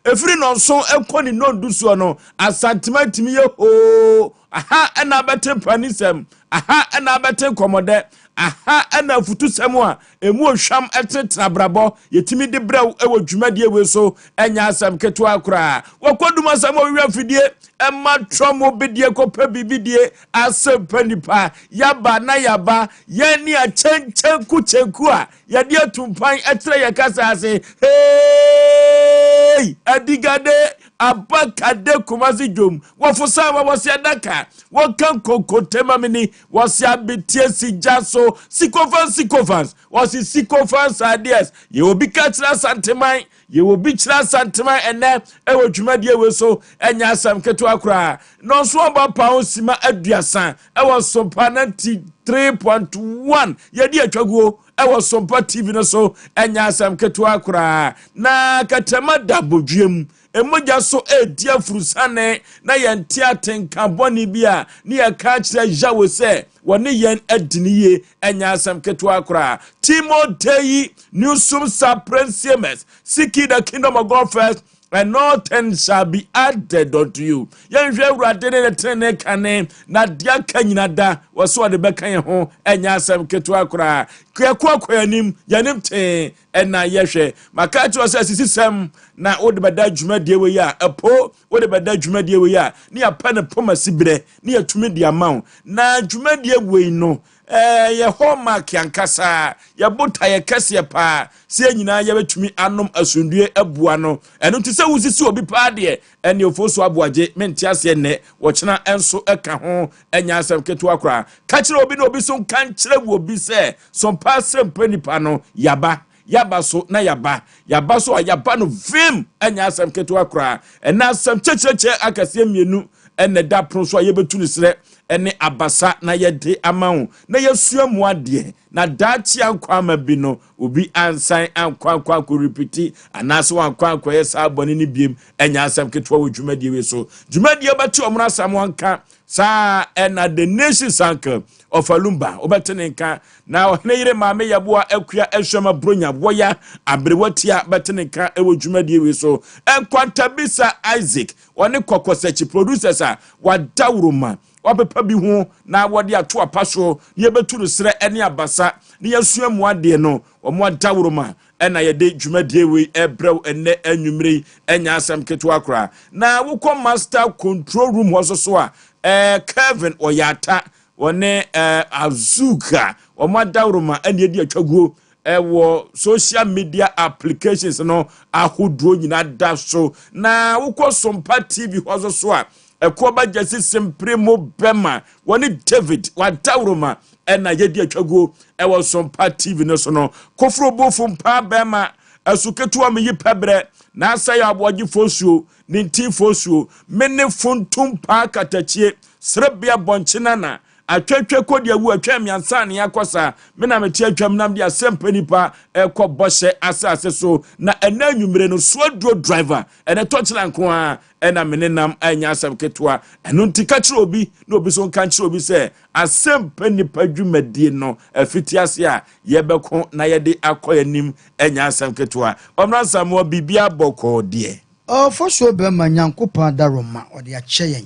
efiri no nso ekoni no duso no asantima timi ye ho aha na bete panisem aha na bete komode aha na futu semu a emu ohwam etetra brabo yetimi de brew ewo dwumadie we so enya asem keto akura wakodum asem owi afidie emma tromo bidie kopa bibidie Asem Mpe Nipa yaba na yaba yeni a chenku a yade atumpan etre yakasa ase hey adigade abakade kumazi jom wafusa wasi adaka wakan kokotema mini wasi abitie si jaso sikofans wasi sikofans ideas ye obi katra santemai ye obi kira santemai ene ewo dwumadie we so enya asam keto akura no so oba pawo sima aduasan ewo Sompa 93.1 ye di atwaguo ewo Sompa TV no so enya asam keto akura na katama dabodwem emoja so edia furusane na yente atenka boni bia ni yaka kire Yaw Osei woni yen adiniye enya asam keto akura Timothy Newsum Saprensiames seeking the kingdom of God first and all things shall be added unto you. Yenhwe urade ne tene kane na dia kanyina da woso de beka ye ho enya asem keto akura kwanim yanim te ena yehwe makachi wose asisisem na wode beda dwumadie we ya epo wode beda dwumadie we ya ne ya pa ne poma sibire ne ya tumi dia mawo na dwumadie we no ye hallmark yankasa ya bota ye kese pa se nyina ye betumi anom asundue abua no eno ti se wusisi obi pa de ene Osei Aboagye menti ase ne wo kina enso eka ho enya asem keto akora ka kire obi no obi so kan kire wo obi se Sompa Asem Mpe Nipa no yaba so na yaba so yaba no vim enya asem keto akora ena asem checheche akase mienu ene da pro so yebetu ni sere ene abasa na yede amawo na yesua mu ade na dachi ankwa mabi no obi ansan ankwa ko repeat anaso ankwa yesa abone ni biem enya asem keto wo dwumadie we so dwumadie bati omra asam wanka sa ena the nation sanka of Alumba obetenenka na ohne yire maame yaboa akua ehwema bronya boya abrewatia betenenka ewo dwumadie we so enkwanta bisa Isaac one kokosechi producers a wadawroma wapepa bi ho na wode ato apaso ye betu no sere ene abasa ne yesua mu ade no omo adawroma ena yede dwumadie we ebrew ene anwumre enya asem keto akora na wukọ master control room hoso a Kevin Oyata one Azuka omadawroma ene edi atwaguo ewo social media applications no ahoduo nyina da so na wukọ Sompa TV hoso so a ekoba jesi sempremo bema woni David wadawroma ena yedi atwaguo ewo Sompa TV no so no kofro bofu mpa bema asuketu ameyi pebre na Osei Aboagye Oforisuo ninti Oforisuo mene fontum pa katachie srebia bonchina na atwetwe kodi awu atwa miansa ne yakosa me na meti atwam nam dia Asem Mpe Nipa ekọ boshe asase so na enanwumre no swodro driver ene tochila nko a ena menenam anya asem ketoa eno ntika kire obi na obi so nka kire obi se Asem Mpe Nipa dwumadie no afiti ase a yebeko na yede akoyanim anya asem ketoa omra samo bibia boko de Oforisuo be manyankopa daroma ode a cheyen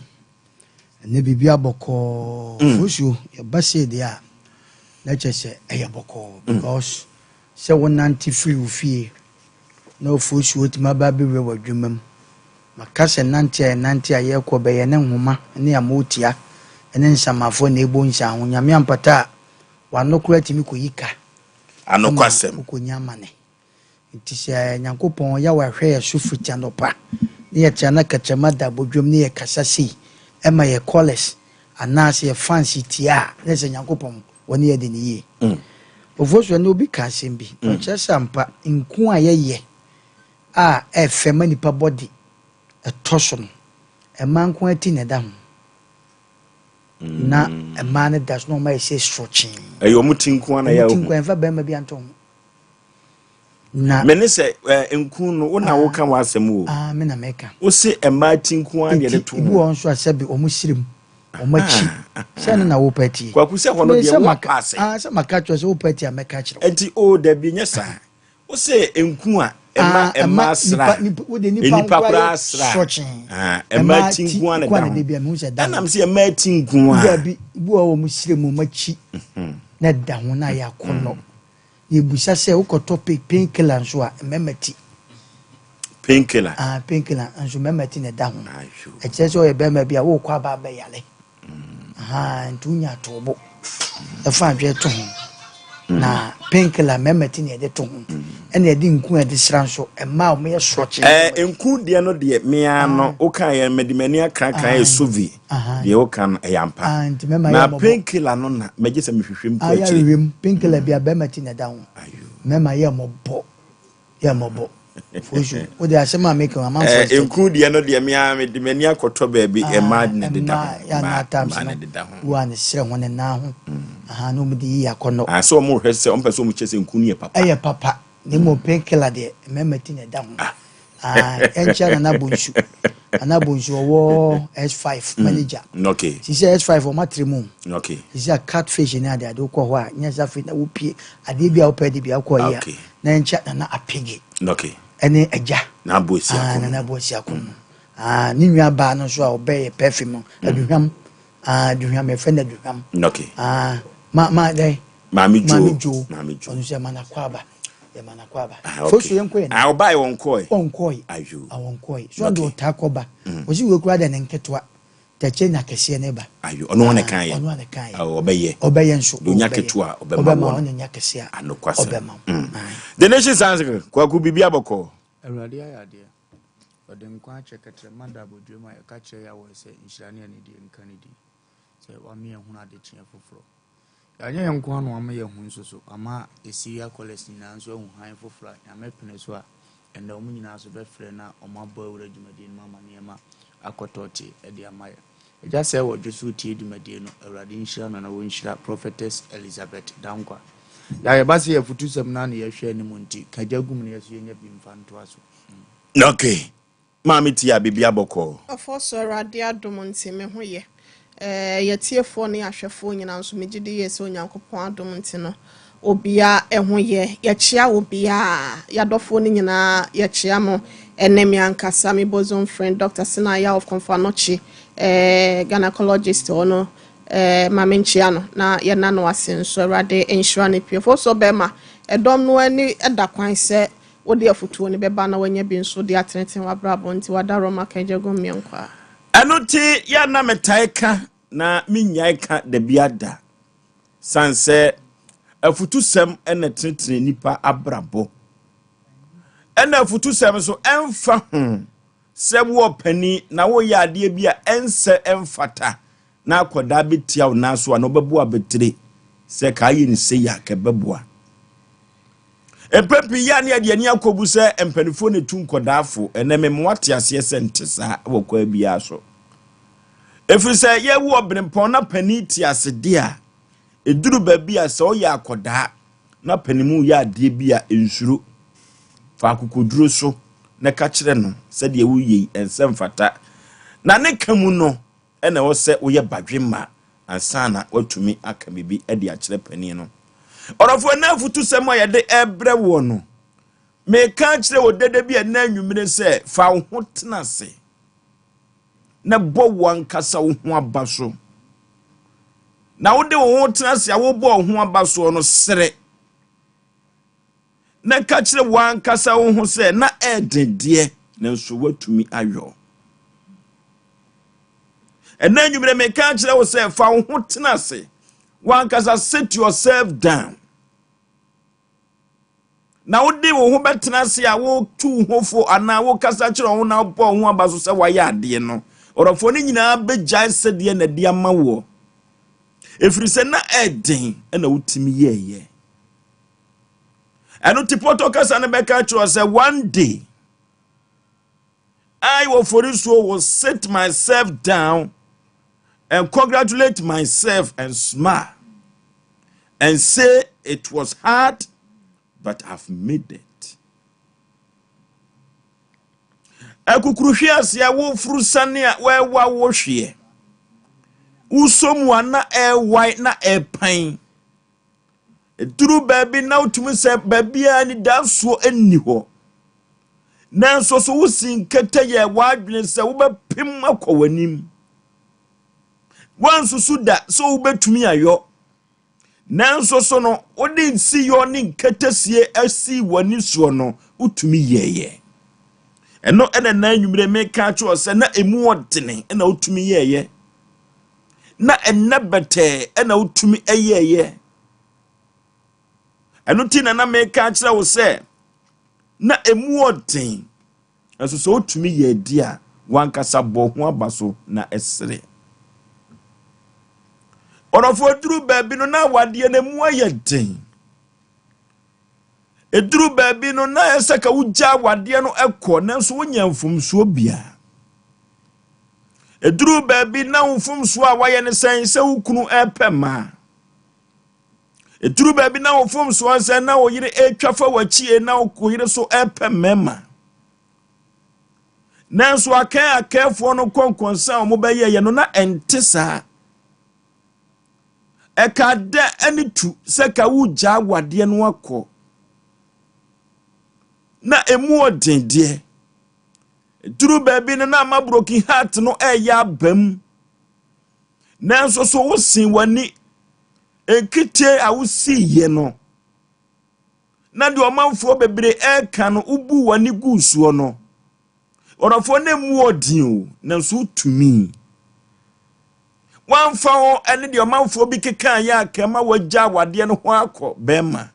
ne bibia boko Oforisuo ye base de a na chese eye boko because se wonanti free ufie na Oforisuo tima ba be we wadwumam makase nanti a ye ko be ye ne nhoma ne amotia ene nsamafo na ebo nsa ho nyame ampata wanokura timi koyika anokwasem ko nyamane nti se nyankopon ya wahwe ye sufutia no pa ne ye tiana kachama da bodwom ne ye kasasi ema ye college anase ye fancy tia ne se nyankopon woni ye de ne ye Oforisuo ne obi ka asembi o chesampa nku a ye a efema nipa body etoso no ema nku ati ne da ho na ema ne das no ma say stretching ayo mutinku ana ya tinku enfa ba ma bi anto na mene se nku no wona wo ka wasem wo me na meka wo se ema tinku an de to ibu won so asebi omusirim omachi se na wo pati kwa kusia hono de wo pass se maka cho se wo pati ameka kire enti o da bi nyesa wo se nku a Emma sra. Nipa kura sra. Emma tingu ane da. And I'm say Emma tingu ane. Debi bu o mu sire mu machi. Na da ho na ya kono. Ye busa se wo topic painkiller nso a memeti. Painkiller. Painkiller nso memeti na da ho. E che so ye be ma bia wo kwa ba yale. Ntunya tobo. E fa dwe to ho. Na painkiller memeti na de to ho. Ene de nku e de sra nso e ma o me sroche. Nku de no de mea no o kan ye medimani akrankan e sovi. De o kan e yampa. Na painkiller no na meje se mehwehwem ko achi. Ayawem painkiller bia memeti na da ho. Mema ye mobo. Ye mobo. Foshu o de asema make am for nku de no de mea medimani akoto ba bi e mad ne de da ho. Ya na times no wa ne sre ho ne na ho. No mu de ya kono. So mo hwese o mpese o mu chese nku ne papa. Eye papa. Ni mo painkiller de memeti na da ho. Encha na bonsu. Ana bonsu wo S5 manager. Okay. She say S5 o matrimu. Okay. She say catfish na de ade ko ho a nya safi na wo pie ade bia wo pedi bia ko ya. Na encha na apigi. Okay. Ene eja na bosi akon. Na bosi akon. Ni nwa ba no so a obey perfume aduham. Aduham e fe na aduham. Okay. Ma dai. Mami Jo. Onu se mana kwaba. Ya mana kwaba. Fosu yenko ye. Obai wonkoi. Wonkoi. Ayu. Wonkoi. So do takoba. Osi we kura da ne nketwa. Teche na kese ne ba. Ayu. Ono ne kan ye. Ono ne kan ye. Obeye. Obeye nso. Do nya ketua obema. Obema ono nya kese a. Anokwasa. Obema. The nation sounds kwa ku bibia boko. Awurade ayade. Ode nkwa cheketre manda bodwema ya kache ya wo se nshirane ne die nkanidi. Se wa me ehunu ade kye foforo. Anya yankwa no ama ye hu nsoso ama esiria kolesi na nso hu han foforo ya mepene so a enda omu nyina so be frɛ na omabɔ awura dwumadi no mama niema akototi ede amaya. Eja se wo dwesu tie dwumadi no Awurade nhyira no na wo nhyira Prophetess Elizabeth Dankwa. Ya ye base ye futusam na na ye hwɛ ni munti kagagum ne yeso yenya bi mfanto aso. Okay. Mami tia bibia boko. Afo so Awurade adom nti me ho ye. Yetiefo ne ahwefo nyina nso megide yese onyankopon adom nti no obia eho ye yechia obia yadofo ne nyina yechia mo enemi ankasa me bosom friend Dr. Sinaya of Confanochi gynecologist ono mamenchia no na ye na no asenso Awurade enhira ne piefo so bema edom no ani edakwan se wode afutuo ne beba na wanya bi nso de ateneten wabrabo nti wadaro makagego mienkwa Anuti ya na metaika na minyaika de biada sanse afutusem ene tretre nipa abrabo ene afutusem so emfa se wo pani na wo ya ade bia ense emfata na akoda betia wo naso na obebu abetre se ka yi ni se ya ka bebua epepi ya ne ade ani akobu se empanifo ne tu nkodafo ene memwate ase se ntesa wo kwa bia so efrise ye wo benempon na pani ti ase dia eduru babi ase o ya akoda na panimu ya ade bia ensuro fa akokoduro so na ka kire no se de wo yi ensem fata na ne kamu no ene wo se wo ye badwema ansana watumi aka bibi e de akire pani no orofo na futu se mo ye de ebre wo no me ka kire wo dede bia na anwumire se fa wo ho tenase na bo wankasa wo ho abaso na wo de wo ho tenase a wo bo wo ho abaso no sere na ka kire wankasa wo ho se na edede na nso watumi ayo ena nwumire me ka kire wo se fa wo ho tenase wankasa sit yourself down na wo de wo ho betenase a wo tu hofo ana wo kasa kire wo na bo ho abaso se wa ya ade no orofo ni nyina begya sede na dia mawo efrise na eden na wutimi yeye anu tipoto kasa na beka cho say one day I Oforisuo will sit myself down and congratulate myself and smile and say it was hard but I've made it. Akukruhwe ase a wo frusane a wewa wo hwe usomwa na ewai na epan eduru baby na utumi se baby ani danso enni ho nanso so wosin kete ye wadwene se wobepim akwanim wansu suda so wobetumi ayo nanso so no odi nsi yo ne nketesie asi wani so no utumi yeye eno ene na nwumre meka cho se na emu odene ena utumi yeye na enne bete ena utumi eyeye eno ti na meka kire wo se na emu odin aso so utumi ye dia wankasa bo ho abaso na esere orofo duru baabi no na wade na mu ayedin eduru baabi no na esaka wugya wade no ekọ nanso wonya mfumsuo bia eduru baabi na mfumsuo a waye ne sen se wukunu epema eduru baabi na mfumsuo sen na oyire etwafa wachie na okoyire so epemema nanso akafo no konkonsa o mobaye ye no na entesa ekada anitu seka wugya wade no akọ na emu odende duru baabi na ma broken heart no eya bam nanso so wosin wani enkite awusi ye no na de omanfo bebre eka no ubu wani gusuo no orofo na emu odin o nanso tumi wanfa ho ene de omanfo bi kekan ya kama wagya wade no ho akọ bema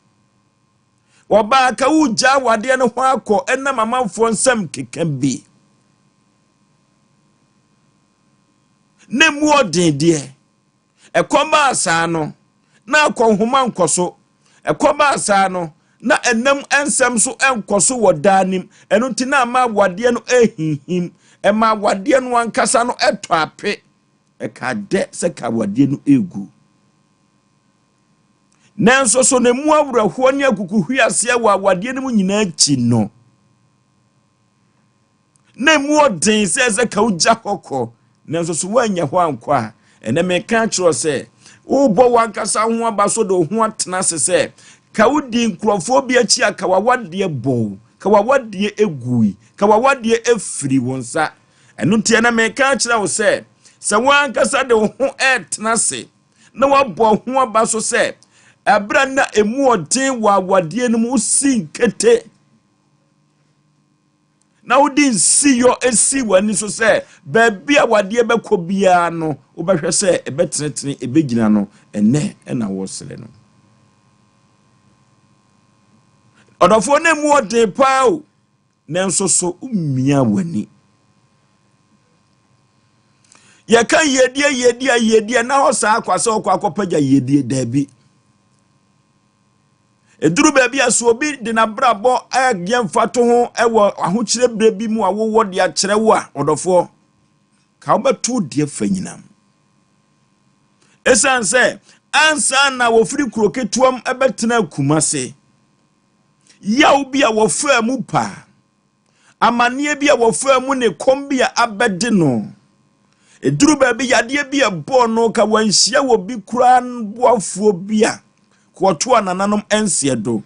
Oba ka wugya wade no ho akọ ena mamanfo nsam kekan bi ne mu odende ekoma asa no na akonhoma nkoso ekoma asa no na enam ensam so enkoso wodanim eno nti na ma wade no ehihim ema wade no ankasa no eto ape ekade se ka wade no egu nanso so ne mu awuraho ne akukuhwiase wa wade no nyina chi no ne mu odin se ka ugya kokko nanso so wanya ho ankwa ene me ka kiro se wo bo wankasa ho abaso do ho atena se ka wudi nkrofo bi achi aka wawade bo ka wawade egui ka wawade efiri wonsa eno ntia na me ka kira wo se wankasa de ho etena se na wabo ho abaso se abra na emu odin wa wade no mu sinkete na wodi nsi yo esi wani so se baabi a wade bekọ bia no wobehwe se ebetenetene ebegina no ene na wo sele no odofo na emu odin pao nanso so umia wani ye kan yedie na ho sa akwase akwapaja yedie dabi eduru baabi aso obi de na brabo agye mfato ho ewo ahokyere brebi mu awowo de akyere wo a odofo ka obetu de afanyinam esanse ansa na wofiri kroketuam ebetena kumase yaw bi a wofa mu pa amane bi a wofa mu ne kombia abede no eduru baabi yade bi a bo no ka wanhia wo bi kuran boafuo bia kwoto anananom ensiedo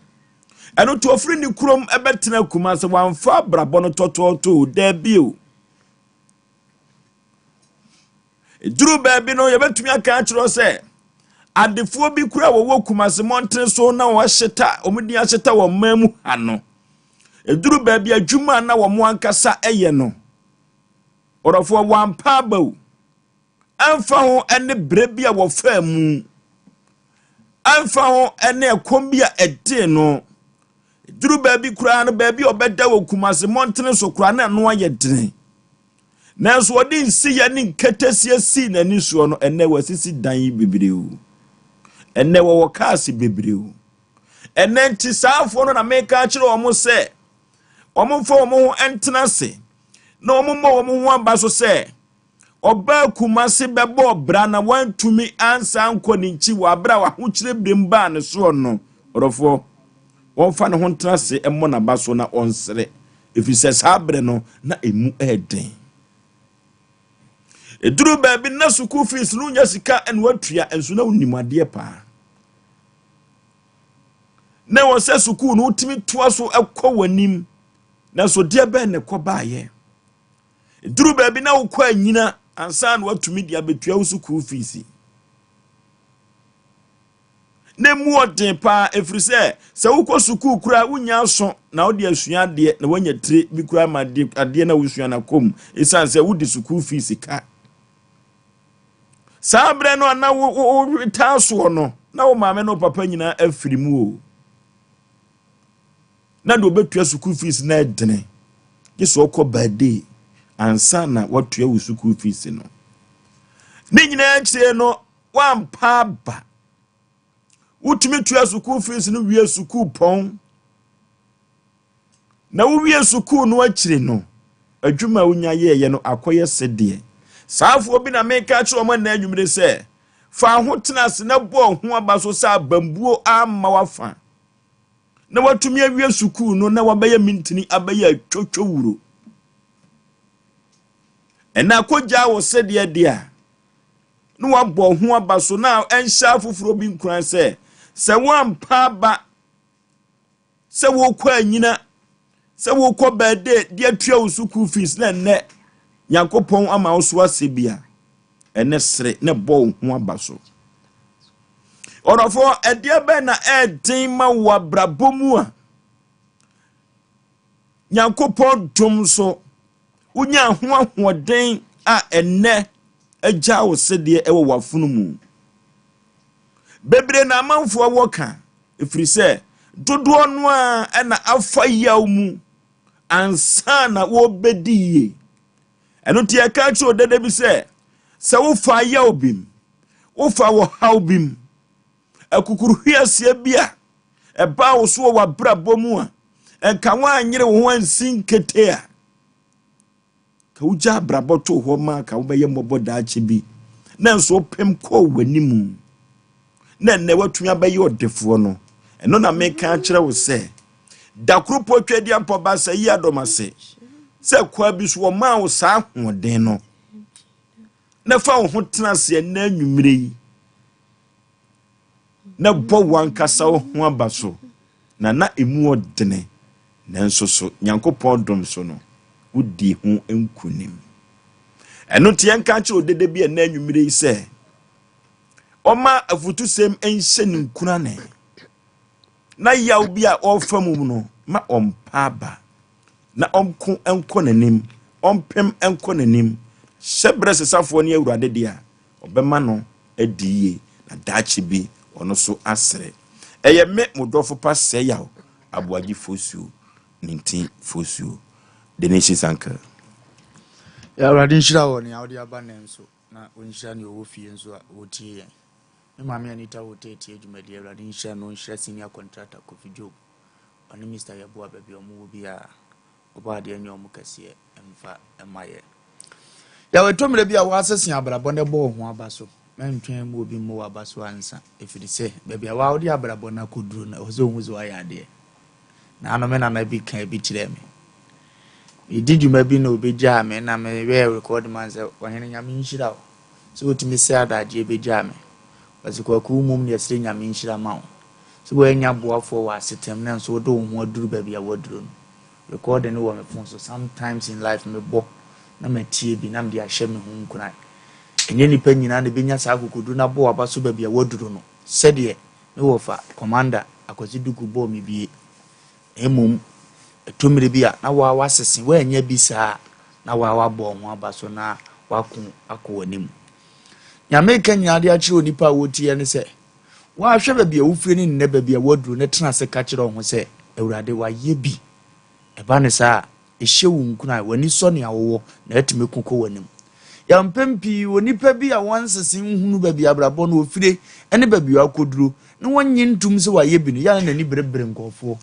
eno to ofri ni kurom ebetena kumase wanfa brabo no tototo da bio eduru baabi no yebetumi aka akiro se adefuo bi kura wo kumase montre so na wo hyeta omudi ahyeta wo mamu ano eduru baabi adwuma na wo mo ankasa eye no orofo wampa bawo anfa ho ene brebi a wo fa mu anfa ho ene ekombia ede no eduru baabi kura no baabi obeda wo kumase montre so kura na no ayedene nanso odi nsi ya ni nketesie si na ni so no ene wasisi dan bibirewu ene wo kaasi bibirewu ene nti saafo no na meka kire omo se omo fo omo entenase na omo mo omo ho aba so se oba kumase bebo bra na wantumi ansa anko ni nchi wa bra wa ho kire bremba ne so no orofo wonfa ne ho entenase emmo na ba so na onsere efise sabre no na emu eden eduru baabi na school fees no nya sika en watua enso na unimade pa na wo se school no utimi toa so ekọ wanim na so dia be ne kobaye duru ba bi na wo kwa nyina ansa na watumi dia betua wo school fees ne mu odin pa efrise se wo ko school kura wonya so na wo de asua de na wonya tire bi kura ma de ade na wo sua na kom esan se wo di school fees ka sabre no na wo taso no na wo maame no papa nyina afiri mu o na do betua school fees na edene yeso ko bade ansa na watua wo school fees no ni nyina akire no wampa ba utumi tua school fees no wie school pon na wo wie school no akire no adwuma wonya ye no akoye sede saafo bi na meka kire o na anwumire se fa ho tenase na bo ho abaso sa bambuo amma wafa na watumi awie school no na wabaya mintini abaya atwotwo wuro ena koja wo sede dia no wabɔ ho abaso na enhya foforo bi nkuran se wampa ba se wo kwa anyina se wo kɔ bade dia tua wo school fees na ne Yankopɔn ama wo so asebia ene sere ne bɔ ho abaso orofo edia be na edin ma wa brabomu a Yankopɔn dom so unya ho ahoden a ene agya wo sede ewo wafunu mu bebre na amanfo woka efrise dodo no a na afa yaw mu ansa na wo bediye eno tie ka cho dede bi se wo fa yaw bim wo fa wo haw bim akukuru hwiase bia eba wo so wa brabomu a enka wa anyere wo ansin kete a ka uja braboto ho ma ka wo beye mbobo daache bi na nso pem ko wanimu na ne watumi abaye odefo no eno na meka akire wo se dakro potwadi ampo ba sa yi adomase se kwa bi so ma wo sa hoden no na fa wo ho tenase na anwumire yi na bo wankasa wo ho abaso na emu odene nanso so Nyankopɔn dom so no udi ho enkunim eno tie nka che odede bi na anwumire yi se oma afutu sem enhye ne nkuna ne na yaw bi a ofamu no ma ompa ba na omko enko nanim ompem enko nanim shebre sesafo ne awurade dia obema no adiye na dachi bi ono so asere eye me modofo pa se Yaw Aboagye Oforisuo nintin Oforisuo the nation's anchor ya radin shira woni awde abanem so na onhira ne owo fie nso a wotie yen me maame anita wotetie adwumadi radin shira no nhira senior contractor Kofi Job oni Mr. Yabo Ababi omo bi a obade anyo omo kase emfa emaye ya wetomre bi a wasese abrabɔ ne bɔ ho abaso mentwen mu obi mu abaso ansa efiri se baabi a wa wode abrabɔ na koduru na ozo huzo ayade na ano me na na bi kan bi kire me ididwuma bi na obegya me na me we record man se ohene nyame nhira o so otimi se adaje begya me basi kwa ku mum ne yesre nyame nhira ma o so wo enya boafo wa setem na so do ho aduru baabi a waduru no record ne wo me phone so sometimes in life me bo na matie bi na me dia hye me ho nkuna enye nipa nyina na benya sa akokodu na bo aba so baabi a waduru no sede me wo fa commander akwasi duku bo me bie emum etumire bia na wa wasese wa anya bi saa na wa wabɔ ho aba so na wakun akɔwanim nyame ka nyaade akire onipa a wotie ne sɛ wa hwɛ baabi a wofire ne nne baabi a waduru ne tena se ka kire ho sɛ awurade wa ye bi eba ne saa ehye wo nkuna wani so ne awowo na atime kokɔ wanim ya mpempi onipa bi a wansese nhunu baabi abrabɔ no ofire ene baabi akoduro ne wonye ntum se wa ye bi no ya na ni berebre nkɔfo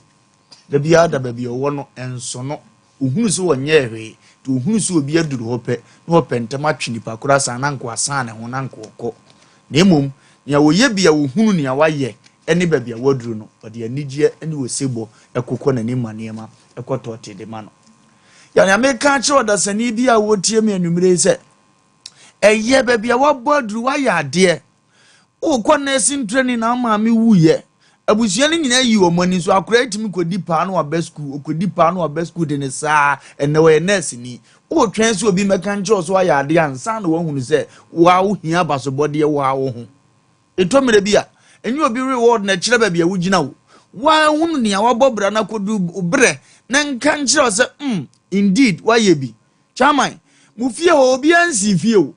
da bia da baabi owo no enso no ohunu so wonye hwe to ohunu so obi aduru hopɛ na hopɛ ntam atwini pa kora san na nko asan ne ho na nko kɔ na emom nya wo ye bia ohunu ne awaye ene baabi awaduru no ode anigye ene wosebo ekokɔ na nim manema ekɔtɔ de ma no ya nya me ka kye odasani bi a wotie me anumire sɛ eye baabi awabɔ aduru wa ya ade o kɔ na sin training na ma me wuye abusua ni nyina yi wo mani so akora etimi kodi pa no aba school okodi pa no aba school de ne saa ene we nurse ni o twen so obi meka nche so aya ade ansa na wo hunu se wa wo hia basobode wa wo ho etomere bia enyi obi reward na kire ba bia wo gina wo wa hunu ne ya wabobra na kodu bre na nka nche se indeed wa ye bi chairman mu fie ho obi ansi fie o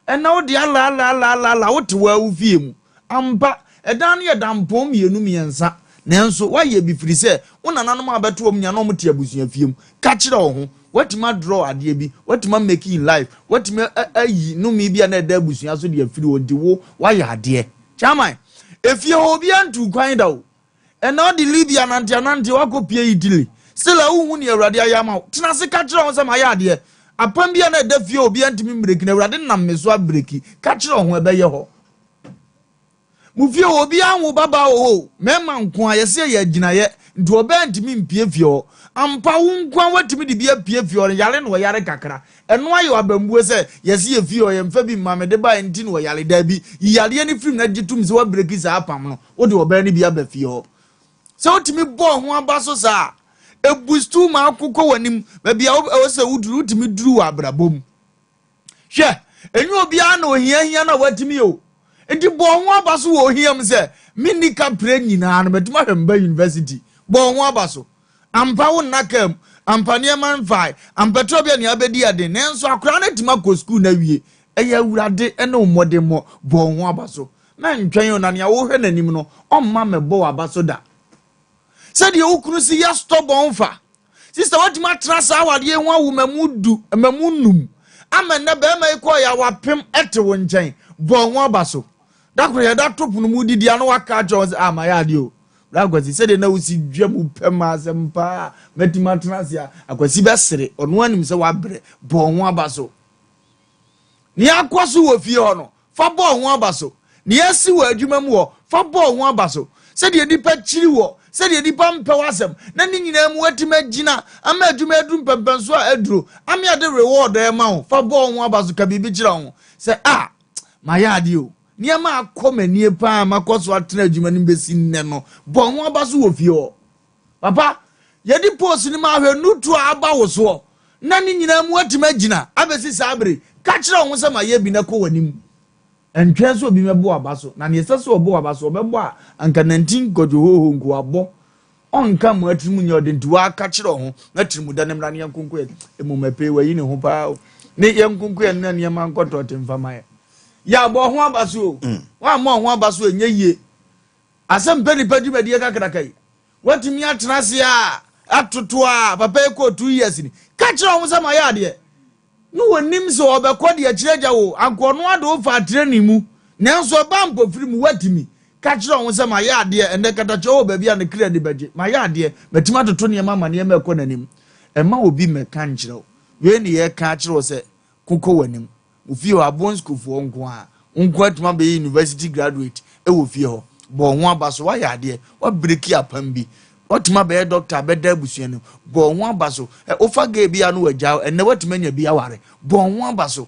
ena wo de ala wote wa wo fie mu ampa edan ye dampom yenu miensa nanso wa ye bi firi se wonananom abeto om nya no mte abusua fie mu ka kire wo ho watima draw ade bi watima make in life watima ayi no mi bia na da abusua so de afiri wo de wo wa ya ade chairman efie ho obi antu kwan da o ena de libya nanti wakopie idili sila wu ne awrade ayama tena se ka kire wo se ma ya ade apam bia na da fie obi antimi breki na awrade nam meso abreki ka kire wo ho ebe ye ho mufie obi anwo baba o mema nko ayese ye ginaye nti oba ntimi mpie fie ho ampa wo nko watimi de bia pie fie ho yale no yare kakra eno ayo abambuo se yese ye fie ho ye mfa bi mamede ba nti no yale da bi yale ni film na gitum se wa breki sa apam no wo de oba ni bia ba fie ho se otimi bo ho abaso sa ebustu ma akukọ wanim ba bia o se wuduru utimi duru abrabom hwe enyu obi ana ohia na watimi o enti bo ho abaso wo hiam se minika pre nyina no betuma hemba university bo ho abaso ampa wo nakam ampa ne man fai ampa trobia ne abedi ade nenso akora na tima ko school na wie eya wurade ene omode mo bo ho abaso na ntwen yo na ne wo hwe nanim no omma mebo abaso da said you kunu si ya stop onfa sister watima trasa awade ho awu mamunum amena be ma iko ya wapem ete wo nchen bo ho abaso dakure da topu no mudidi ano waka jones amaya de o ragwazi said na usi dwam pem Asem Mpe metima trasia akwasi besere ono anim se wabre bo ho abaso ni akwaso wo fie ho no fa bo ho abaso ni asi wo adwuma mu wo fa bo ho abaso said ye dipa chiri wo said ye dipa mpe wasem na ni nyina mu watima gina ama adwuma adum pempenso a aduro ami ade reward e ma wo fa bo ho abaso ka bibi gira ho se maya ade o niema akomanie pa makoso atena adwuma ni besi nne no bo ho abaso wo fie ho papa ye di post ni ma hwe nutu aba wo so na ni nyina mu watima gina abesi sabre ka kira ho se ma ye bi na ko wanim entwe so bi mebo abaso na ne sese obo abaso obebo a anka 19 gojo hoho nko abo onka mu atimu nya odenti wa ka kire ho na tirimu da ne mra ne yankunku emumepe wayi ne ho pa ne yankunku na ne ma nkoto temfama ya bo ho abaso wa mo ho abaso enye yie Asem Mpe Nipa dwumadi kakra kai watimi atena se a atoto a papa eko 2 years ni ka kire ho se ma ya de no wonim so obekodi akiragya wo ankono ade wo fa training mu nanso ba mpofiri mu watimi ka kire ho se ma ya ade ende katache wo ba bia ne kire de baje ma ya ade metima toto ne ma ne ma ekọ nanim ema obi me ka nkire wo we ne ye ka kire wo se kokọ wanim ofie abon school fo nko a nko atuma be university graduate e wo fie ho bo ho abaso wa ya ade wa breki apam bi otuma be doctor be da busuan no bo ho abaso ofa ga bia no wagya enne watuma nya bia ware bo ho abaso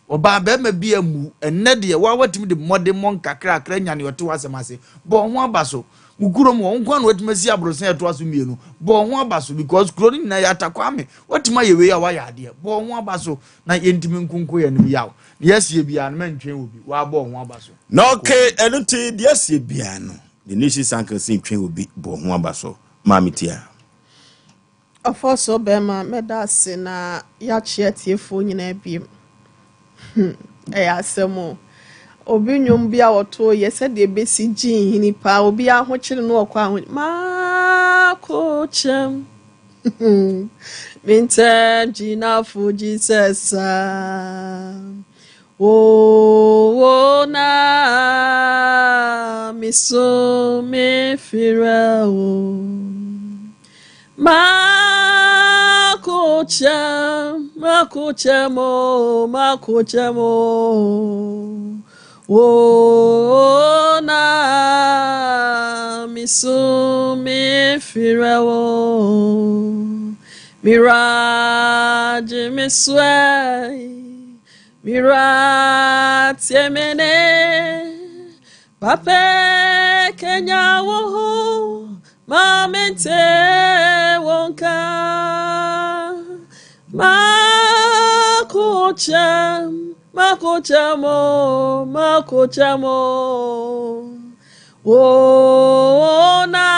oba be ma bia mu enne de wa watumi de modern mon kakra akra nya ne oto asemase bo ho abaso mukurom wo nko na watuma si abrosan eto aso mienu bo ho abaso because kroni na ya takwame watuma ye we ya wa ya ade bo ho abaso na yentimi nkunko ya nim yawo yes ye bia no mentwen obi wa bo ho abaso na okay enuti yes ye bia no the nation sankan sin twen obi bo ho abaso mamitia afoso bema medase na ya chietiefo nyina biem asemo obi nwom bia woto yese de besi gin nipa obi ahokyere no okwa aho ma kochem minta gina fu Jesus o na miso me firao makochemo o na misumi firawo mirage miswai mirat yemene pape Kenya wo mamente wonka makochamo o na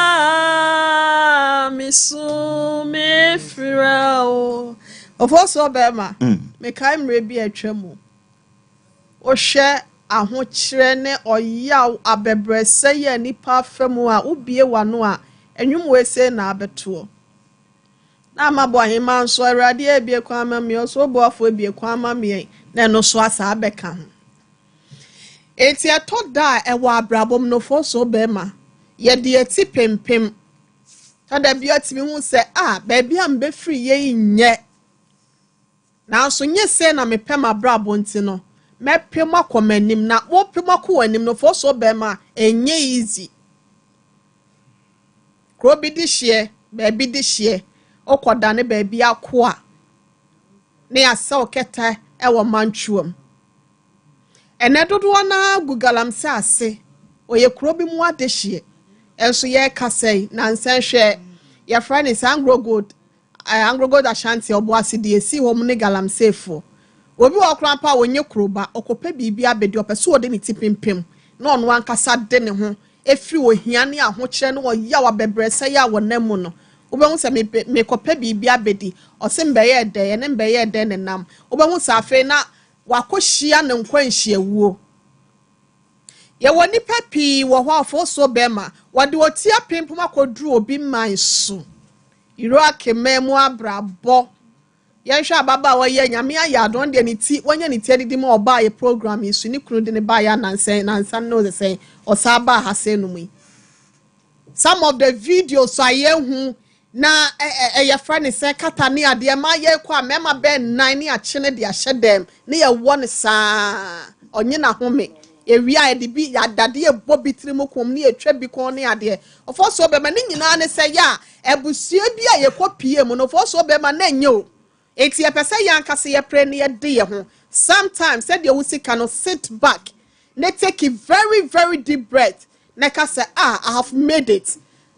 misu me frao ofoso bema me kai mre bi atwamu o hwe ahokyere ne oyaw abebrese ye nipa famu a ubie wano a enwum wese na abeto na mabo ahima nso awrade ebie kwa amame oso bo afo ebie kwa amame na no so asa abeka ho eti etoda ewa abrabom no fo so bema ye de eti pempem tada bi atimi hu se ba bia mbe free ye nye na so nye se na mepem abrabo nti no mepem akomanim na wo pem akowanim no fo so bema enye easy kro bi di hye ba bi di hye okoda ne ba bi akoa ne asa oketa ewo manchuom ene dodo na gugalam se ase oye kro bi mu adehye enso ye kasai na nsanhwe ye friend is angro good ashanti oboase de esi hom ne galam sefo obi okran pa wonye kroba okopa bibia bedi opese ode ne tipimpim na ono ankasa de ne ho efiri ohia ne ahokyere ne oya wa bebrese ya wonamu no obehu se me kopa bibia bedi ose mbeye de ne mbeye de ne nam obehu se afi na wakohia ne nkwanhia wuo ye woni papi wo ho afo so bema wade otia pimpum akodru obi man so iro akememu abrabo yenhwa baba wa ye nyame ayadon de ne ti wonya ne ti adidi ma oba ye program isu ni kunu de ne ba ya nansan no ze say osaba hasenu mu some of the videos ayehu na ye friend say kata ne ade ma ye kwa mema be nan ne achene de ahye dem ne ye won saa onye na home ewia de bi ya dade e bobitiri mu kom ne etwa bi kon ne ade ofo so be ma ne nyina ne say ya ebusie bi a ye kopie mu no ofo so be ma na nye o eti e pese yan kase ye pre ne ye de ye ho sometimes said you will cannot sit back ne take a very very deep breath ne ka say I have made it,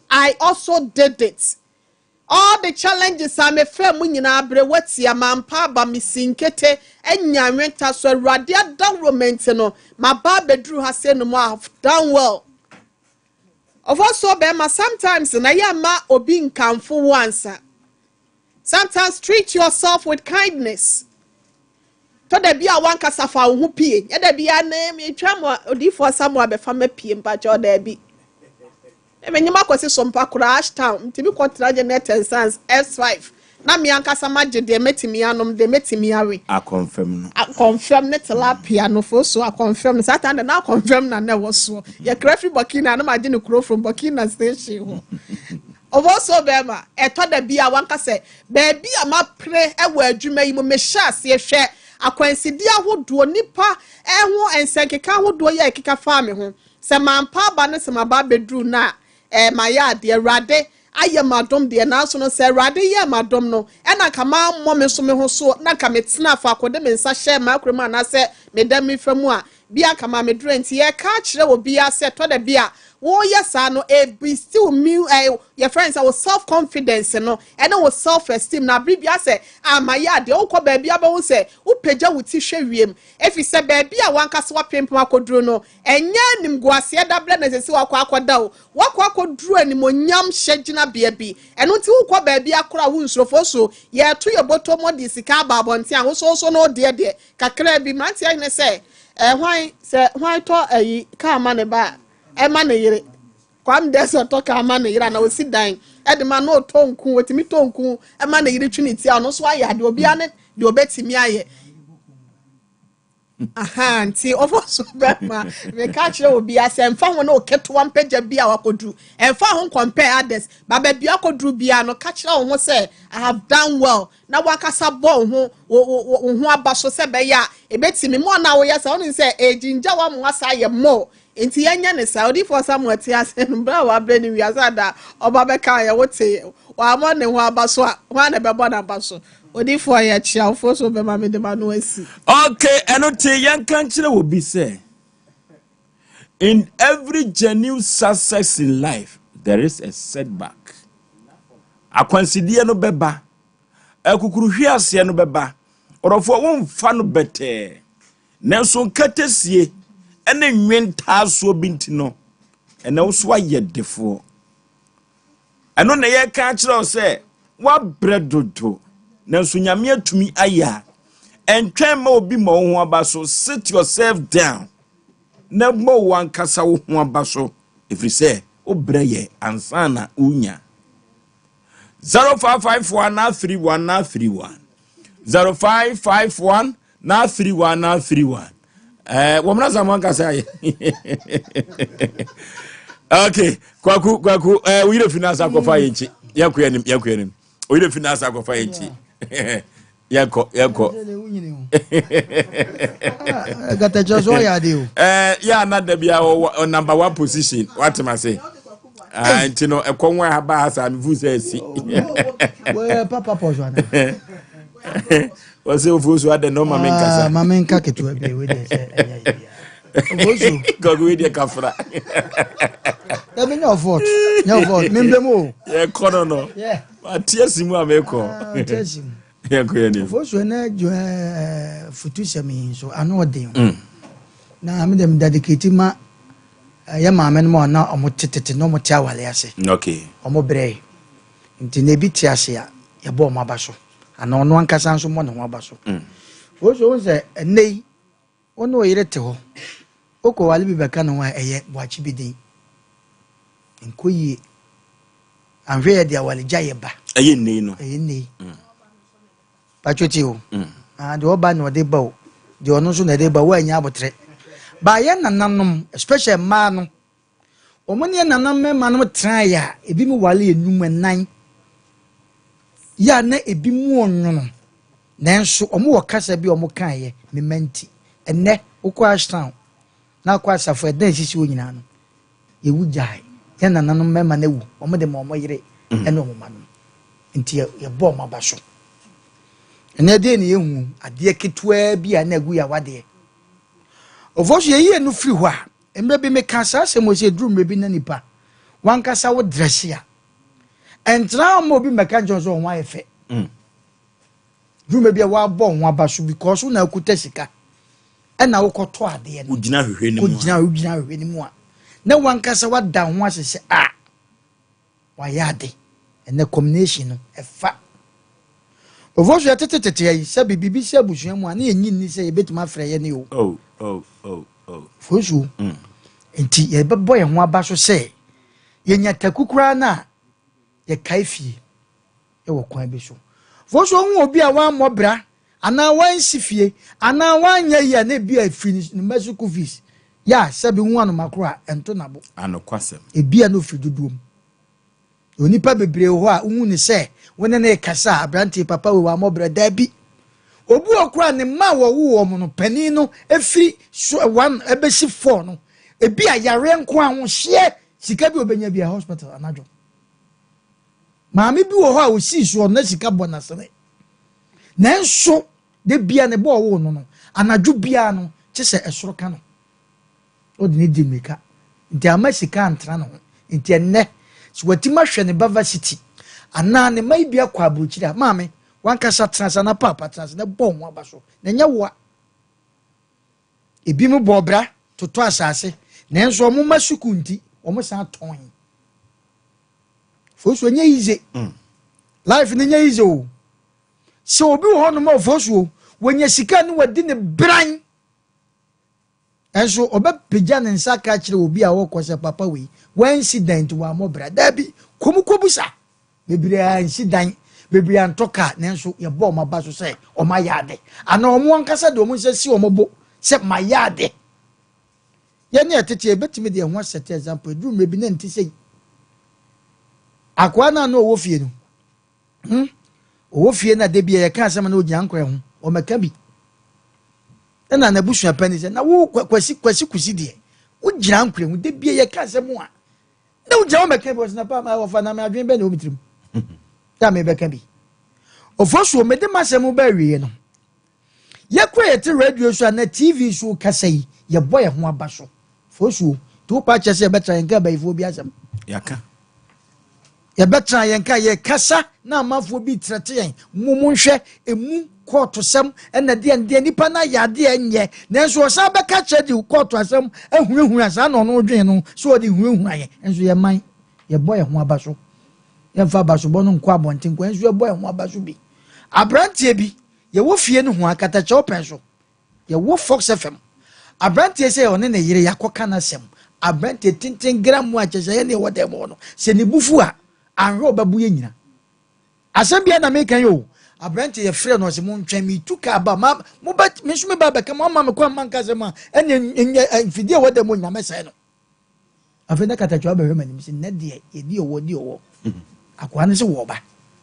I also did it. All the challenges I'm a friend when you na brewati amampa ba misinkete enya nwenta so radia downroment no my ba bedru ha say no more have done well. Of also be ma sometimes na ya ma obi nkamfo wansa. Sometimes treat yourself with kindness. To de bia wan kasa fa wo pie. Ye de bia na me twa odifo Samuel be fa ma pie mpa cho da bi. Emenyima kwese Sompa crash town. Tibi kwatra je net and sans S5. Na me ankasa magye de metimi anom de metimi awe. I confirm no. I confirm net lapia no fo so I confirm Satan na confirm na wo so. Ye krafi Burkina na magye ne kro from Burkina station ho. Ovoso bema eto da bia wanka se baby ama pre ewo adwuma yi mo me hya se hwe akwansidi ahodo nipa eho ensenkeka ahodo ye ekeka fa me ho se mampa ba ne se maba bedru na maya de rade aye madom de na so no se rade ye madom no e na kama mo me so me ho so na ka metena fa akode me nsa hye makroma na se medam famu a bia kama me drenti ye ka kire wo bia se to da bia wo yes no be still me your friends our self confidence no and our self esteem na bibia say amaya de wo ko ba bia ba wo say wo pagya wo ti hwe wiem efi say ba bia wanka so wapempem akoduro no enya nim guase da ble na sesi wakọ akoda wo akoduro anim onyam hyegina bia bi eno ti wo ko ba bia kora wo nsrofo so ye to your bottom of sika ba bonte a wo so no de kakra bi manti ne say hwan to ayi ka ma ne ba ema na yire kwam deso to ka ama na yire na osi dan edema na otonku wetimi tonku ema na yire twiniti a no so aye ade obi ane de obetimi aye aha nti ofo so bema me ka kire obi ase mfa ho na oketo wan pagya bia wakodru emfa ho compare others baba bia akodru bia no ka kire ho say I have done well na wakasa bo ho abaso se be ya ebetimi mo na wo ya say oni say ejinja wa mo asa ye mo enti yanya ne Saudi for Samuel Tiasen bra wa bre ni wiasa da oba be kan ye wote wa mo ne ho abaso a wa na be bo na abaso odi for ya chia fo so be ma me de ma no asi Okay, eno te yan kan kire wo bi se In every genuine success in life, there is a setback. Akwansidiye no beba. Ekukuru hwiase no beba. Orofo wonfa no bete. Nanso nkatesie ene nwenta so binti no. Ene wo so ayedefo. Eno na ye ka kire se wa bredodo. Nanso nyame atumi aya. Entwen ma obi ma wo ho aba so, sit yourself down. Na mo wan kasa wo ho aba so. Every say obreye ansana unya. 0551-3131. 0551-3131. Wamna zaman kasa ye. Okay, kwaku we the finance akofa yenchi. Yakuyenim. We the finance akofa yenchi. Yako. Gata just what you do. Yeah, not the be our number 1 position. What am I say? And you know, a conway habas and vuzesi. Well, Papa Pojuana. Was it who's what the no Mamenka? Mamenka to be with it. God with your kafra. Let me know for no vote. Member, yeah, Conono. Yeah, but tears him, America. Yeah, for sure, Futusami, so I know them. Now I'm them dedicated my. Yama mo na omotete no mo tia wale ase. Okay. Omo bre. Nti na bi tia ase ya ye bo mo abaso. Ana ono ankasa nso mo ne ho abaso. Wo so won se enei ono yire te ho. Oko wale bi beka no wa eye boachi bi din. Nkoyi anhwe ye dia wale gya ye ba. Eye nei no. Eye nei. Pachoti o. De oba no de ba o. De ono so na de ba wa anya abotre. Ba ye nananum especially ma no omoni nanam me ma no tran ya ebi mu wale enum nan ya na ebi mu onwono nanso omo wakasa bi omo kan ye me menti enne ukwa ashtown na kwa safo edan sisi onyina no ye wujai ye nananum me ma na wu omo de ma omo yire ene omo ma no nti ye bo omo abaso ene de ne ye hu ade ketwa bi a na agu ya wade Ovosu ye no free hwa emre bi me kasa se mo se drum bi na nipa wan kasa wo dressia entra mo bi meka jonso won ayefe drum bi wa bo won abaso because na akuta sika e na wo koto ade no ugina hwehwe ni mu a na wan kasa wa da ho asese wa yade ene combination no efa Ovosu tetetete yi se bibi se abusuan mu a na enyi ni se ye betuma frɛ ye ne o Oh. Fosu. Enti ye bebo ye ho aba so se ye nya takukura na ye kaifie e wo kwan bi so. Fosu hu obi a wan mobra ana wan sifie ana wan nya ye na bi a finish no mesuku fees. Ya sabi hu anu makro ento nabo. Anokwasem. E bia no friduduom. Onipa bebre ho a hu ni se wona na e kasa abranti papa we wa mobra da bi. Obu okura ne ma wo wo mo no pani no efiri so 1 ebesi 4 no ebi ayare nko a ho hye sika bi obenya bi a hospital anajo maami bi wo ho a osi so na sika bonasere nanso de bia ne bo wo no anajo bia no kyese esoro ka no odi ne di meka nti ama sika antra no nti enne so watima hwe ne bava city ana ne mai bia kwa abuchira maami wankasa transa na papa transa na bon wa baso na nya wo ebi mu bobra toto asase nanso omo masuku nti omo san ton fosu nya ize life ne nya ize o so obi ho no mo fosu wonya sika no wadi ne bran enso obepegya ne nsa ka kire obi a wo kwose papa we incident wa mo bra da bi komukobusa bebre incident Baby antoka nenso ye bo ma ba so say o ma yade ana omo ankasa de omo se si omo bo se ma yade ye ne etete betimi de ho set example drum mebi na nti sei akwa na no wo fie no wo fie na de bia ye kan asem na ogyina nkwa ho o meka bi na na busua pani se na wo kwasi kusi de wo gyina nkwa ho de bia ye kan asem a na wo gyina o meka bi na pa ma wo fa na me adwen be na o mitrim ta me beka bi ofosu me de masem ba wie no ye create radio so na TV so kasa yi ye boy ho abaso fosu to pa che se betra yenka ba ifo bi asem yaka ye betra yenka ye kasa na amafo bi trete yen mumunhwe emu court sem na de nipa na yade enye nanso osa beka che di court asem ehunehun asa na no dwen no so di hunehun aye enso ye man ye boy ho abaso ye fa abaso bo no nko abonten ko enso ye boy ho abaso bi abrantie bi ye wo fie no ho akata che open so ye wo Fox FM abrantie se one ne yire yakoka na sem abrantie tintin gram wa che ye ne wo dem no se ne bufu a anro babu ye nyina asem bia na mekan yo abrantie ye frɛ no se mo ntwen mi tuka ba ma mo ba me so me ba beka mo ma me kwa manka se ma ene fidie wo dem nyame sai no afenda kata chwa ba hwema ni se ne de ye di owo akwa ne se wo ba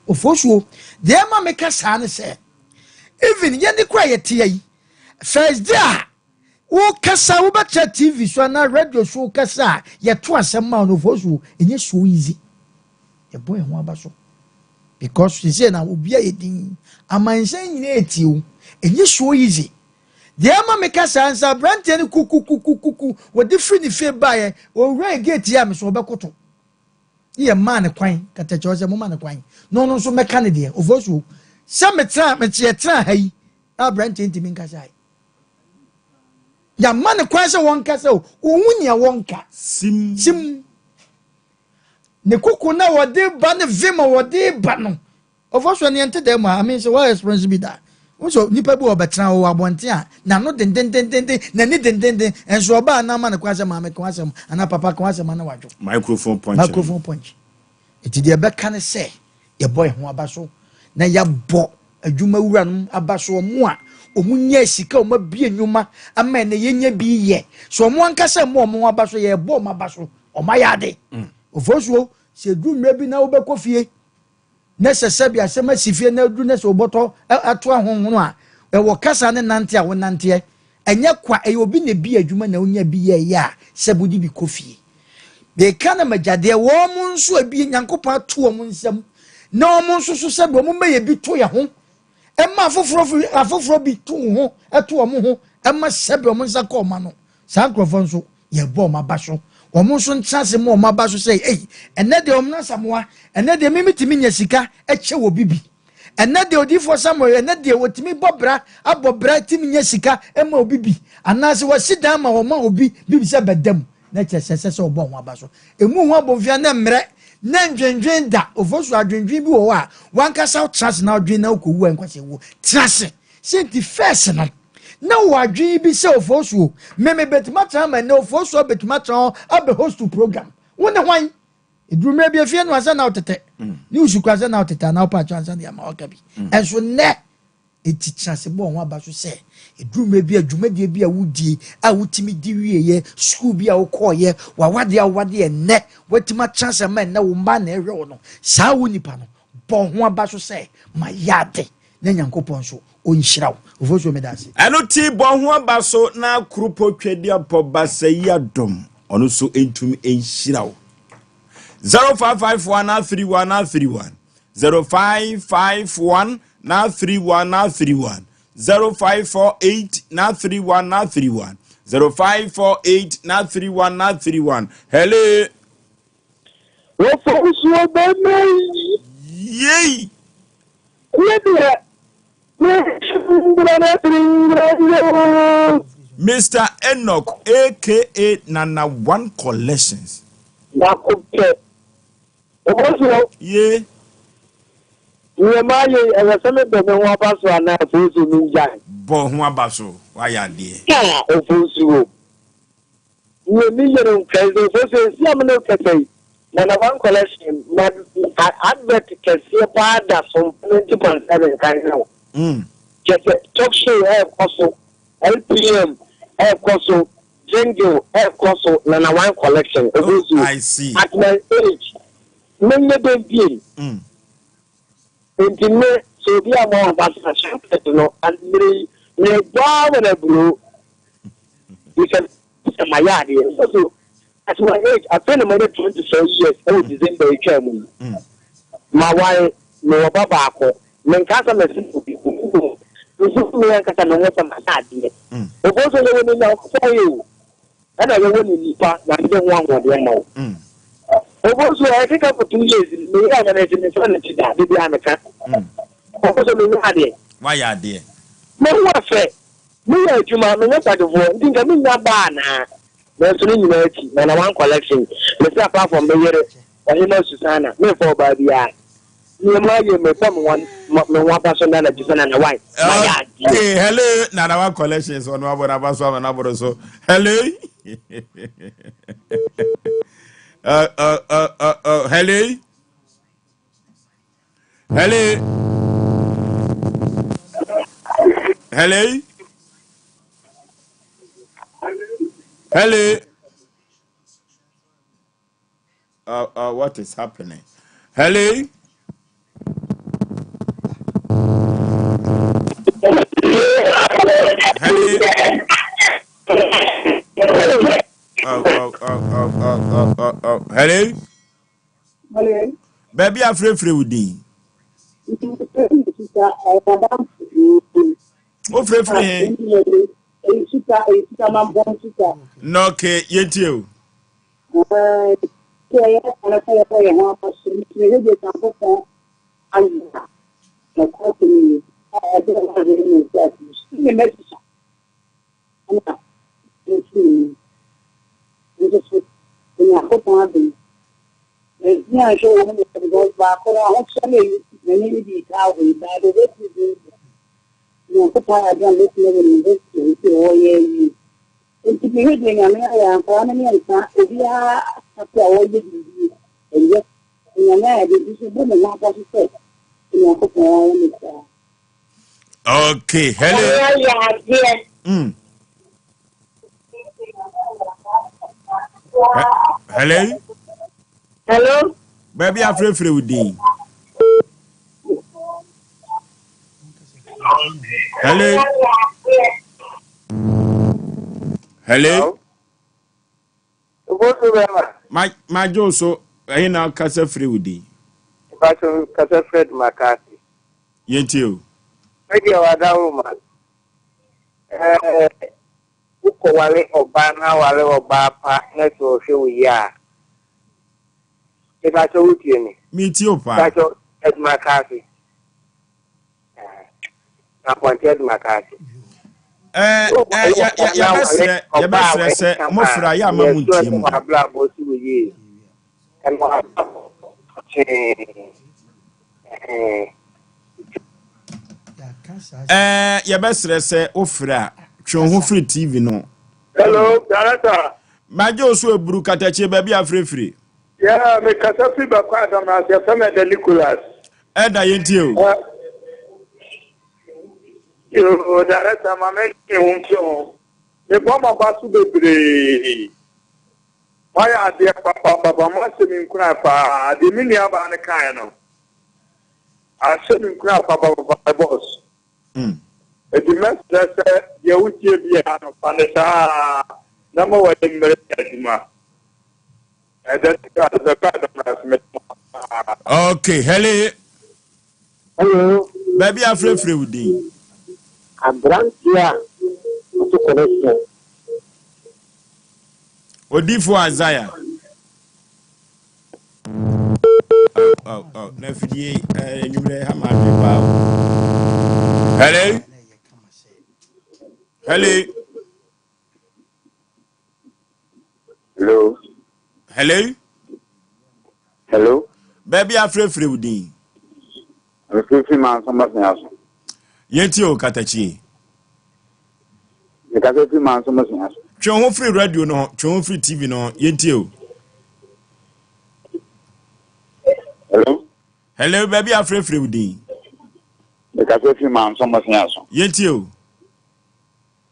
Oforisuo de ma me ka sa ne se even ye ne kwa ye tie yi first day wo kasa wo ba cha TV so na radio show kasa ye to asem ma no Oforisuo enye so easy ye boy ho abaso because she say na obi ayedin amansan nyina etiu enye so easy de ma me kasa ansa brand ne kuku wo different ni fe bae o right gate ya me so obekoto ye man kwan kata che ose mo man kwan no so meka ne de Oforisuo se me tra hai na brand ntimi nkasa hai ya man kwan se won kasa o wunya wonka sim ne kuku na wode ba ne vima wode ba no Oforisuo ne ente dem I mean so what experience be that so nipa bi obetra o abonte a na no den na ni den enso oba na ma ne kwase ma me kwase ana papa kwase ma na wadwo microphone punch eti de be kan se ye boy ho abaso na ya bo adwuma wura no abaso mo a omunya sika o ma bie nyuma ama ne yenya bi ye so mo ankasa mo abaso ye bo mo abaso o ma yade Oforisuo se du mrebi na obekọ fie na sese bia se ma sifie na du na se oboto ato ahonhono a e wo kasa ne nante a wo nante enye kwa e obi na bi adwuma na onya bi ye ya se budi bi kofie de kana majade wo mu nso abi nyankopon ato wo mu nsam na wo mu nso so se bo mu meye bi to ye ho emma afoforo bi to ho ato wo mu ho emma se be wo mu nsa ko ma no sa nkrofo nso ye bo ma baso omo so ntrase mo ma ba so say ene de omna samoa ene de mimitimi nya sika eche wo bibi ene de odifo samoa ene de wotimi abobra timi nya sika ema obibi anase wasida ma wo ma obi bibi se bedam na che sese obo ho aba so emu ho abofia na mre na ndwendwen da Oforisuo adwendwen bi wo a wankasa trase na odwen na okowu enkwase wo trase senti first no na wadwi bi se Oforisuo meme betima trama na Oforisuo betima tran abe host to program wona hwan edrume bi afie no asa na otete ni usuku asa na otete na opa chansa de ama okabi enso ne eticha se bo ho aba so se edrume bi adwumadie bi a wudie a wutimi di wieye school bi a wokoye wawade ne watima chansa man na wo ma na ehwe no saa wo nipa no bo ho aba so se ma yade na nyankopon so onhyiraw Oforisuo medase eno ti bo ho abaso na krupo twedi apo basayi adom ono so entum enhyiraw 0551 0551 na 31 0548 na 31 0548 na 31 hello Oforisuo beme yey Mr. Enoch aka Nana One Collections Oforisuo yeah Yemaye Asem Mpe Nipa so na Oforisuo ninja bo ho abaso wa ya de Oforisuo we yere nkeze Oforisuo si amene kete na One Collection na advert kese pa da Sompa 20.7 kan now just talk show also LPM also jingle also na One Collection Oforisuo I see at my age many dey be intime so be among about to know and me na bro you can my yard so at my age I spent more than 27 years I was December came my wife no baba ko men kasa me so me kasa no what my dad Oforisuo we na for you And I don't Nipa, and don't want what they know. Also, I think for 2 years, we have an eternity that they are the cat. Also, we had it. Why are there? No one said, we are to my minute at the phone, think I mean that banner. There's an university, and I want collection. Let's apart from the year, or you know, Susanna, no for by the eye. You may come one person than a Susanna and a wife. Okay, hello. Now our collections on what about some and about so. Hello. Hello. Hello. Hello. Hello. What is happening? Hello. Hello. Hello. Hello. Baby, I'm free with you. Oh, free. No, okay, yet you. Okay, hello. Hello. Hello. Baby, I'm free with you. Hello. Hello. My Joe, so I now cast free with you. Fred McCarthy. Yet you. Maybe our woman. Wale Obana, Wale Oba partners or show ya. If I told you, Meet you, I told Ed McCarthy. Appointed McCarthy. Your best say, Mofra, ya mamuti. Your best say, Ofra, show free TV no. Hello, Director. My Joe so brukatache baby are free. Yeah, me kasa free ba kwa Adam na se feme de Nicholas. Eda yentio. Yo, Director, ma me ke wonso. Me bo ma ba su bebre. Why ade papa ma se mi nkura pa, ade mi ni aba ne kan no. A se mi nkura papa boss. Edi mestre se ye wutie bia no pa ne sa na mo wa mbere aduma. Okay, hello. Hello. Baby, I'm free with you. I'm Brantia. To connection. Odifo Isaiah. Oh, Nefidi, you may have my hello. Hello. Hello. Hello. Hello. Baby, I'm free with you. I'm free man, somebody else. Yentio Katachi. The Katachi man, somebody else. Chon free radio no, chon free TV no, yentio. Hello. Hello, baby, I'm free with you. The Katachi man, somebody else. Yentio.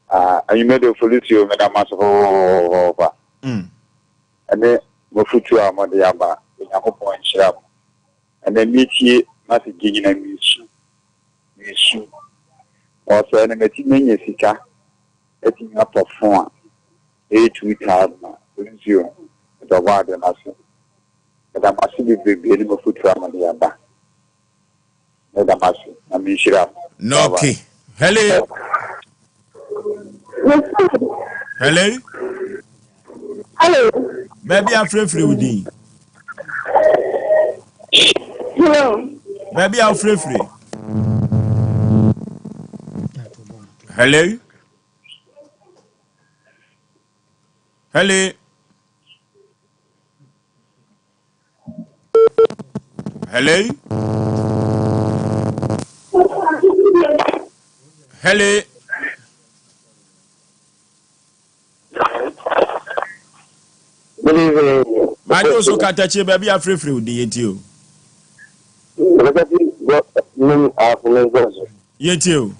And you made a Oforisuo, Madam Master. And then Mofutu Amodiaba, in a point shrub. And then meet ye, not a gig and miss you. Also, an email sika, etting up of phone. 8 weeks have you, the word and us. But I must be able to put Amodiaba. Madam Master, I mean, shrub. No, okay. Hello. Hello. Baby, I'm free with you. Hello. Baby, I'm free. Hello? Hello? Hello? Hello? Good evening. I know so can't touch you, baby, I'm free with you. Yet you.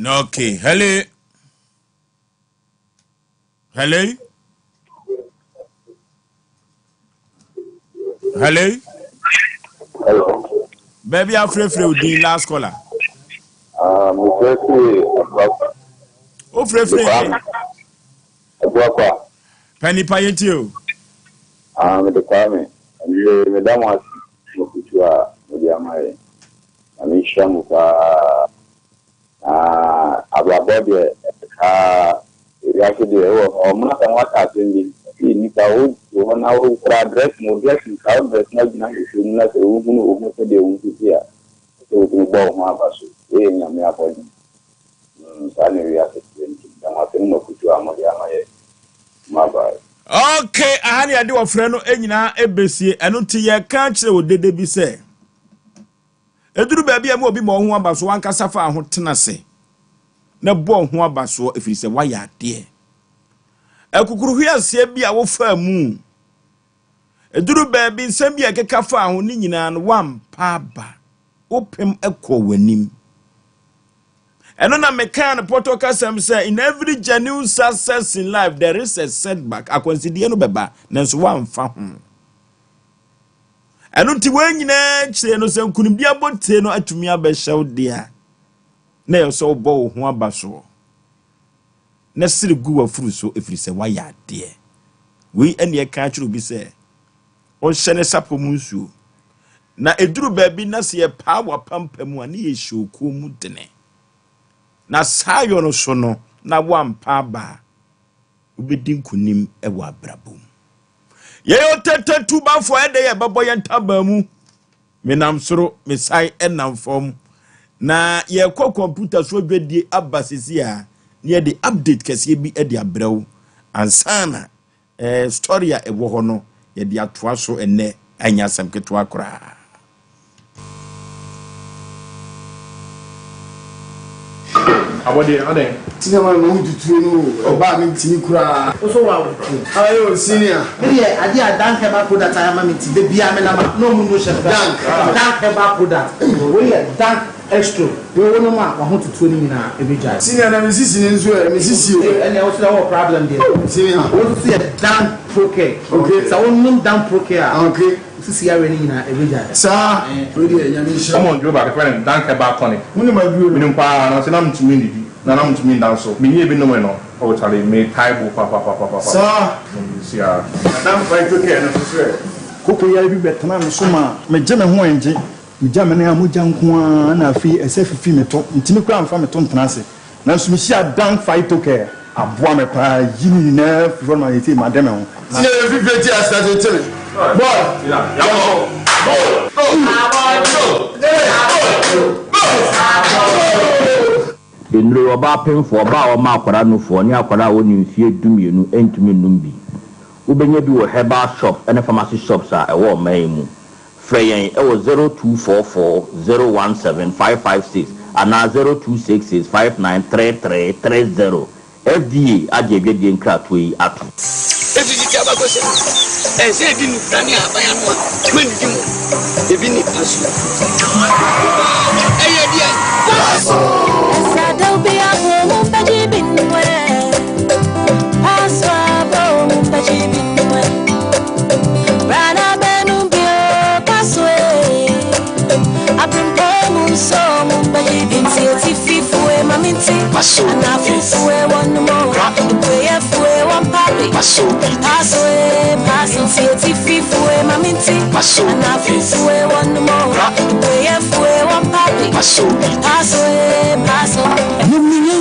Okay, hello. Hello? Hello? Hello. Baby, I'm free with the last caller. Oh, free. Penny pay you. The Kwame, and you, Madame, was with your mind. And we shall Aboagye, actually, or more than what happened in the one hour dress, more dressing, how dress not not a woman who the woman here. So we can go my bus, in a mere appointment. Suddenly, we are sitting. I'm not put you on my bye. Okay, I had a friend of Enina Ebesi, and until you can't say what they be say. Eduru baby, I will be more one bus one casafa and tenase. Na bo ho abaso if he say why ya de akukuru hia se bia wo fa mu eduru baby nsem bia keka fa ho ni nyina no wampa ba opem ekọ wanim eno na meka na protocol sam say in every genuine success in life there is a setback akonsidie no beba nanso wamfa ho eno ti we nyina kire no se nkunim bia bote no atumi abehyew de a na yo so bo ho abaso na sire gu Oforisuo efiri se wa ya de we ene e ka churu bi se on hyene sapo mu nsuo na eduru baabi na se ye pa wa pampamu ani ye hyoku mu dene na sayo no so no na wampa ba ubedi nkunim e wa abrabom ye yo tetetu ba fo ede ye babo ye ntaba mu menam soro mesai enam fom na ye kwa computer so dwedie abasisi a ne de update kese bi e de abraw ansana story a ewo ho no ye de atoa so enne anya asem keto akora Abode ade Cinema no tutu no oba mi tini kura so wa ayo senior me ade adank ba product ayama me ti be bia me na no mu no chef dank ba product we dank extra we wono ma wa ho tutu ni na e be jai senior na mi sisi ni nso mi sisi o and there was no problem there senior we see a dank proke okay so we dank proke okay sisi ya we ni na e be jai sa we dey nya mi shira come on do ba friend dank ba tonic muni ma bi o mini pa na se na mtumi ni bi na mtumi ndan so me nie bi no no o chale me taibo pa sa si a dan fight okay na so sure koko ya bi betana no so ma me je me ho enje me ja me na amugya nko na afi ese fifi me to ntimi kura amfa me to ntana se na so me sia dan fight okay aboa me pa yini na fi ma yeti ma dem ho ti e fi beti asate tele boy ya Enro oba pemfo oba o ma akwara no fo ni akwara wo ni mfie dumienu entumi numbi ubenya bi wo herbal shop and pharmacy shops a ewo man mu freyen e wo 0244017556 ana 0266593330 FDA ajebye die nkrato yi ato Ebi ti aba ko se se bi ni frani abaya no ma ni dimu ebi ni pasu eye dia pasu Sado bi abo mo paji binwe pasu abo mo paji binwe Rana benu bi pasu so mumbaji binti fifue maminti na fifue one more prayer fue one papi paso fifue maminti na fifue one more prayer fue one papi paso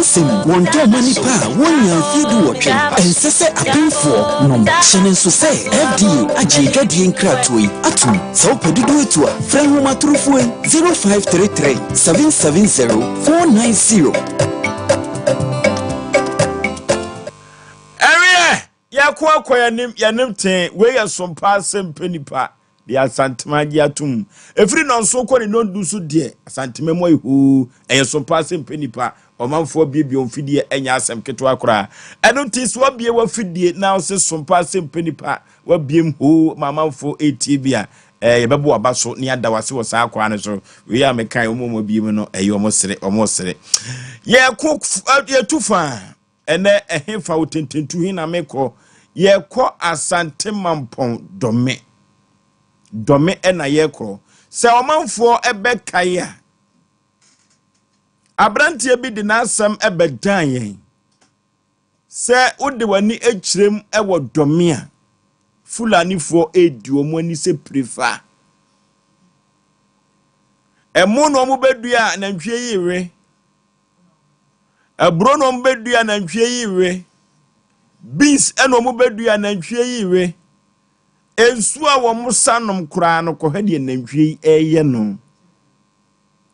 Sim, one to money pa, 1 year feed watching, and say a pin for no Shannon so say, FD, Ajigadi and Kratway, Atum, so Pedido to a friend whom at 0533 770 490. Area, Yakwa yanim ten, where Sompa Asem Mpe Nipa. The Asante Magiatum. Every non so called no do so dear. Asante Memo who and Sompa Asem Mpe Nipa. Or man for baby on Fidie and Yasem Ketwakra. I don't tease what be a Fidie now says Sompa Asem Mpe Nipa. What be him who mamma for ATBia. Babu Abaso near Dawasi was our corner. So we are making a moment be a almost said it. Yeah, cook out here too far. And then a him for to him a make ye call Asante Mampon Dome. Dome ena yekro se omanfo ebekaya abrantie bi de nasam ebedan yen se ode wani ekirem ewo dome a fulani fo edi omani se prefer emu no mo bedua nantwie yiwe abro no mo bedua nantwie yiwe beans eno mo bedua nantwie yiwe ensu a wo musanom kura no ko hade nantwie eye no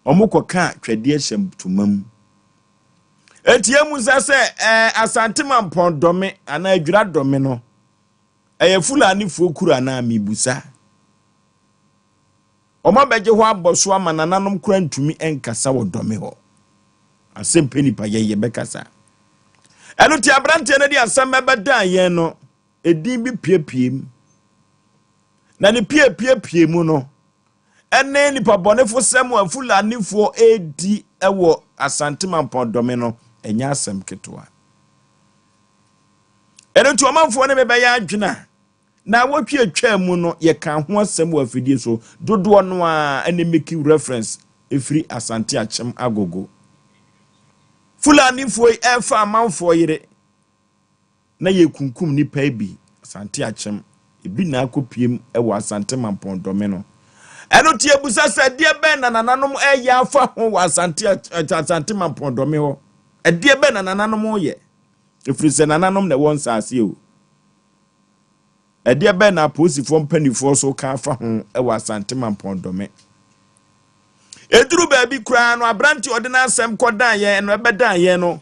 omukoka twade ahyem tumam etiemu sase Asante Mampon dome ana adwura dome no eye fulani fo kura na mibusa omabeje ho aboso amanananom kura ntumi enkasa wo dome ho Asem Mpe Nipa ye bekasa eno ti abrante na di asam ebedan ye no edin bi piepiem na ni pie mu no ene nipa bonefo semu afulani fo edi ewo Asante Mampon dome no enya asem ketwa ene tu amanfo ne bebe ya adwena na wotwe atwa mu no ye kan ho asem wa afidie so dodo no a ene make reference efri Asante Achem agogo fulani fo efa amanfo yire na ye kunkum nipa bi Asante Achem ebi na akopiem ewo Asante Mampon dome no eno tie busa se die ben na nananom eya afa ho wa Asante Mampon dome ho die ben na nananom ye efiri se nananom na won saase o die ben na posifo mpanifo so ka afa ho ewo Asante Mampon dome eduru ba bi kura no abranti odena asem kodan ye no ebedan ye no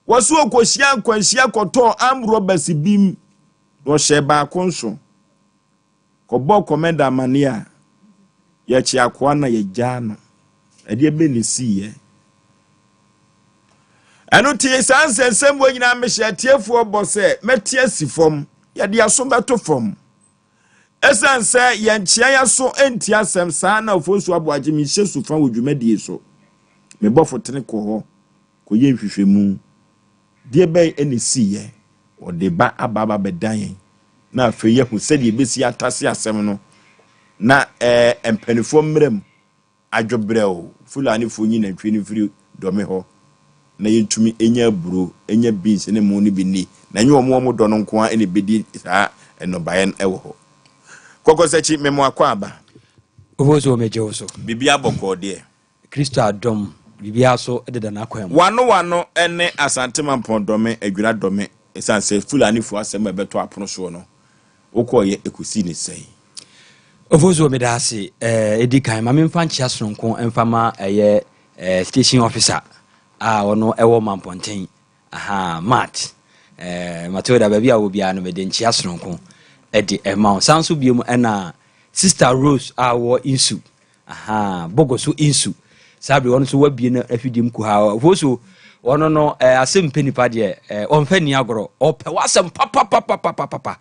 wasu okohia nkwanhia koto amrobasi bim wo sheba konso kobo komenda mania ya chi akwa na ye jano ade be ni siye anu tie sansensem wo nyina mehia tiefu obose metie sifom ya de aso beto fom esanse ye nchia ya so enti asem saa na Oforisuo Aboagye mi hye sufa wodwumadie so me bofotene ko ho ko ye nhwehwemu de be eni siye o de ba ababa bedan na afeye hu se de besi atase asem no na empanifo mrem adwobrɛw fulani fo nyi na twini firi dome ho na yentumi enya buro enya beans ne mu ne bini na nyi omo do no nko a ene bedi saa enobayen ewo ho kokosechi memo akwaba Oforisuo meje so bibia boko de Kristo adom bibia so ededa na kwam wano ene Asante Mampon dome adwura dome esanse fulani fo asem ebeto apono so no okoye ekusi ni sei Oforisuo medase edikan ma memfa nchia sonko emfama eye station officer ono ewo Mamponten mat Matilda baby a obia no mede nchia sonko edi emount sanso biemu ena Sister Rose wo insu bogoso insu sabi wono so wabie na afidim ku ha Oforisuo wono no Asem Mpe Nipa de onfa ni agoro ope wasem papa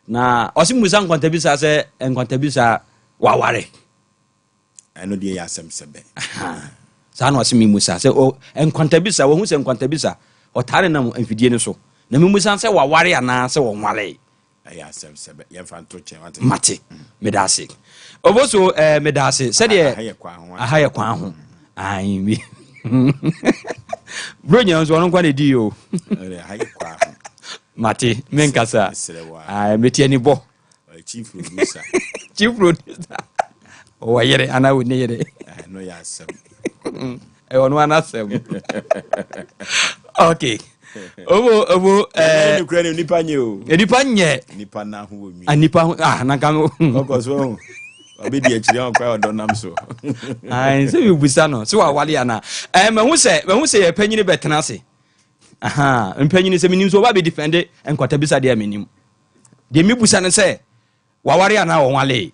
na osimusa nkontabisa se nkontabisa waware eno de ya asem sebe sa na osimusa se nkontabisa wo hu se nkontabisa otare na amfidie ne so na memusa se waware ana se wonware Asem sebe yemfanto chen wate mate medase oboso medase said ye aha ye kwan ho ai mi bronya nso no kwa ne di o aha ye kwan ho mate menkasa ai meti ani bo chief producer o yere ana wo ne yere no ya asem ono anasem okay obo nipa nye o nipa na ho mi nipa na kan okoso obedi akiri on kwa odonam so ai se bi busa no se wa wale ana me hu se ye panyini betena se aha panyini se minim so ba be defend enkwata bisa de minim de mi busa ne se wa ware ana wo wale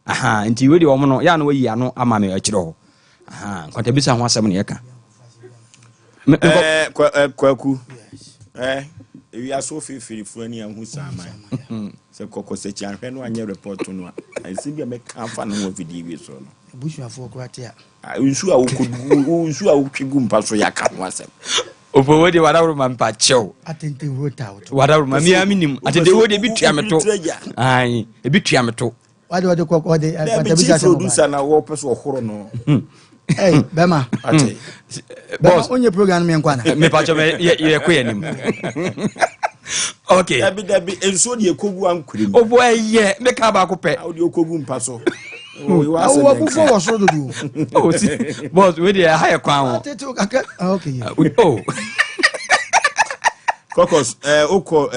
aha nti we de wo no ya na wayi ano ama me akiri ho aha enkwata bisa ho asem ne ye ka kwaku ewi aso fefiri fuani ahu saman se kokose chi anhwe no anye report no ansi bia me kan fa no video wi so no busuafo kwate a unsu a wotwigu mpa so ya ka ho asem opo wode wadawro man pa chew atente rota auto wadawro man mi aminim atente wode bi tuameto ai e bi tuameto wade kokode atabisa producer na wo peso ohoro no hey bema ate boss onye program me nkwana me pa cho me ye kwenim okay dabi enso de ekogu ankurim obo eye me ka ba ko pe de ekogu mpa so wo bufo wo so dodo oh si boss we dey high kwan ho atete o kaka okay oh kokos oko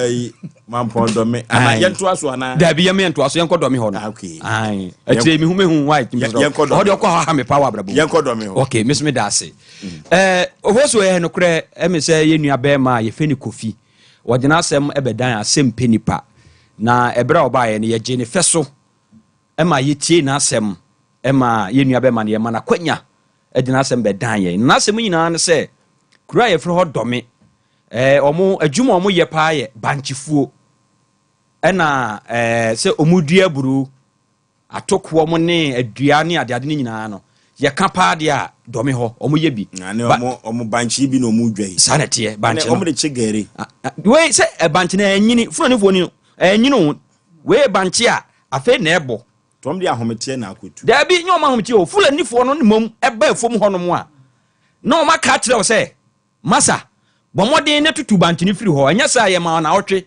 mampon do me ana yento aso ana dabi ye yento aso yenko do me ho no okay ai atire mi hu white mi so ho de ko ha me power brabo yenko do me ho okay miss me da se ofoso no kre me say ye nua be ma ye feni kofi wodina asem ebedan Asem Mpe Nipa na ebra oba ye ne ye je ne feso ma ye tie na asem ma ye nua be ma ne ye ma na kwanya edina asem bedan ye na asem nyina ne se kura ye fro ho do me omo adwuma omo ye pa ye banchifuo ena se omudua buru atoko omo ne adua ne ade ne nyina no ye ka pa de a domi ho omo ye bi na ne omo banchi bi no omudua sanete banchi omo de chegere we se banchi na anyini furo fo ni anyini we banchi a afa na ebo tom de ahomete na akotu da bi nyoma ahomete o furo ni fo no mom eba fom ho no mo a na o maka kire o se masa bomodin ne tutu banchi ni firi ho anya sa ye ma na otwe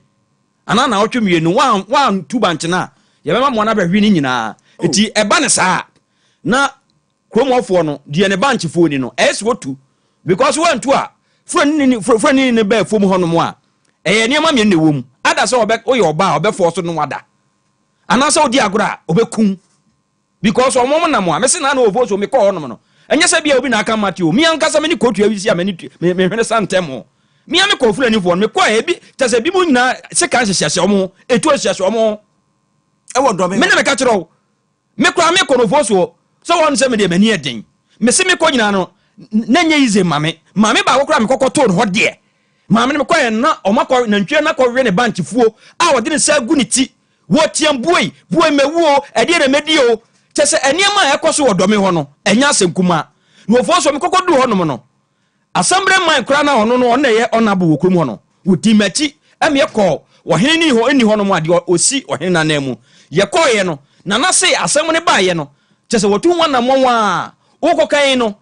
ana na otwe mienu wan tu banchi na ye be ma mo na ba hwi ni nyina eti eba ne sa na kromofo no de ne banchi fo ni no esi wotu because one to a friend ni be fom ho no mo a eye ma me ne wom ada so obe oye oba obe fo so no wada ana so odi agora obekum because omom na mo a mese na na ovo so me ko no no enya se bia obi na aka matio mi ankasa me ni kotu awisi a me hwene santem mi ame ko friend ni fo no me ko ebi tase bi mo nyina se kan hyehyehye omo etu hyehyehye omo e wo do me na me ka kiro me kura me ko no fo so won se me de mani eden me se me ko nyina no na nya ize mame ba kokora me kokoto no de mame me ko na o makọ na ntwe na ko we ne banchi fuo a wo de ne sa gu ne ti wo tiam buoi mewuo e de na medi o chese eniema e koso wo do me ho no enya asem kuma no ofo so me kokodu ho no no assembly man kura na ono no na ye onabo wo krum ho no wo timachi eme ko wo hene ni ho eni ho no mo ade osi o hene na na mu ye ko ye no na se asem ne ba ye no chese wo tu wana mo wa wo kokan no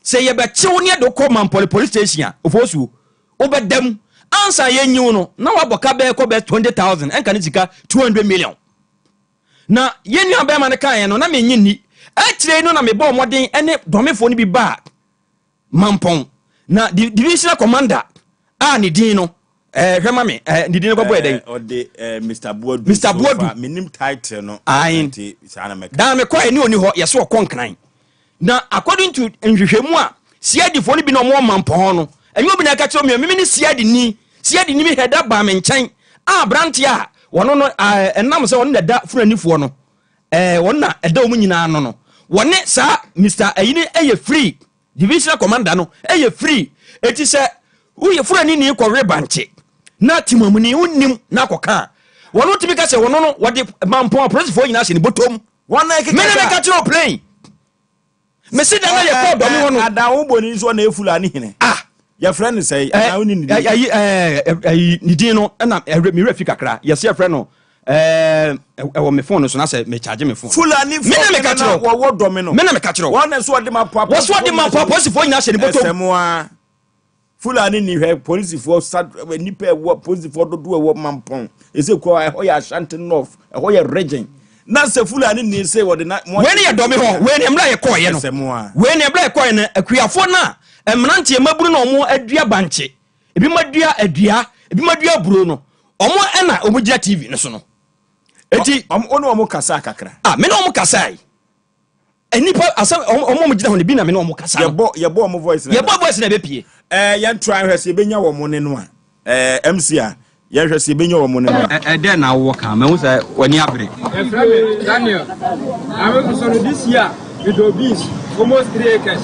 se ye be chew ne do ko man police station ofo su obedam ansa ye nyiw no na waboka be ko be 20,000 enka ne sika 200 million na ye nua be ma ne kan no na me nyini akire no na me bo moden ene domefo ni bi ba mampon na divisional commander a ne din no hwema me ne din ko boy den o de Mr. Buodu minim title no anti sana me da me ko eni oni ho ye so konkran na according to nhwehwemu a siadi fo ni bi no mo mampon no enyo bi na ka kire me ni siadi ni mi heda ba me nkyɛn a branti a wono no enam se wono da furanifo no wono na eda o mu nyina no wone sa Mr. Ayini eye free divisional commander no eye free eti se uye furani ni ko rebanche na timamuni unnim na koka wono timi ka se wono no wode mampon police fo nyina se ni botom wona e ka kire plane me se da na ye ko do me wono ada wo boni so na efulani hene your friend say ni din no na mi refi kakra yes your friend no ɛwɔ me phone so na sɛ me charge me phone Fulani me na me ka kyerɛ wo domino me na me ka kyerɛ one so de ma papa wo so de ma papa posifo nya hyɛ ne bɔtɔ Esemoa Fulani ni hwe polisifoɔ nipa ɛwɔ polisifoɔ dodo ɛwɔ mampɔn ese ko ɛhɔ yɛ Ashanti North ɛhɔ yɛ region na sɛ Fulani ni se wo de na we ne yɛ dɔme hɔ we ne mra yɛ kɔɔ yɛ no Esemoa we ne mra yɛ kɔɔ yɛ no akuafo na mmeranteɛ maburu na ɔmo adua banche ebi madua adua ebi madua buro no ɔmo ɛna ɔmo gya TV no so no eti ɔmo kasa kakra me na ɔmo kasa enipa asem ɔmo gyina hɔ ne bi na me na ɔmo kasa yɛbɔ ɔmo voice na be pie yɛn try hwɛ sɛ benya wɔ mo ne no a MC a yɛn hwɛ sɛ benya wɔ mo ne no ɛdɛ na wo ka me hu sɛ wani abre Daniel I'm so this year with obese almost 3 acres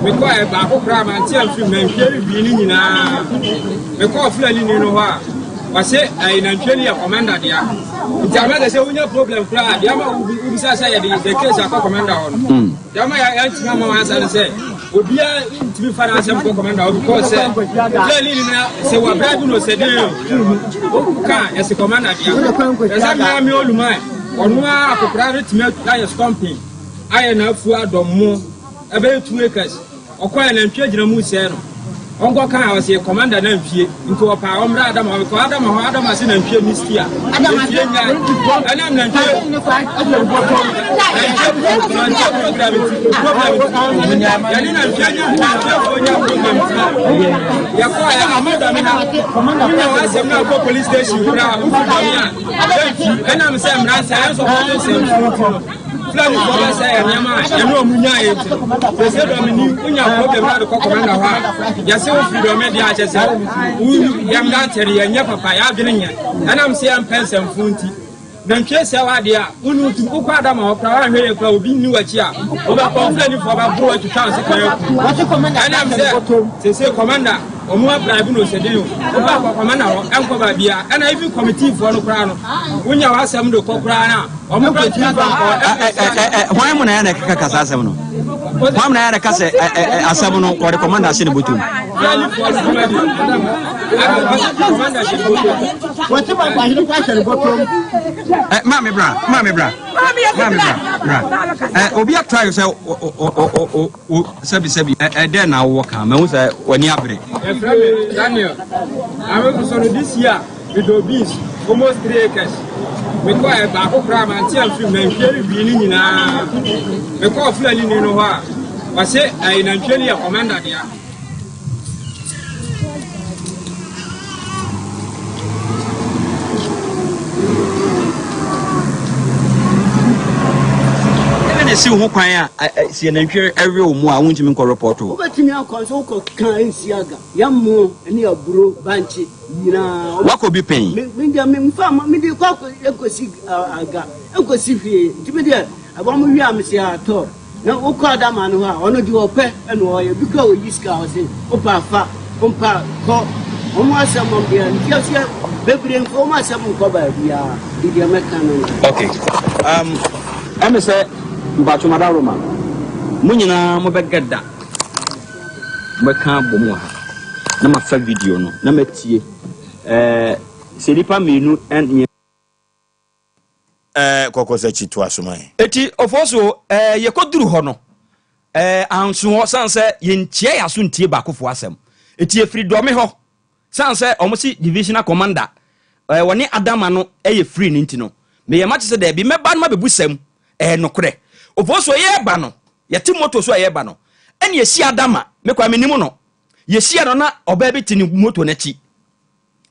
me ko e ba ko kra man ti am film na nhwe bi ni nyina me ko Fulani ni no ho a wase ai na nhwe ni commander dia nti amada se wonya problem kra dia ma ubi sa say the case akọ commander on dia ma ya ntima ma wan sa ne say obia ntimi fa na asem ko commander because say Fulani ni na se wa bribe no se dey ka yes commander dia esa ma mi oluma onu a akokra retime aye stomping aye na afu adommo ebe 2 acres okoya na ntwe gina mu se no ongo kan a se commander na mfie nko opa omra adam ko adam ase na mfie miskia adam ase anam na mfie yani na mfie ya ko ya amada me na commander na wase na ko police station na anam se mra sa so ko se Fulani for us say nyama e no munya e se se do mini unya problem na ko commander ha ya se freedom me dia che se yam dan tere ya nya papa ya adwene nya anam se am pensem funti na ntwe se wa dia unu tu ko ada ma okra wa hwe ekra obi ni wachi a oba ko Fulani for ba bro to town se kan what commander anam se commander omo bribe no se den oba ko commander ho enko ba bia ana even committee for no kra no unya wa asem do ko kra na omo ko ti ba ko why mo na ya ka kasa asem no why mo na ya ka se asem no ko commander se ne botum Mami bra. Obi atry say sebi there na wo ka me hu say wani abre. Daniel, I'm so this year with obese almost 3 acres. Me ko e ba ko kra man ti am film na nhwe bi ni nyina. Me ko Fulani ni no ho a wase ai na nhwe ni commander dia. Si ho kwan a si na nhwe every omu a wuntimi ko report o obetimi akon so ko kan ensiaga yammo ene aburo banchi nyina wako bi pen me dia me mfa me di ko ekosi aga ekosi fie ntimi dia abam wi am si ato na ukọ adama no ha ono di ope ene oye bi ko yiska o se opa fa ompa ko omo asem mbia ntia se bebre nko omo asem nko ba bia di dia meka no okay am say Mbacho madaroma munyina mo begada meka bomu ha na mafa video no na matie seripa menu en kokosa chitu asomai eti ofoso yekoduru ho no anso sanse yentie yaso ntie bakofo asem eti efridome ho sanse omosi divisional commander woni adama no free ninti no me ye matche se da bi meba no mabebusam nokre ofoso ye ba no yete moto so ye ba no ene yesi adama me kwa menimu no yesi no na oba bi tini moto na chi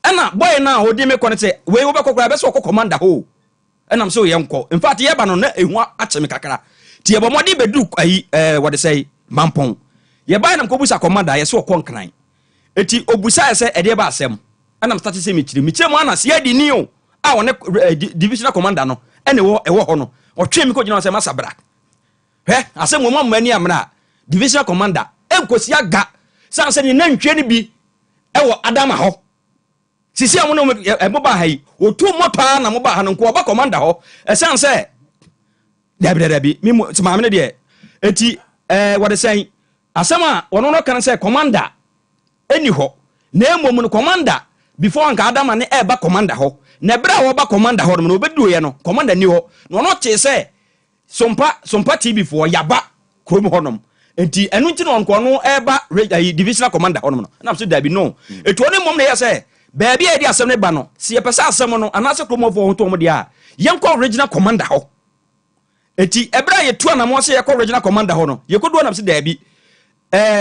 ena boy na odi me kone se we wo be kokora be so commander ho enam so ye nko in fact ye ba no na ehu ache me kakra ti ye bo modi bedu ayi what they say mampon ye ba nam ko busa commander ye so konkran eti obusa se ede ba asem enam start se me chiri mu ana se ye di ni o a wona divisional commander no ene wo ewo ho no otwe mi ko gina se masabra asem mo mamani amra divisional commander enkosi aga sanse ni na ntwe ni bi ewo adama ho sisi amu no eboba hai otu moto na mo ba ha no ko oba commander ho sanse dabi mi ma me de eti what they say asema wono no kan say commander eni ho na emom no commander before anka adama ne eba commander ho na bra wo ba commander ho no obedu ye no commander ni ho no no che say Sompa TV for yaba krom honom enti enu nti no nko no eba divisional commander honom no na so dabi no etu oni mom na ye say baabi e di asem ne ba no se ye pesa asem no anase krom of ho to mo dia yenko regional commander ho enti ebra ye tu anamo se ye ko regional commander ho no ye kodu na se dabi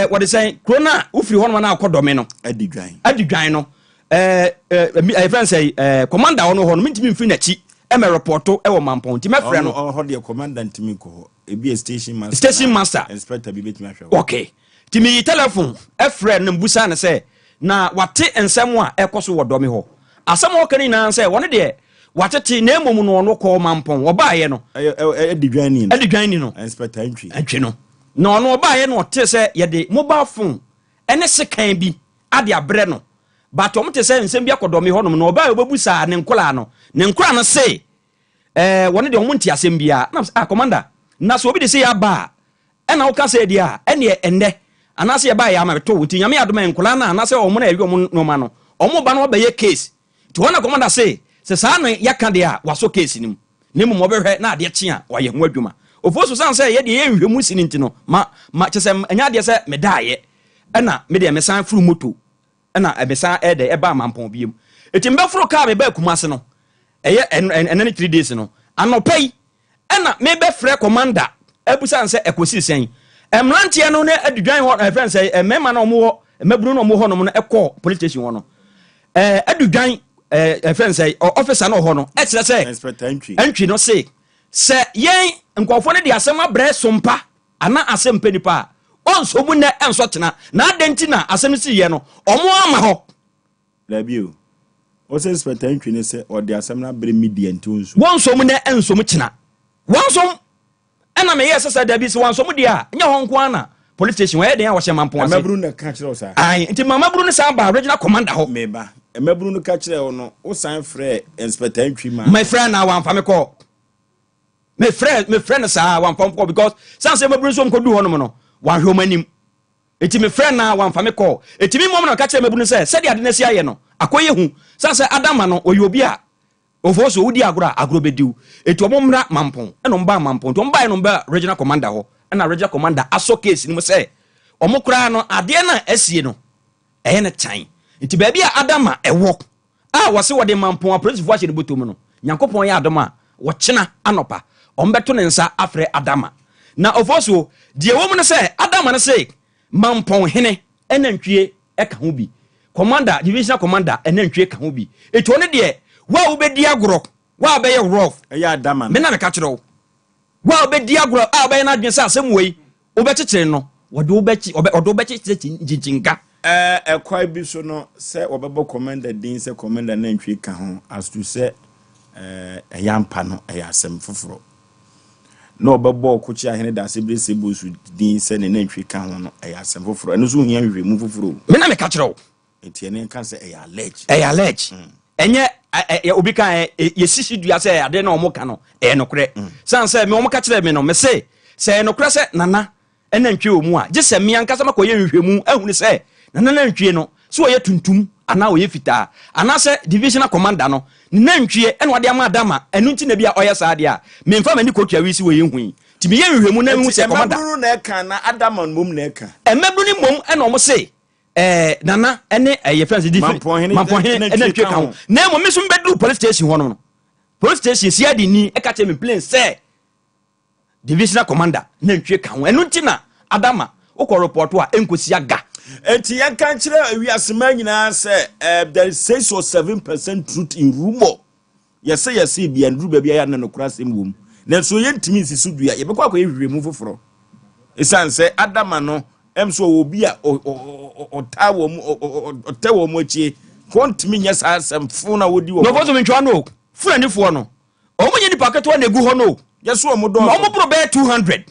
what they say krona ufiri honom na akodome no adigwan no friend say commander ho no ho no mintimi mfiri na chi eme reporto e wo mampon ti mefre no ho de commandant mi ko e bi station master inspector bi betimi ahwe okay ti mi telephone e frɛ no mbusa ne sɛ na wate ensɛm a ɛkɔ wo dɔme ho asɛm wo kani na sɛ wone de watete na emom no no kɔ mampon wo baaye no adigwan ni no inspector antwi no na ɔno wo baaye no ɔte sɛ ye de mobile phone ene sekan bi ade abrɛ no but omte sɛ nsɛm bi akɔdɔme hɔ nom na ɔbaa obebusa ne nkola no se wone de omunti asɛm bia na commander na so obi de se ya ba ɛna wo ka sɛ dia ɛne ɛnɛ anase ya ba ya ma to wuti nyame adoma nkola na anase omo na ewi omo no ma no omo ba no obeye case to wana commander se saa no yaka de a waso case nim ne mu obehwe na ade kye a waye ho adwuma ofoso san sɛ ye de ye nhwemu sini nti no ma kyesɛ anya de sɛ medaaye ɛna me de mesan furu moto ɛna ebesan ɛde ɛba mampon biem etimbe furu ka me ba kumase no ɛyɛ ɛnene 3 days no anopai ɛna me be frɛ commander ebusan sɛ ekosi sen emrantie no na adudwan ho friend say mema na omo ho maburu na omo ho no no ekɔ police station ho no adudwan friend say officer na ho no e kire sɛ inspector entwi no say sɛ yen nkɔfo ne de asɛm abrɛ Sompa ana Asem Mpe Nipa onso mu na enso tena na adenti na asɛm si ye no omo ama hɔ labio Osei inspector entwi ne sɛ ɔde asɛm na abrɛ media nti onso mu na enso mu tena wonso ɛna me yes sɛ dabi se wanso mu dia nya ho nko ana police station where dey a wɔhyɛ mampon ase mabru na ka kyerɛ sa ai nti mabru ne sa ba regional commander ho meba mabru no ka kyerɛ wo no wo san frɛ inspector entwi ma my friend na wan fa me call me friend sa wan fa me call because san say mabru so mkodu ho no no wan hwe omanim enti me friend na wan fa me call enti mi mom na ka kyerɛ mabru sɛ sɛ de ade na si aye no akoye hu san say adama no oyobi a ofoso wudi agro bediu etu omomra mampon eno mba mampon to mba eno mba regional commander ho na regional commander aso case ni mo se omokra no ade na asie no eye ne tan nti ba bia adama ewo wose wode mampon a police voice de botom no nyankopon ya adoma wo kyena anopa ombeto ne nsa afre adama na ofoso die wo mu ne se adama ne se mampon hene enantwie eka ho bi commander divisional commander enantwie ka ho bi etu ne de wa obedi agro wa be ye rough ya adama me na me ka kire wa obedi agro be na adwen sa asem wei obekekere no wode obekekere jinjinga ekwai bi so no se obebo commander din se commander na ntwe ka ho as to se eyampa no asem foforo na obebo okochi ahene da sebre sebusu din se ne ntwe ka ho no asem foforo eno so hia hwe mu foforo me na me ka kire etiene kan se allege enye obi kan yesisi dua se ade na omoka no nokre san se me omoka kire me no me se nokre se nana enantwe omu a je se me ankasa makoye nhwemu ahunu se nana nantwe no so oye tuntum ana oye fita ana se divisional commander no nantwe ene wade ama adama enu nti na bia oye sa ade a me mfa mani kotua wisi oye hui ti me ye nhwemu na hu se commander emabru na eka na adama mom na eka emabru ni mom ene omo se nana ene ye friends mampon ene twe ka ho na mo mesum bedu police station ho no police station si adi ni e ka che me plane say divisional commander na twe ka ho enu ntina adama ukọ report a enkosi aga enti yan kan kire awiasema nyina say there is 6 or 7% truth in rumor yes bi andru ba bia ya na nokura sem wom na so ye ntimi nsisu dua ye bekwa hwehwe mu foforo isan say adama no emso obi a otawo mu achie kontimi nya sa asem fu na wodi wo no bozo mentwa no fura ni fo no omunye ni paketo na egu ho no yeso omo do omo bro be 200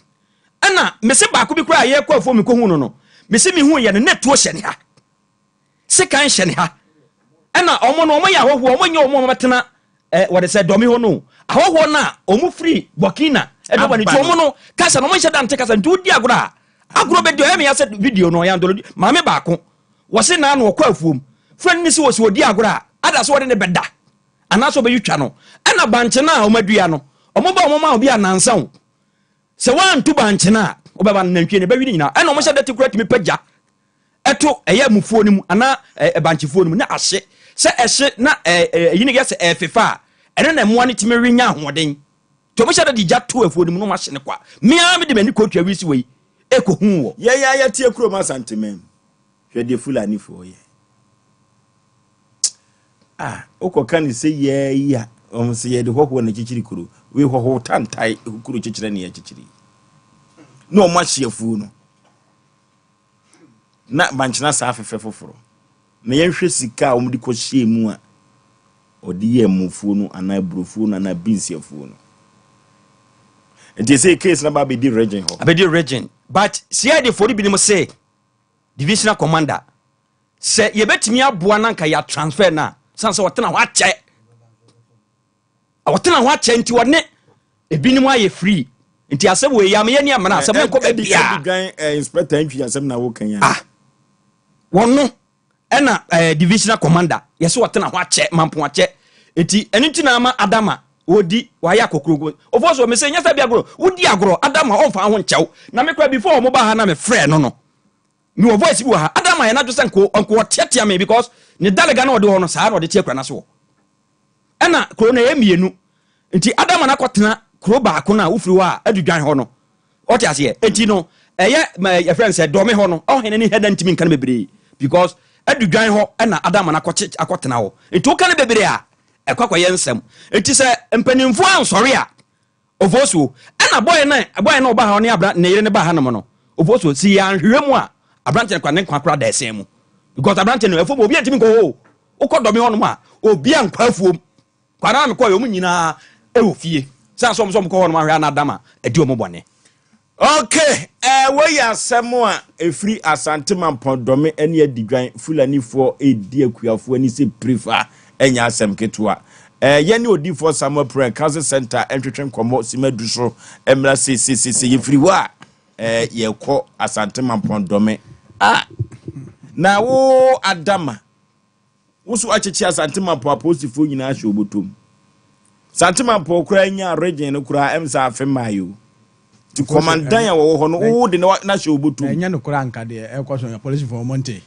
ana mese ba ko bi kura ye kwa fo mi ko hu no mese mi hu ye ne neto hye ne ha se kan hye ne ha ana omo no omo ya hoho omo nya omo matena what say domi ho no ahoho na omo free Burkina edo bani to omo no kasa no omo hye dan te kasa nti odi agro be dio me ya said video no ya ndolo maame ba ko wose na na okwa afuom friend ni se wose odi agro ada so wode ne beda anaso be yutwa no ana banche na omadua no omoba omoma obi anansa wo se wan tu banche na obeba nantwie ne ba wi nyina ana omhye dati kura timi pagya eto eye mufuo ni mu ana banchefuo ni mu na ahye se ehye na yini ge se efefa ene na moa ne timi winya ahoden to omhye dati gya to afuo ni mu no ma hye ne kwa mia me de mani ko twa wisi wei eko hu wo ya tie kuro ma santemem hwede fulani fo ye okoka ni se ye ya se ye de hoho na chichiri kuro we hoho tantai kuro chichira ne ya chichiri no ma hyefu no na banchina sa afefe foforo na yenhwe sika omdi ko hye mu a odi ye mufuo no ana brufuo no ana binsiafuo no they say case na ba be di region ho abedi region but CID for bi ni mo say divisional commander say ye betimi aboa na nka ya transfer na sanse wotena ho ache awotena ho ache nti wone ebi ni mo aye free nti asem we ya me ni amana asem nko ba bia inspector ntwi asem na wo kan ya wono ena divisional commander yeso wotena ho ache mampo ache enti eni nti na ama adama odi waya kokrogo ofoso me say nyasa bia agro odi agro adama onfa ho nchew na me kra before mo ba ha na me frɛ no mi wo voice bi ha adama ye na do senko onko tiatia me because ne dalega na odi ho no saa na odi tie kra na so ena kro na emienu nti adama na kotena kro ba ko na ufiri wa adudwan ho no oti ase enti no ye friend say do me ho no ohene ni head ntimi nkan bebre because adudwan ho ena adama na akotena ho enti o kan bebre a ekwakwa yensem enti se mpanimfo ansori a ofosuo ana boy na oba ha oni abra ne yire ne ba ha no no ofosuo si ya nhwemu a abrante kwa ne kwakra da ese mu because abrante no efo obi antimi ko ho ukodomi hono ma obi ankwafuom kwa na me ko yo mu nyina ewofie san so ko hono ma hwa na adama edi omobone okay we ya asemo a efri asante mampodome ene adigwan fulani fo edi akuafo ani se prefer enya asem ketua yene odi for Samuel Prayer Council Center entwetwen komo simadu so emra se yefri wa yekọ asante mampodome na wo adama woso achechi asante mampo apostifo nyina ahye obotom asante mampo kura nya region no kura emsa afemayo ti commandant ya wo ho no wo de na hye obotom nya no kura anka de ekoso police for monte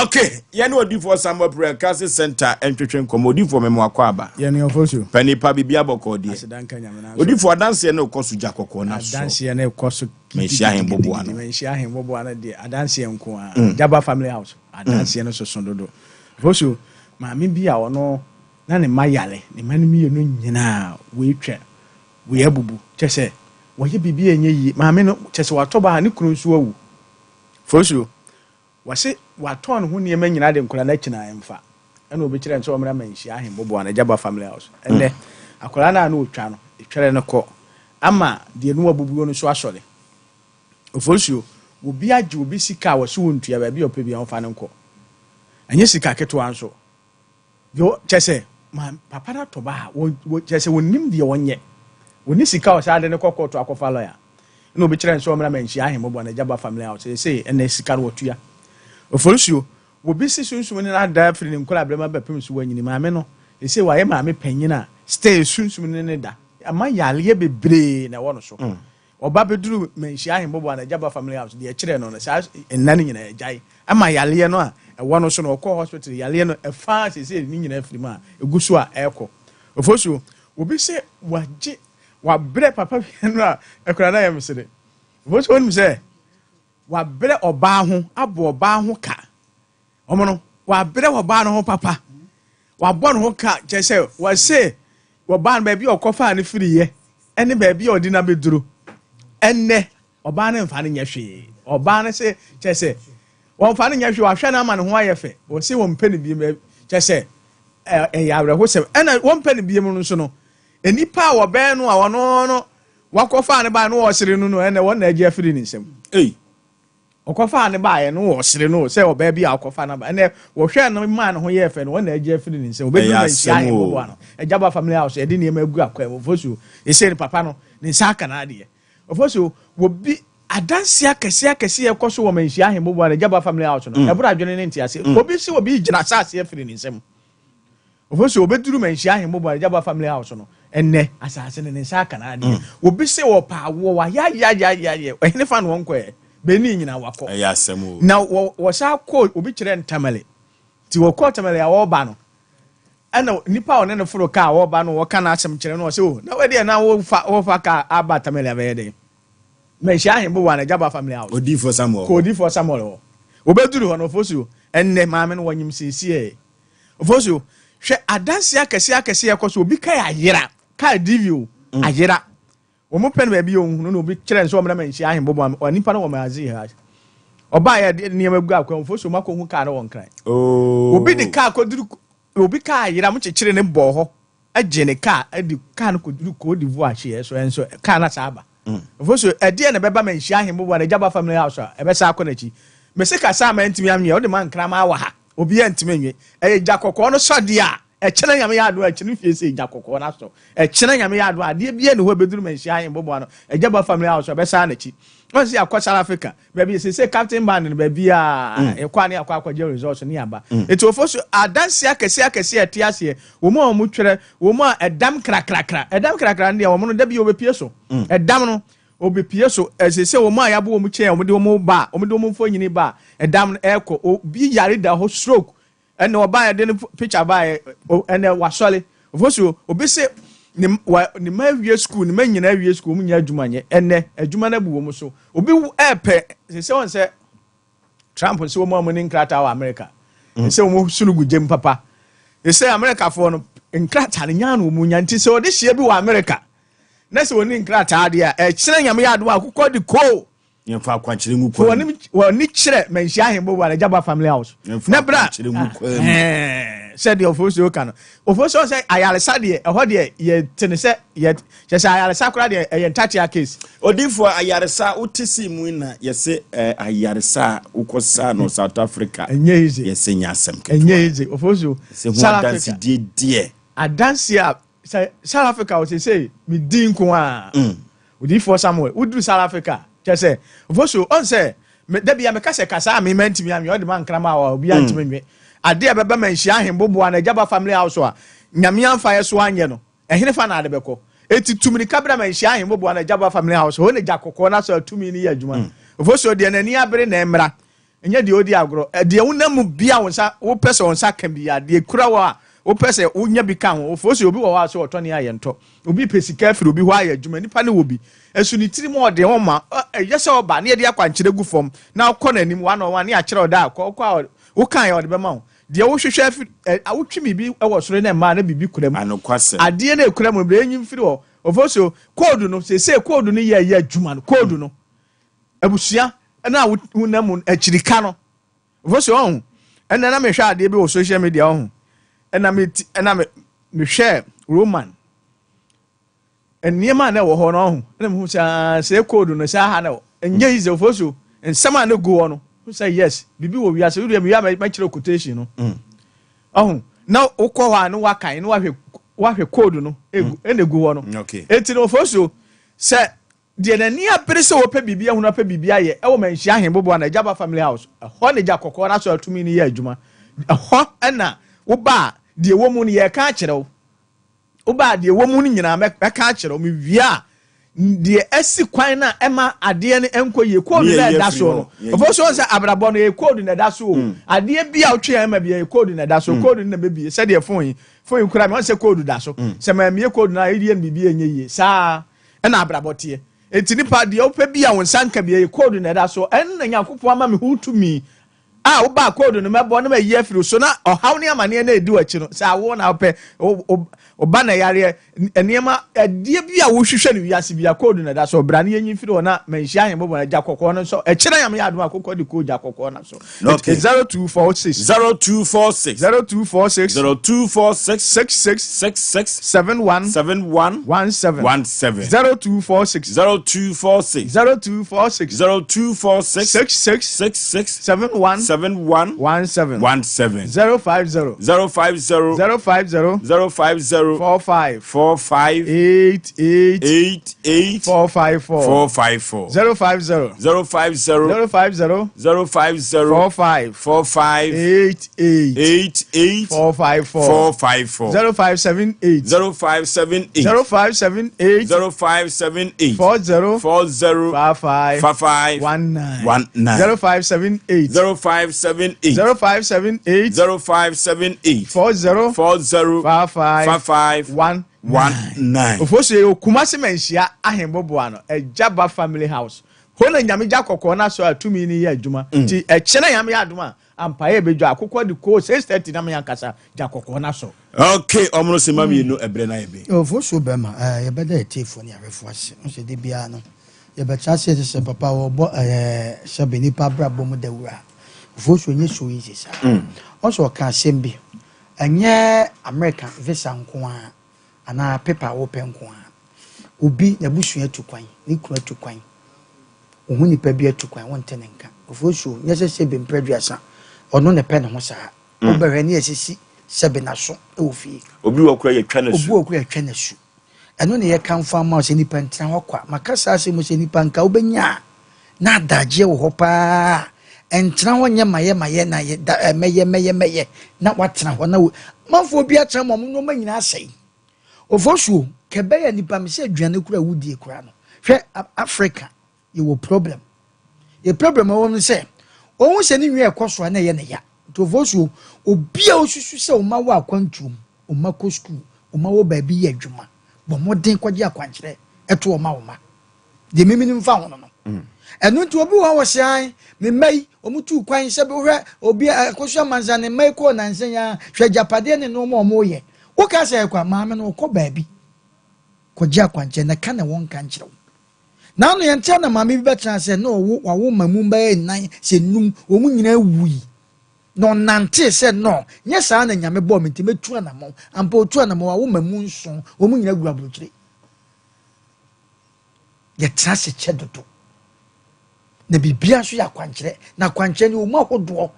okay yene odi for Samuel Prayer Council Center entwetwen komodi for memo akwaba yene ofosu panipa bibia bokodi asidanka nyamena odi for dance na okosu jakoko na so dance na ekosu menhia hembobo ano menhia hembobo ano de dance nko a Jaba family house dance no so sondodo ofosu maami bia ono na ne mayale ne manimi ye no nyina we twa we abubu chese wo ye bibia enye yi maami no chese watoba ne kunu nso awu ofosu wase waton ho niema nyina de nkora na kina emfa ena obekire nso omra manhyi ahembobo na Jaba family house ende akora na na otwa no etwere ne ko ama de no abubuo no so asole ofosuo obi age obi sika wase wontua ba bi opa bi anfa ne nko anye sika keto anso yo chese ma papa na to ba wo chese wonim de wonye woni sika wase ade ne kokoto akofa lawyer ena obekire nso omra manhyi ahembobo na Jaba family house say ena sika no otua oforusuo wo bisi sunsun ni na da firi nkola abrema bepem so wanyini maame no ese waye maame panyina stay sunsun ni ne da ama yale bebre na wono so oba beduru manhyi ahembobo na Jaba family house de kire no na sa enani nyina ejai ama yale no a wono so no ko hospital yale no efa sese ni nyina afiri ma eguso a eko oforusuo wo bisi waje wabre papa no a ekora na yemsere oforusuo ni se wa bere oba ho abo oba ho ka omono wa bere oba no ho papa wa bon ho ka chese wa se oba no ba bi okofa ne firiye ene ba bi odi na beduro enne oba no mfa ne nyahwe oba no se chese won mfa ne nyahwe wa hwe na ama ne ho ayefe wo se won pene bi chese ya awre ho se ena won pene bi mu no so no enipa wo be no a wono no wakofa ne ba no wo sere no ene won na agi afiri ni nsem okofa ne ba ye no wo sere no se oba bi akofa na ba ene wo hwe no ma ne ho ye fe no won na agi afiri ni nsem obedu na hia he bobo ano Jaba family house e di ne emagu akwa wo fosu ese ni papa no ne saka na ade wo fosu wo bi adanse akese ye koso wo man hia he bobo na Jaba family house no e bura adwene ne ntiase obi se obi gina sase afiri ni nsem Ofosu obeduru menhia hembo bo Jaba family house no enne asase ne nsa kana de obi se wo pa wo wa ya ehne fa no wonko e beni nyina wakọ ya asem na wo sha ko obi kire ntamale ti wo ko tamale ya wo ba no ana nipa one ne furo ka wo ba no wo kana asem kire no wo se o na we de na wo fa ka aba tamale abe de menhia hembo wa na Jaba family house odi for Samuel ko odi for Samuel obeduru ho no Ofosu enne maame no wanyim sisi Ofosu hwe adanse akese yakoso obi kai ayera kai divio ayera wo mo pen ba bi ohun no obi kire nso omra manhia ahembo bo nipa no wo maazi ha oba ya niyama gu akwa Ofosu mako hu ka na won kran obi de ka koduru obi ka ayera mo chekire ne bo ho agye ne ka adi ka no koduru ko divu ahye so enso ka na saaba Ofosu ade na beba manhia ahembo bo na Jaba family house ebe sa akọ na chi mese ka sa ma ntimi amye o de man kra ma wa ha obi antime nwe jakokọ no sode a ekene nyame ya ado ekene fie se jakokọ na so ekene nyame ya ado ade bia ne ho beduru manhia ahembo bo no Jaba family house be sa na chi won se akọ South Africa be se captain band ne be bia ekwa ne akọ je results ne aba eto Ofosu adanse akese etiase wo mo twere wo mo edam krakra ne wo mo no da bia obepie so edam no obepie so esese wo mo ayabo wo mo che wo de wo mo ba wo de wo mo fo nyini ba edam eko obi yare da ho stroke ene oba ya de picture ba ene wasole Ofosu obi se ni ma wie school ni ma nyina wie school mu nya adwuma nye ene adwuma na bu wo mo so obi epe sese won se Trump se wo mo ni nkrata wa America se wo mo sunugu jem papa se America fo no nkrata ne nya no mu nya nti se o de hie bi wa America na se woni nkrata ade a kire nyame ya ado akukọ de ko yemfa kwankyere ngu ko woni kire manhia ahembo wa na Jaba family house na bra said the Ofosu kan Ofosu say ayaresa de eho de ye tene se ye se ayaresa kura de ye ntatia case odifo ayaresa utisi mu na ye se ayaresa ukosa no South Africa enye ye se nyasem enye easy Ofosu South Africa die adanse a South Africa was say me din ko a odifo Samuel udu South Africa say Ofosu on say da bia me kasa me mantimi am yo de man krama wa obi antimi nwe ade a beba manhia ahembo bo na Jaba family house a nyame amfa ye so anye no ehene fa na ade beko eti tumini kabra manhia ahembo bo na Jaba family house ho ne jakokọ na so tumi ni ya adwuma Ofosu de na ni abere na emra enye de odi agro de wonam bia wonsa wo pese wonsa kan bia de kura wa wo pese wonya bi kan wo Ofosu obi wo wa so otoni ayento obi pesika afiri obi ho aye adwuma nipa ne wo bi esu ni tiri mo de homa yese oba ne de akwankyere gu fom na akọ nanim wa no wa ne akere oda akọ wo kan ya ode be ma wo de wo hwehwe afiri awotwi bi e wo soro na ma na bibi kuram anokwase ade na ekuram bre enyim firi ho Ofosu code no se code no ye adwuma no code no abusua na wonam akirika no Ofosu on ena na me hwa ade bi wo social media on ena me share Roman eniema na wo ho no na me hu se code no sa ha na enye ize Ofosu ensama na go no say yes bibi wo wiase wo ya ma kire quotation no na ukọ wa no wakan no wahwe code no egu enegu ho no enti no Ofosu se de na ni apere se wo pa bibia hu na pa bibia ye e wo manhia ahembo bo na Jaba family house ho ne jakokọ na so atumi ni ye adwuma ho na wo ba de wo mu ni ye ka kire wo ba de wo mu ni nyina me ka kire me wia de esi kwan na ema ade ne enkoye code na da so no Ofosu on say abrabo no e code na da so ade bia otwe ema bia e code na da so code na bebi se de phone kura me on say code da so se ma me code na ide bibia enye sa na abrabo te enti nipa de opa bia won sanka bia e code na da so en na nyakopo ama me hutumi wo ba code no mebo na ma yi afiri so na ohaw ne amane na edi wachi no sa wo na ope oba na yare eniema adie bia wo hwehwe ne wiase bia code na da so bra ne yin firi na manhia ahembo bo na jakokọ no so ekire yam ya adom akokọ de ko jakokọ na so 0246 71 0246 66 71 71 17 17 050 050 050 050 45 45 88 88 454 454 050 050 050 050 45 45 88 88 454 454 0578 0578 0578 0578 40 40 55 55 19 19 0578 0578 0578 0578 40 40 55 55 19 Ofosu Okumasi menhia ahemboboa no Ejaba family house hona nyame gya kokko na so atumi ni ye adwuma ti echena nyame ya adwuma ampaye bedwa akokko de ko 6:30 na me yankasa gya kokko na so okay omno se mami no ebre na ebe Ofosu bema ye beda etifo ni arefo ase o se de bia no ye be chase se papa wo bo Sebe Nipa brabo mu dawura Ofosu nye so yi sa o so ka sembi enye American visa nko a ana paper wo penko a obi na busu atukwan ni ku atukwan ohun nipa bi atukwan won tenenka Ofosu nyese Sebe mpreduasa ono ne pe ne ho saa obere ne esisi Sebe na so e ofie obi wokura ye twa na su obi wokura twa na su eno ne ye kanfa ma Osei Nipa ntina hokwa makasa ase mo Osei Nipa nka obenya na adagye wo hopa entra ho nye maye na ye meye na watena ho na manfo obi atra mo no manyina asai Ofosu kebe ya nipa me se aduane kura wudie kura no hwe Africa you problem ye problem wo no se ohun se ni nwe ekoso na ye ne ya to Ofosu obi a osusu se o ma wa akwantum o ma ko school o ma wo ba bi ye adwuma bo modern kwaje akwankyere eto o ma de mimi ni mfa ho no enu nti obi wo se an me mai o mutu kwan se be hwe obi akoso manza ne mai ko na nsenya hwe japade ne no mo ye wo ka se kwa maame no ko baabi ko gya kwanche na ka na won kan kyerɛ na no yɛntia na maame bi betra se no wo mamu ba nan se num wo mu nyina wui no nante se no nye saa na nyame bɔ menti metu na mo ampa otu na mo wo mamu nso wo mu nyina gu abrokyire ye tra se chedodo na bibia so ya kwankyerɛ na kwankyerɛ ni wo ma hodoɔ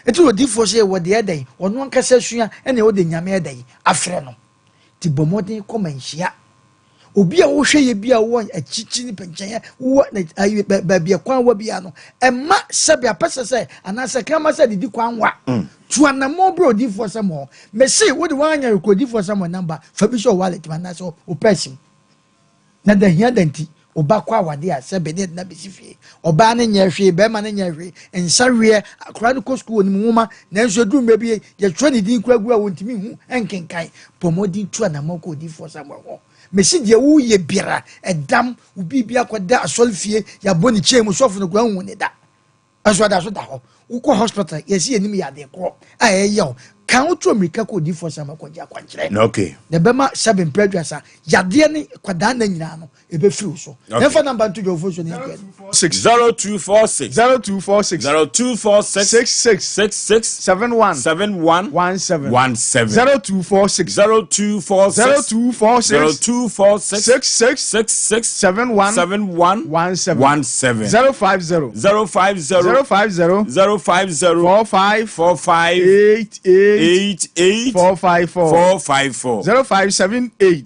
eti odifo se wo de edan ono ankasa sua ene wo de nyame edan afre no ti bomodin komanhia obi a wo hwe ye bia wo achichi ni penchen wo ba bia kwan wa bia no emma Sebe apese se anase kama se didi kwan wa tuana mo bro odifo se mo me se wo de wanya rekodifo se mo number fa bi so wallet man na so o person na da hia danti oba kwa wade a Sebe ne na besifie oba ne nya hwe be ma ne nya hwe ensahwe akra no ko school ni nwoma na enso du mba bi ye twa ne din kwa gu a wontimi hu enkenkan pomodi tu na mako di for some ho mesi de wo ye biara edam ubi bia akoda asolfie ya boni chemu sofo no kwa hu ne da aso da so da ho ukọ hospital yesi enim ya de ko a eyo kan otu America ko di for some ko ja kwankyere okay the bema Sebe mpreduasa yade ne kwada na nyina no ebe firi so nefa number 2 go Ofosu ne 0246 0246 0246 66 71 71 17 0246 0246 66 71 17 050 45 88 454 0578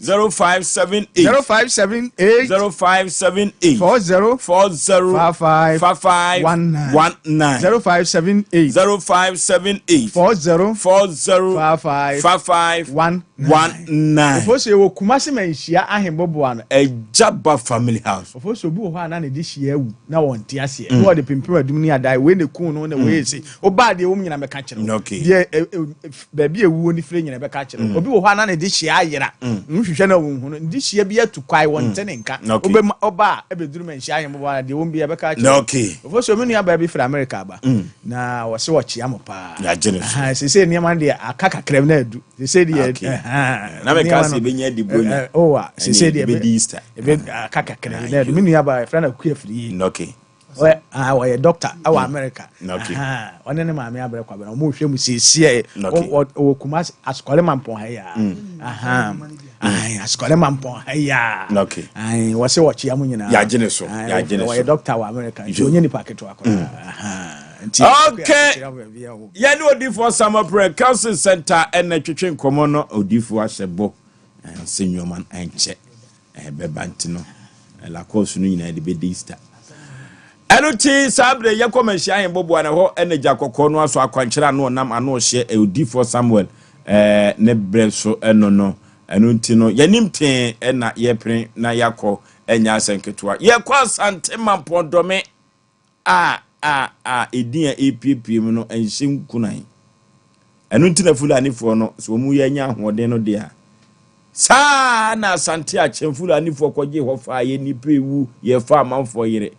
40 55 19 0578 40 55 19 Ofosu wo Kumasi menhia ahemboboa no Ejaba family house Ofosu obi wo ha na ne de hia wu na won te ase e wo de pimpim adum ni adai we ne kun no na we ese oba de wo nyina meka kyere de baabi ewu ni fire nyina meka kyere obi wo ha na ne de hia ayera nhwehwe na wo hu no de hia bi atukwai won te ne nka oba ebeduru menhia ahemboboa de wo bi meka kyere Ofosu omi nua baabi fra America ba na wo se wo chia mo pa ya gene so se niam de akaka krem na adu se de na me ka se benya di bonya se de be Easter ebe akaka krem na adu mi nua ba fra na ku afiri okay we doctor our America one ne maame abre kwa bena mo hwe mu siesie o Kumasi askole mampon ha ya askole mampon ha ya wo se wo chia mu nyina ya gene so we doctor our America onye ni paketo akora Okay. Yani odifo Samapre Council Center ene twetwe nkomo no odifo ahyebo. Senior man enche. Bebanti no. La course no nyina de be Easter. Eno ti sabre yakoma hia hen bobo na ho ene jakokko no aso akwankyera no nam ano hye odifo Samuel ne breso eno no eno ti no yanim ten na yepren na yakọ enya asenketoa yekọ asante mampondome edin APPM no enhye kunan eno ti na fulani fo no so mu yenya ahoden no de a sa na asante a chemfulani fo kọgye ho fa ye nipa ewu ye fa amanfo yire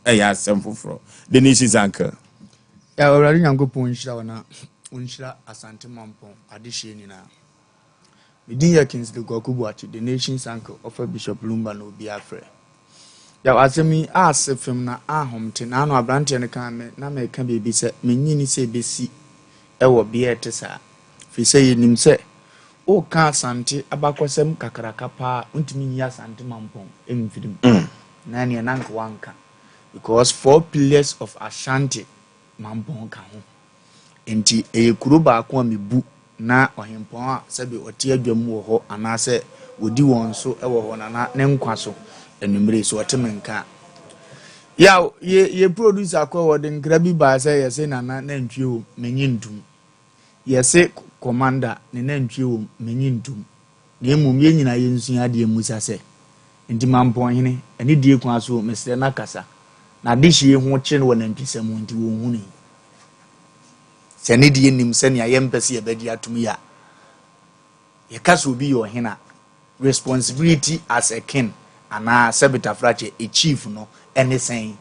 Asem foforo the nation's anchor ya already Nyankopon nhyira wana unhyira asante mampon adehye ni na midin ya Kings de Gwakubu achi the nation's anchor of Bishop Lumba no obi afre ya asemi asefem na ahomte na no abrante ne kan me na me ka bebi se menyini se besi ewo bia tesa fi se yenim se o ka asante abakosem kakraka pa untimi ya asante mampon emfidim na ne nanka wanka because 4 pillars of Ashanti mampon ka ho enti kuro ba ko amebu na ohempon a sebe ote adwam wo ho anase wodi won so wo ho na ne nkwa so enumere so otemenka ya ye producer ko wo de nkra bi ba se yese na ntwe o menyintum yese commander ne ntwe o menyintum na emum ye nyina ye nsu ade musa se enti mampon hene eni die kwa so mesre na kasa na dihye ho kye no na ntwisam nti wo hu ni sene die nim sene ya yempese ye bedi atum ya ye kasa obi yo hena responsibility as a king ana sebita frache a chief no anything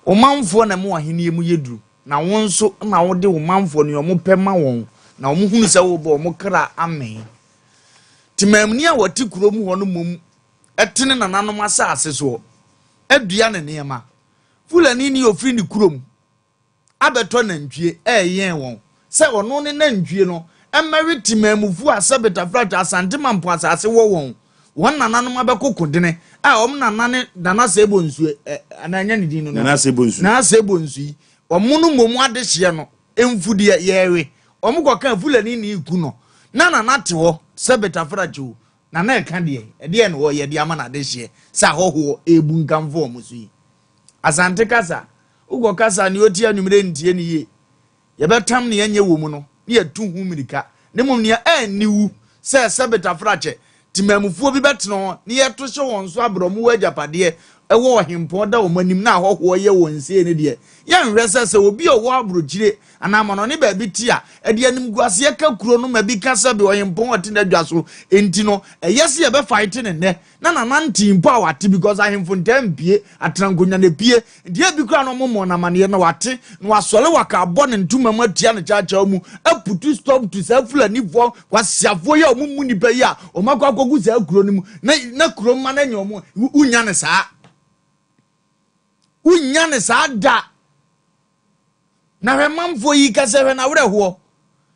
o manfo na mo ahene mu yeduru na won so na wo de o manfo ne o mo pema won na o mo hunu se wo bo mo kra amen timamni a wati kurom ho no mom etene na nanom asase so adua ne nema fulani ni ofri ni kurom abeto nantwie yen won se ono ne nantwie no emeriti mamufu asabeta frata asante mampo asase wo won nananom abekokodene om nanane dana sebo nsu ananya ne din no na sebo nsu omunu momu adehye no emfudi yewe omgoka fulani ni iku no na nanate wo sabeta frajo na na eka de no ye de ama na adehye sa hoho ebu nkamfo omusu asante kasa ugo kasa ni oti anumre ntie ni ye ye betam ne yenye wo mu no ne yatu hu mirika ne mum ne aniwu se sabeta frache timamufuo bi betno ne yeto hye won so abromu wajapade ewo ohempo da wo manim na hoho ye wonse ne de ye nhwese se obi owo abrojire anama no ne ba bi ti a de anim guase ka kuro no ma bi kasa be ohempo wote na dwaso enti no yesi ye be fight ne ne na nananti mpo a wate because ahemfo ntampie atrankonya ne pie de bi kura no momo na mane na wate no wasole waka abo ne ntuma mu atia ne chacha mu aputu stop to say fulani vo kwasiafo ye omumu nipa yi a o makwa kogu sa kuro nimu na kuro ma na nyomo unya ne saa unyane sada na hwemamfo yi kase hwe na wreho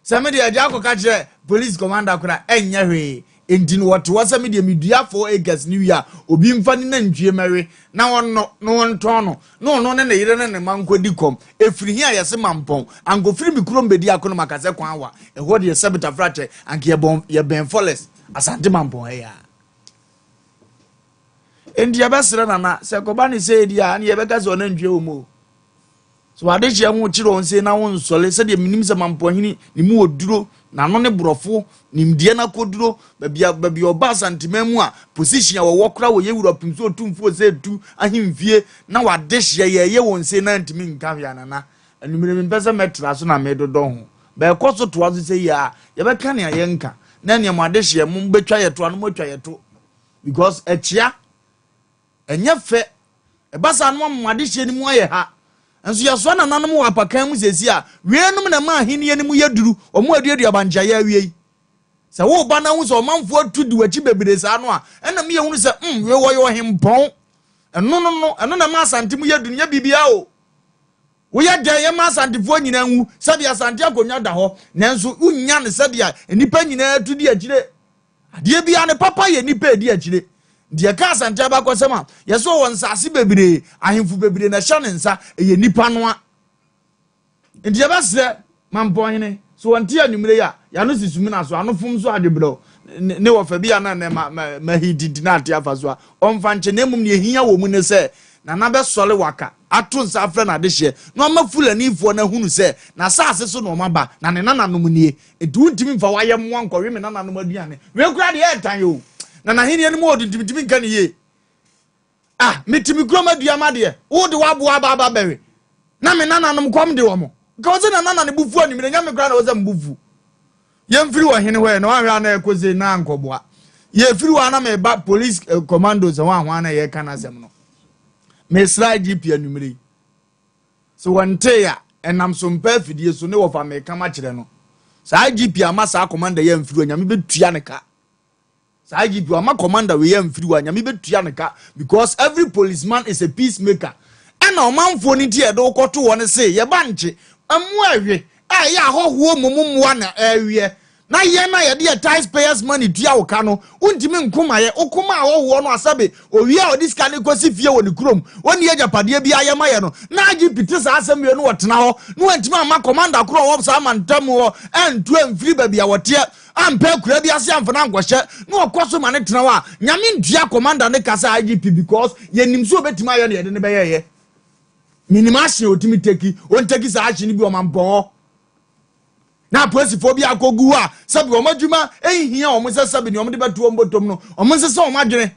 same de aja akoka kire police commander kura enya hwe enti no wote wasame de meduafo egas new year obi mfa ni na ntwie mewe na wonno no wonto no ne yire ne mankodi kom efiri hia yese mampon angofiri mikuro mbedi akono makase kwan wa eho de sabita frate anke ye ben forest asante mampon ya endi abasira nana se kobani se dia na yebeka se onantwe omo so adehye ho kire on se na won sole se de minim se mampohini ni mu oduro na no ne brofo nimdie na koduro babi oba santimemu a position wo wokra wo ye Europe so otumfo se tu ahimfie na wadehye ye won se na ntimi nka hwa nana anumere mpese metra so na medodo ho be koso to azu se ya yebeka ne ayenka na ne madehye mu betwa yeto anu matwa yeto because echia enyefe ebasa no mmadehye ni mu aye ha enso yaso na nanom wa pakan mu sesi a wienum na ma ahini ni mu yeduru omu aduadu abanja ya wie se wo ba na hu so manfo atudi wachi bebire sa no a ena me yehunu se we wo yo hempon eno na ma asante mu yeduru ya bibia o wo ya dan ya ma asante fo nyina hu se dia asante akonya da ho nanso unya ne se dia enipa nyina atudi agire ade bia ne papa ye nipa edi agire dia ka asante ba kwasema yeso won sase bebre ahemfu bebre na hye ne nsa eye nipa no a ndia ba se mampɔhene so wanti anumre ya no sisumi na so anofom so adebro ne wo fa bia na ma hididi na ate afa so a ɔmfa nche na emum ne ehia wo mu ne se na be sole waka ato nsa afra na de hye no ma fulani fo na hunu se na saase so no ma ba na ne nananom nie edu ntimi mfa waye mo ankɔwe me nananom aduane we kura de etan yo na hene ne mo odintimi nka ne ye metimi kroma duama de wo de waboa ba bewe na me nananom kom de wo mo ka wo se na nanane bufu ani me nya me kura na wo se mbufu ye mfiri wo hene ho na wanhwa na ekoze na ankɔboa ye firi wa na me ba police commandos wa hwa na ye kana asem no me slide GP anumre so wante ya enam so mpa fidie so ne wo fa me kama kire no sa GP ama sa commander ye mfiri anya me betua ne ka sa GP ama commander we ye mfiri anya me betua ne ka because every policeman is a peacemaker ena omanfo ni tie do koto won se ye banche amu awie ya hoho mumumwa na awie na ye na ye de taxpayers money tua wo ka no untimi nkoma ye okoma hoho no asabe owie a odi ska ne kosi fie woni krom woni ye japade bia ye ma ye no na agi pite sa asem ye no wotena ho no antimi ama commander kro wo sa mantam ho entu amfiri ba bia wote ampa kura bia se amfa na ngwohye no okoso ma ne tena wa nyame ntua commander ne kasa IGP because ye nimso obetima ye ne ye ne be ye minimation otimi teki on teki sa achi ni bi o mampo na police fo bi akogu a sabi o madwuma ehia o mo se sabi ni o mo de beto o mbotom no o mo se o madwene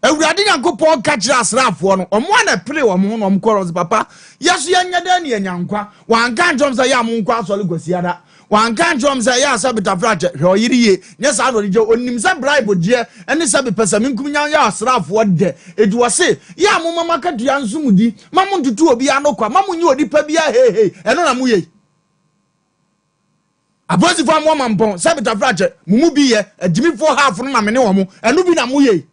awurade yankopon ka kira asrafo no o mo na pere o mo no o mkoro papa yeso yanya da ne yanyankwa wanka njom sa ya mo nkwa asole gosiada wanka njom sa ya sabi tafrache hwe yiriye nya sa no je onim sa bribe die ene sabi pesa minkum nya ya asrafo de eduwo se ya mo mama ka dua nsumudi mamu ntutu obi anokwa mamu nyi odipa bia he eno na mu ye abozi fo mo mampon sabi tafrache mumu bi ye adimi fo half no na me ne wo mo eno bi na mu ye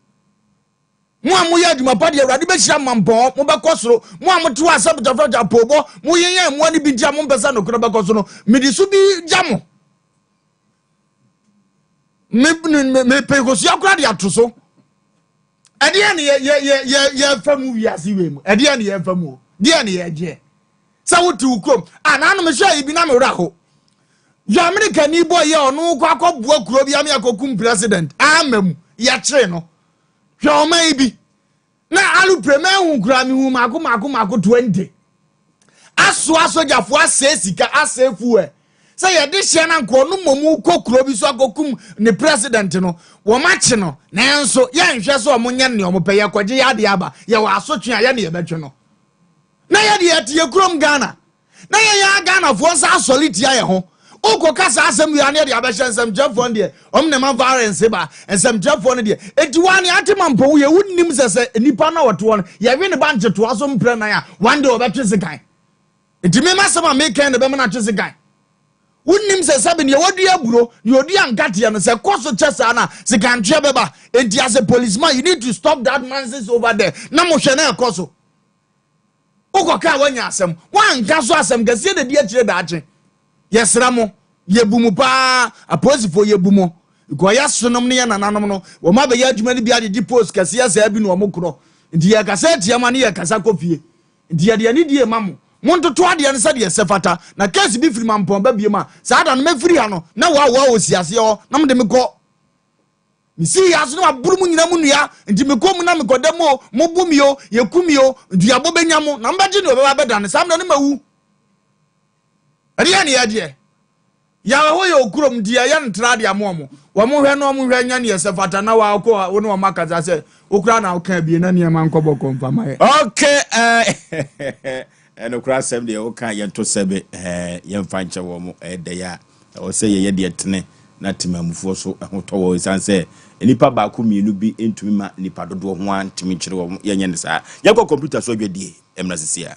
mo amuye aduma pade awrade be hira mampon mo be kosoro mo amoto asabi tafrache apobo mo yenye mo ani bi dia mo mpesa no kro be kosoro midisu bi jamo me pe ko sia kra de atoso ade ne ye famu wiase we mu ade ne ye famu de ne ye je sa wotu krom ana no me hwa ibi na me wra ho ya America ni boy ye onu kwa akobua kuro bi am yakokum president amam ya kire no hwa o mai bi na alu premier hu kura mi hu mako 20 aso jafo asesika asefu say ye de hye na nko no momu kokuro bi so akokum ne president no wo machi no na enso ye nhwe so omonye ne omopɛ ye kwaje ya de aba ye wa asotwe aye ne ye betwe no na ye de atie kurom Ghana na ye ya Ghana fo sa soliti aye ho oko kasa asem ya ne de abɛhyɛ nsɛm jafo ne de omne ma violence ba nsɛm jafo ne de etiwani atemampo ye wunnim sese nipa na woto no ye we ne ba ncheto aso mpre na ya one day obetwe sekan etime masema mekan ne be na twe sekan wunnim sese be ne wadu aburo ne odi ankate no se koso chesa na sekan twe beba enti as a policeman you need to stop that nonsense over there na mo hwe na ekoso oko ka wanya asem wan gaso asem gase de die kire daache yesramo yebumu pa aposifo yebumo ko yasonom ne nananom no wo ma be ya adwuma ne bia de post kase ya sa bi no omokro ndi ya kase tiama ne ya kasa kofie ndi ya de ne die mamo montoto ade ne sa de sefata na case bi firi mampon ba bie ma sa da no mafiri ha no na wa osiase ho na me de me ko mi si ya so na aburu mu nyina mu nua ndi me ko mu na me kodemo mo bumio yekumio ndi abo benyamo na mbaje ne obeba beda ne sam ne mawu ariya ne yade ya ho ye okurom dia ya ntra de amomo wo mo hwe no mo hwe nya ne yesefata na wa ko wo no makaza se okura na oka bie na ne ma nkobo konfama ye okay eno kura sem de oka ye to sebe ye mfanche wo mo de ya o se ye de tene na timamufo so hoto wo sanse nipa ba ko mienu bi entumi ma nipa dodo ho antimi kire wo ye nya ne sa ye ko computer so adwadie emna sesia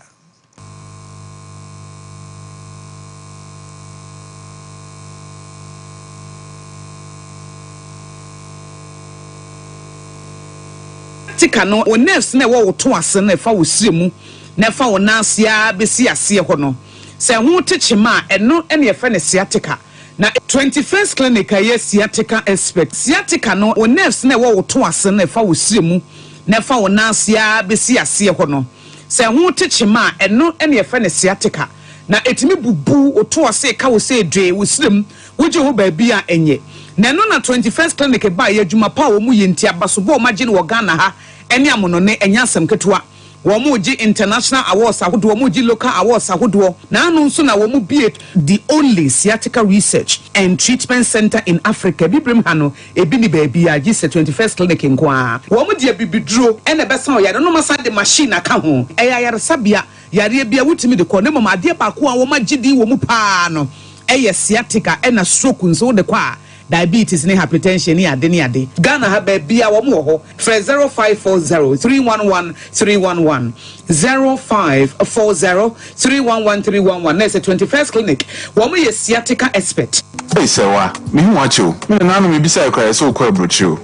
tika no o nerves na wo to ase na fa wo siremu na fa wo nansia besi ase ho no se ho teche ma eno ene ye fa ne sciatica na 21st clinic aye sciatica expert sciatica no o nerves na wo to ase na fa wo siremu na fa wo nansia besi ase ho no se ho techema eno ene efa ne sciatica na etimi bubu o to ase ka wo se dwe wo sirem wo je ho ba bia enye na no na 21st clinic ba ye adwuma pa wo mu yenti abasobo o magine wo Ghana ha ene amono ne enya asem ketewa Womuji international awards ahodo womuji local awards ahodo na anu nso na womu be the only sciatica research and treatment center in Africa bibrim hano ebi ni baby agi se 21st clinic nkoa womu de bibiduro ene besa o yare no masa de machine aka ho eya yare sabia yare bia wutimi de ko ne mama ade ba ko a wo magidi womu pa no eye sciatica ena stroke nso de kwa diabetes ni hypertension ni ade Ghana ha ba bia wo mo ho 0540 311 311 0540 311 311 next 21st clinic wo mo ye sciatica expert hey sewa me hu acho me na no me bisa ekwa so kwa brochu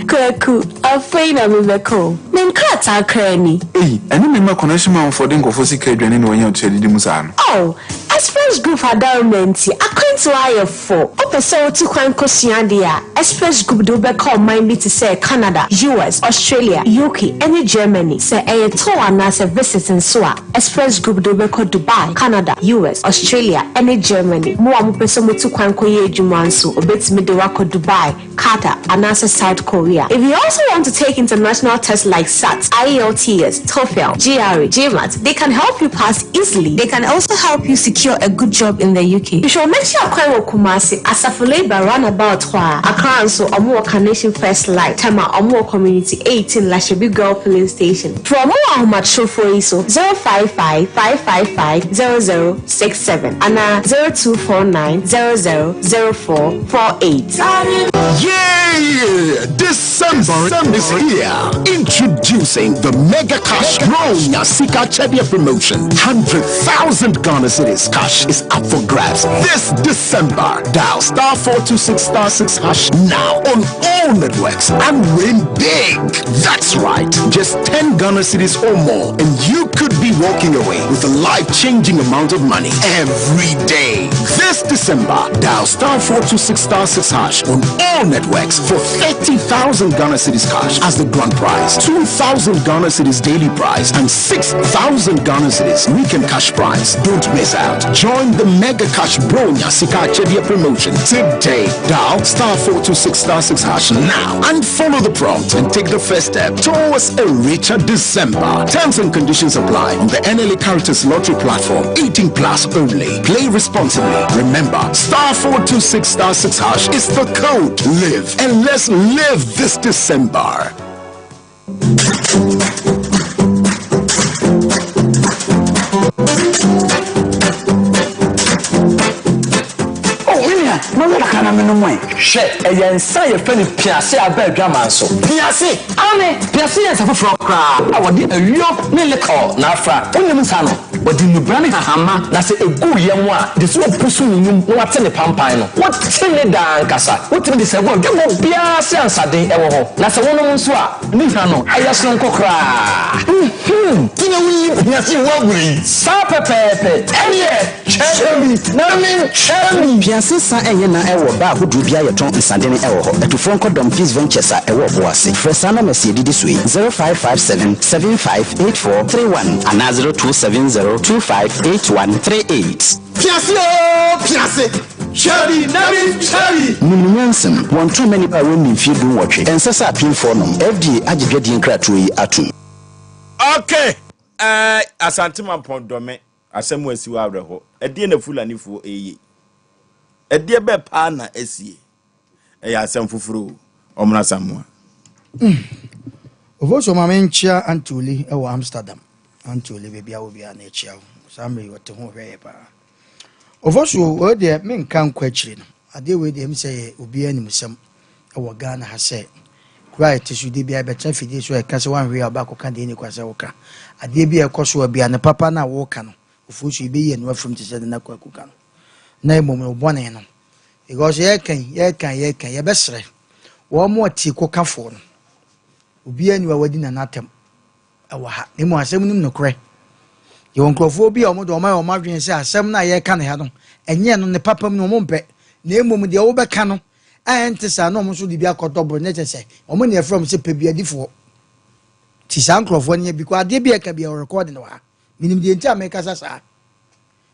Kwaku, afei na mebeko. Menkrata krani. Eni me ma connection ma for den kofo sika adwane na wonya otedi dimusa no. Oh, Express Group adornment. Akwento ayefo. Opese oti kwan kosua dia. Express Group do be call mind me to say Canada, US, Australia, UK, and Germany. Say a tour na se visit in so Express Group do be call Dubai, Canada, US, Australia, and Germany. Mo amopese mo tu kwan koye adwuma nso obetimi de wako Dubai, Qatar, and South Korea. If you also want to take international tests like SAT, IELTS, TOEFL, GRE, GMAT, they can help you pass easily. They can also help you secure a good job in the UK. You should make sure you Kumasi Asafule by roundabout Accra so Omo Carnation First Light, Tema Omo Community 18 Lashabi Girl Filling Station. For more much show for ISO 055-555-0067 and 0249-000448. Yeah! December is here. Introducing the Mega Cash Ronya Sika Chebia promotion. 100,000 Ghana Cedis cash is up for grabs this December. Dial *426*6# now on all networks and win big. That's right. Just 10 Ghana Cedis or more and you could be walking away with a life-changing amount of money every day. This December, dial *426*6# on all networks for 30,000 Ghana Cedis cash as the grand prize, 2,000 Ghana Cedis daily prize, and 6,000 Ghana Cedis weekend cash prize. Don't miss out. Join the Mega Cash Bronya Sika Chebia promotion today. Dial *426*6# now and follow the prompt and take the first step towards a richer December. Terms and conditions apply on the NLA Caritas Lottery platform. 18 plus only. Play responsibly. Remember, *426*6# is the code. Live and let's live this December. Kana meno mwen hwe eye nsa ye fani piase aba adwaman so piase ye safofro kra awode awio ne lekọ na afra onim nsa no wodi nubrane hahama na se egu ye mu a de so pusu nyum no wate ne pampan no wote ne dan kasa wote de se go dwo piase ansaden ewo ho na se wonom nso a ni hwa no ayaso nkokra tina wuni piase wo guri sa pepepe eye chemi na min chemi piase sa eye na ewo ba hodu bia yeton nsade ne ewo ho etufo nkodom peace ventures a ewo boase fresana mesi didi sui 0557758431 and 0270258138 piase Cherry, Nabi, Cherry. Nunyansem, one too many by women feed doing watching. And Sasa Pin for them. FD Ajigadi and Kratui Atu. Okay. Asantima Pondome, Asem Mpe Nipa Reho. A dear Fulani for a dear Bepana Essie. Asem Fufru, Omna Samoa. Ovoso Mamencha Antuli, Amsterdam. Antuli, baby, I will be a nature. Somebody what to home very far. Ovoso, where there men can't question. I deal with him say, Ubi any some our Ghana has said. Right, should be a better for this way, because one real back can any quasaoka. I did be a cost will be an a papa now walking. Of which you be and what from to say the Naquacan. No moment one annum. It goes, ye can, ye best. One more tea coca for. Ubi any wedding an atom. Our hat, no more 7 no cray. You won't go for be or my margin says, some night ye can't have them, and yet on the papa no mumpe, na emom de wo beka no ante sa no mo so de bia kotobro ne tese omo ne from se pebiadifo ti san crofo ne because ade bia ka bia record no ha minim de ntia me kasa sa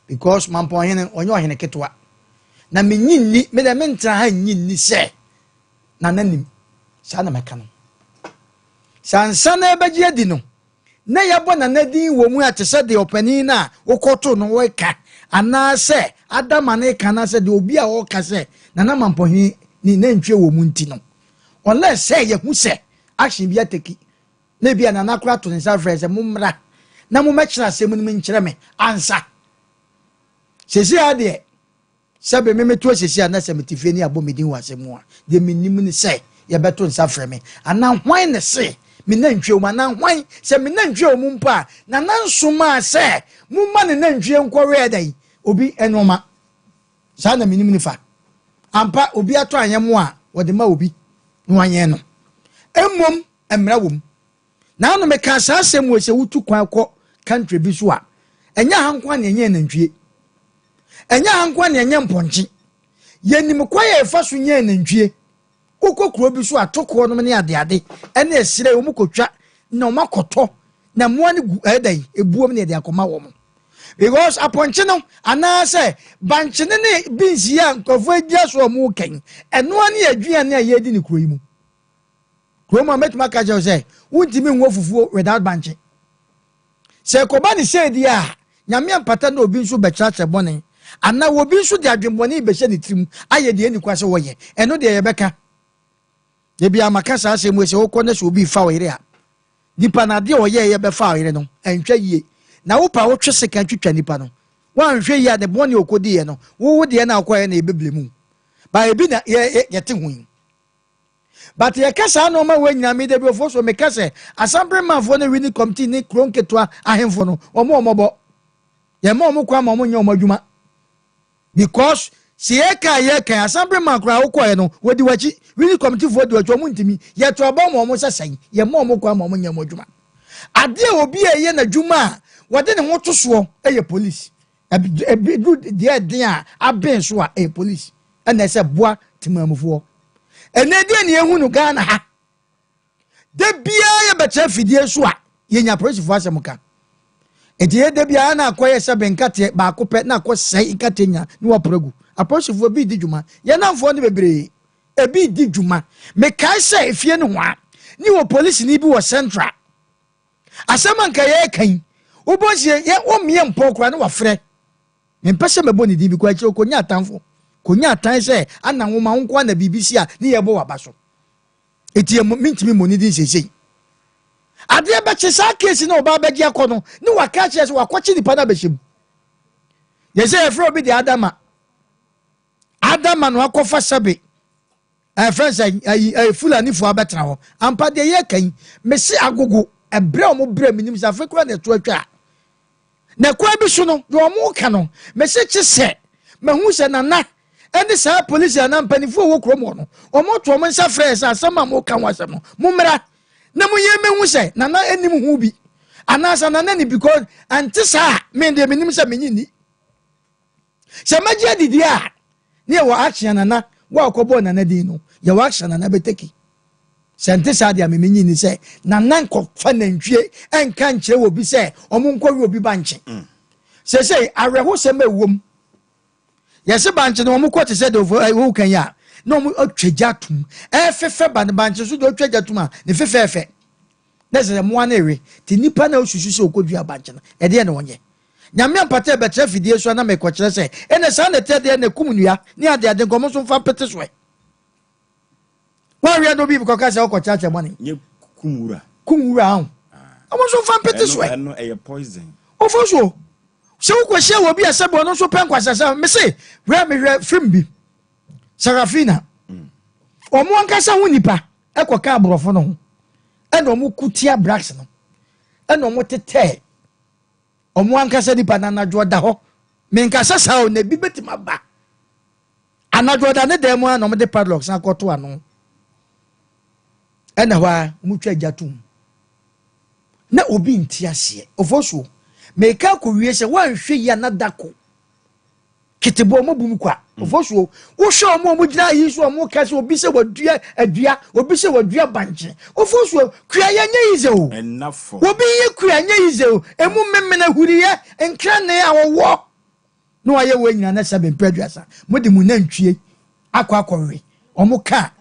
because mampo hene onye ohene ketwa na menyinni me de mentra ha nyinni se na nanim sa na meka no sansa na ebeji adi no na yabo na nadin wo mu atese de opani na wokoto no weka ana se adama na kana se de obi a wo ka se na mampo hi ni na ntwe wo mu nti no onle se ye hu se action bi ateki na bia na nakra to nsa frese mu mra na mu mechira se mu ni nkyere me ansa sesi ade sebe me to sesi ana se metifie ni abo medin wase mu a de menim ni se ye beto nsa frɛ me ana hwan ne se me na ntwe mu ana hwan se me na ntwe mu mpa na nansoma se mu ma ne na ntwe nkɔre dai obi enoma sa na menim ni fa ampa obi ato anyemu a wode ma obi no anye no emmom emra wom na anu me ka sa asem wo se wutu kwan kɔ country bi so a enya hankwa ne enye nantwie enya hankwa ne enye mponchi yenim kwaye efa so nye nantwie ukokuro bi so atoko no ne ade ene esire wo mukotwa na omakoto na moa ne gu edai ebuom ne de akoma wo mo because aponchi no anase banchi ne binsi ya nkofo agia so mo ken eno ane aduane a yedi ne kuro yi mu kuro ma metuma ka je say wuntimi nwo fufuo without banchi se ko ba ni se di a nyame ampata na obi nso bechache bone ana obi nso de adwembone be ne tirim aye de ani kwase wo ye eno de ye beka ye bia makasa asem we se wo kone so obi fa wo yire a nipa na de o ye be fa wo yire no entwa yie na wo pa wo twese kan twitwa nipa no wan hwe ya de bone okodi ye no wo de na akwaye na ebeblemu ba ebi na ye te hu but ye kasa no ma we nyina me de befo so me kasa assembly man fo na winning committee ni kronketwa ahemfo no omobo ye ma omo kwa ma omo nya omadwuma because si ye kan assembly man kra wo koye no wodi wachi winning committee fo di wachi omo ntimi ye to aba ma omo sesan ye ma omo kwa ma omo nya omadwuma ade obi ye na dwuma wode ne ho toso eye police ebidu de den a aben so a police na se boa timamufo enedi ne ehunu Ghana ha de bia ye betre fidie so a ye nya police fo asem ka eti de bia na akoye se benkate ba akopɛ na akosai nkate nya ni wa pragu police fo bi di dwuma ye na mfo ne bebre ebi di dwuma me kai se efie ne ho a ni wo police ni bi wo central asema nka ye kan ubosie ye wo mie mpokura ne wa frɛ me pese mebo ni di bi kwa chi okonya atanfo konya atan se ana nwoma nko na BBC a ne yebo wabaso eti mintimi moni din sesei ade be che sa case na oba bagi akono ne waka che se wakochi nipa na behim ye se efro bi de adama no akofa sabe friends fulani fo abetra ho ampa de ye kan me se agogo ebre omo bre minim sa fe kura na to atwa na kwa bi so no do omo ka no me se che se me hu se na eni sa police na mpanifo wo kromo no omo to omo nsa fresh asama mo kan wasam no mumra na mo ye mehu se na enim hu bi anasa na ni because antisa me de menim se menyini se magia didi a ne wo action na wa akobo na din no ye wo action na beteki se antisa de menyini se na nko fa na ntwie enka nkire wo bi se omo nkɔ wi obi banche se areho se mewom yesi banche no mu kwoti se de wo kan ya no mu otwajatum efefe banche so de otwajatum a ne fefefe na se mo ana ewe ti nipa na osusu se okodua banche no e de na wonye nyame ampata be tra fidie so na me kwokere se ene sa na te de na kumnua ni ade nkomo so fa pete so e wa wi no bi ko ka se okocha che mone nye kumura ahụ omo so fa pete so e no e poison ofo so se wo hye wo bi asebo no so pen kwasasa me se me film bi Sarafina omo ankasa ho nipa ekoka abrofo no ho ena omo kutia brax no ena omo tete omo ankasa nipa na nadwo da ho me nkasa sa o na bi betima ba anadwo da ne dem na omo de padlocks akoto ano ena wa omo twa jatum na obi ntiase ofoso meka ko wie se wan hwe ya na dako kitebo mo bum kwa Ofosuo wo hwe omo mugina yi so omo ka se obi se wadua adua obi se wadua banche Ofosuo kua ye nya yize o enafo obi ye kua nya yize o emu memena huriye enkra ne awowo no aye we nyina na Asem Mpe aduasa modi mu nantwie akwakowe omo ka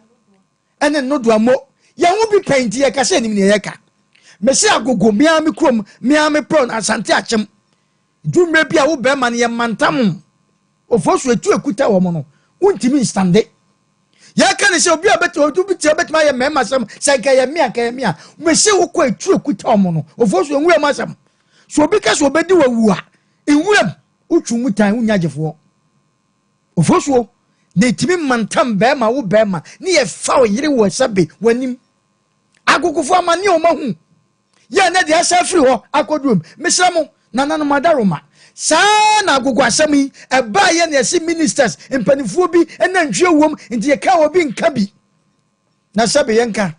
ene nodo amo ye hu bi painti ye ka se nim ne ye ka mesi agogo miami krom miami pron asante achem dumre bia wo be man ye mantam Ofosuo etu ekuta wo mo no untimi stande ya ka ne se obi abeti obi ti abeti ma ye mema sam se ka ye mia mesi wo ko etu ekuta wo mo no Ofosuo nwura masam so obi ka so obedi wawua enwuram utwu mutan unyagefo Ofosuo ne timi mantam be ma wo be ma ne ye fa wo yire wo sabe wanim agogofo amane o mahu ye na de asafiri ho akodum mesramo nanano madaroma sa na agogo asami eba ye na esi ministers empanifuo bi ena ntwe wom nti ye ka obi nka bi na sabe yenka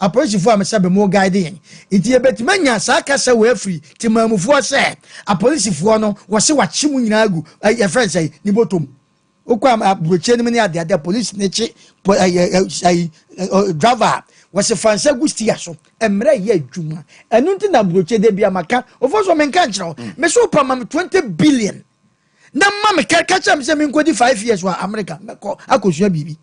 apolisifoɔ a mesabe mo guide yen nti ye betimanya sa kasa we afiri timamufoɔ se apolisifoɔ no wo se wachi mu nyina agu ye friend say ni botom okwa abroche ni ade ade police ne chi driver was a fancy gustia so emre ye adwuma enu nti na broche de bia maka Ofosuo menka nkyerɛ me so pa mam 20 billion na mam ka cha me se me nkodi 5 years wa America meko akosua bibi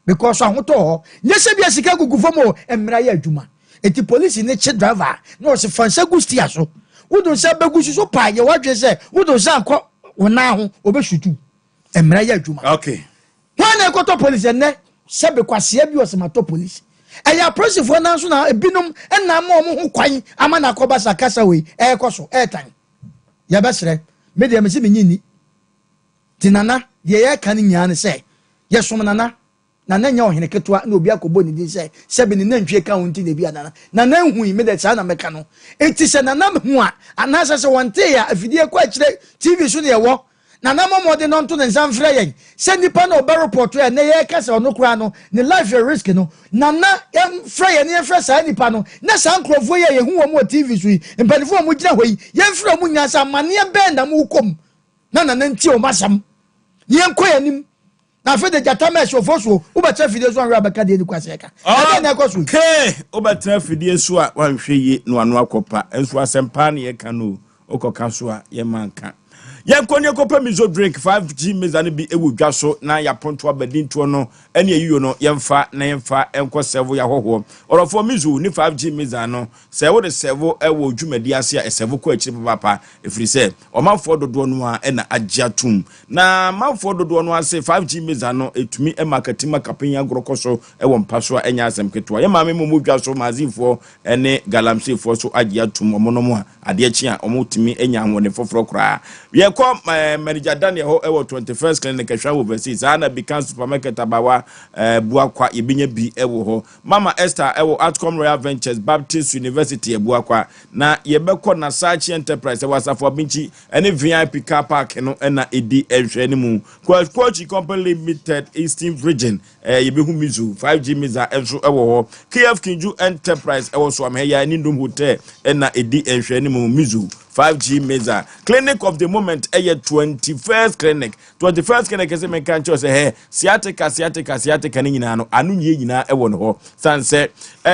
because ahoto ho nye se bia sika gugufo mo emre ye adwuma eti police ne chi driver no was fancy gustia so wudon se begusu so pa ye wadwe se wudon se akọ wona ho obeshutu emre ye adwuma okay wana ekoto police ne sebe kwase bi osemato police eya prosifo na so na ebinum na ma omo ho kwan ama na koba sakasa we ekoso etan ya besre me de me se menyini tinana de ye kan nya ne se ye som nana nya ohene ketwa na obi akobo ni din se sebe ni nantwie ka wonti na bia nana hu me de sa na meka no enti se nana hu a anasa se wonte ya afidie kwa kire TV so ne ye wo nana momo de non to ne nsamfra yen se nipa na oba report ya na ye ka se onokura no ne life risk no nana em fra ye ne fra sa nipa no na sa nkrofo ye hu wo mo TV so yi mpanifo mo gina hoyi ye fra mo nya sa mane be na mo kom na nana nti o masam ye nkoyanim na fe de jata me Ofosuo wo ba tra fidie so anwa baka de ni kwase ka na na ekoso okay wo ba tra fidie so a wanhwe yi no ano akopa enso asempa na ye ka no okoka so a ye manka ya konye kopa mizo drink 5G mezane bi ewu dwaso na ya ponto abadinto no ene yiyo no yemfa na yemfa enko servo ya hoho orofo mizo ni 5G mezano se wo de servo ewo dwumadi ase a servo ko akiri papa efiri se omanfo dodo no a ena agiatum na manfo dodo no ase 5G mezano etumi emakatima kapenya grokoso ewo mpaso a enya asem ketwa ye maame mu dwaso mazifo ene galamsefo so agiatum omonomo a ade chi a omotumi enya ahone foforo kra ye ko manager Daniel ho ewo 21st clinic ehwa overseas ana becan supermarket abawa buakwa yebinya bi ewo ho mama Esther ewo Outcome Royal Ventures Baptist University buakwa na yebekọ na Sachi Enterprise wasafo binchi ene VIP car park no na edi ehwe ni mu Coach Company Limited Eastern Region yebehu mizu 5G miza enso ewo ho KF Kinju Enterprise ewo so amheya ni ndom hotel na edi ehwe ni mu mizu 5G Meza Clinic of the Moment 21st clinic ese me kan cho se he sciatica ni nyina no anu nye nyina ewo no ho sanse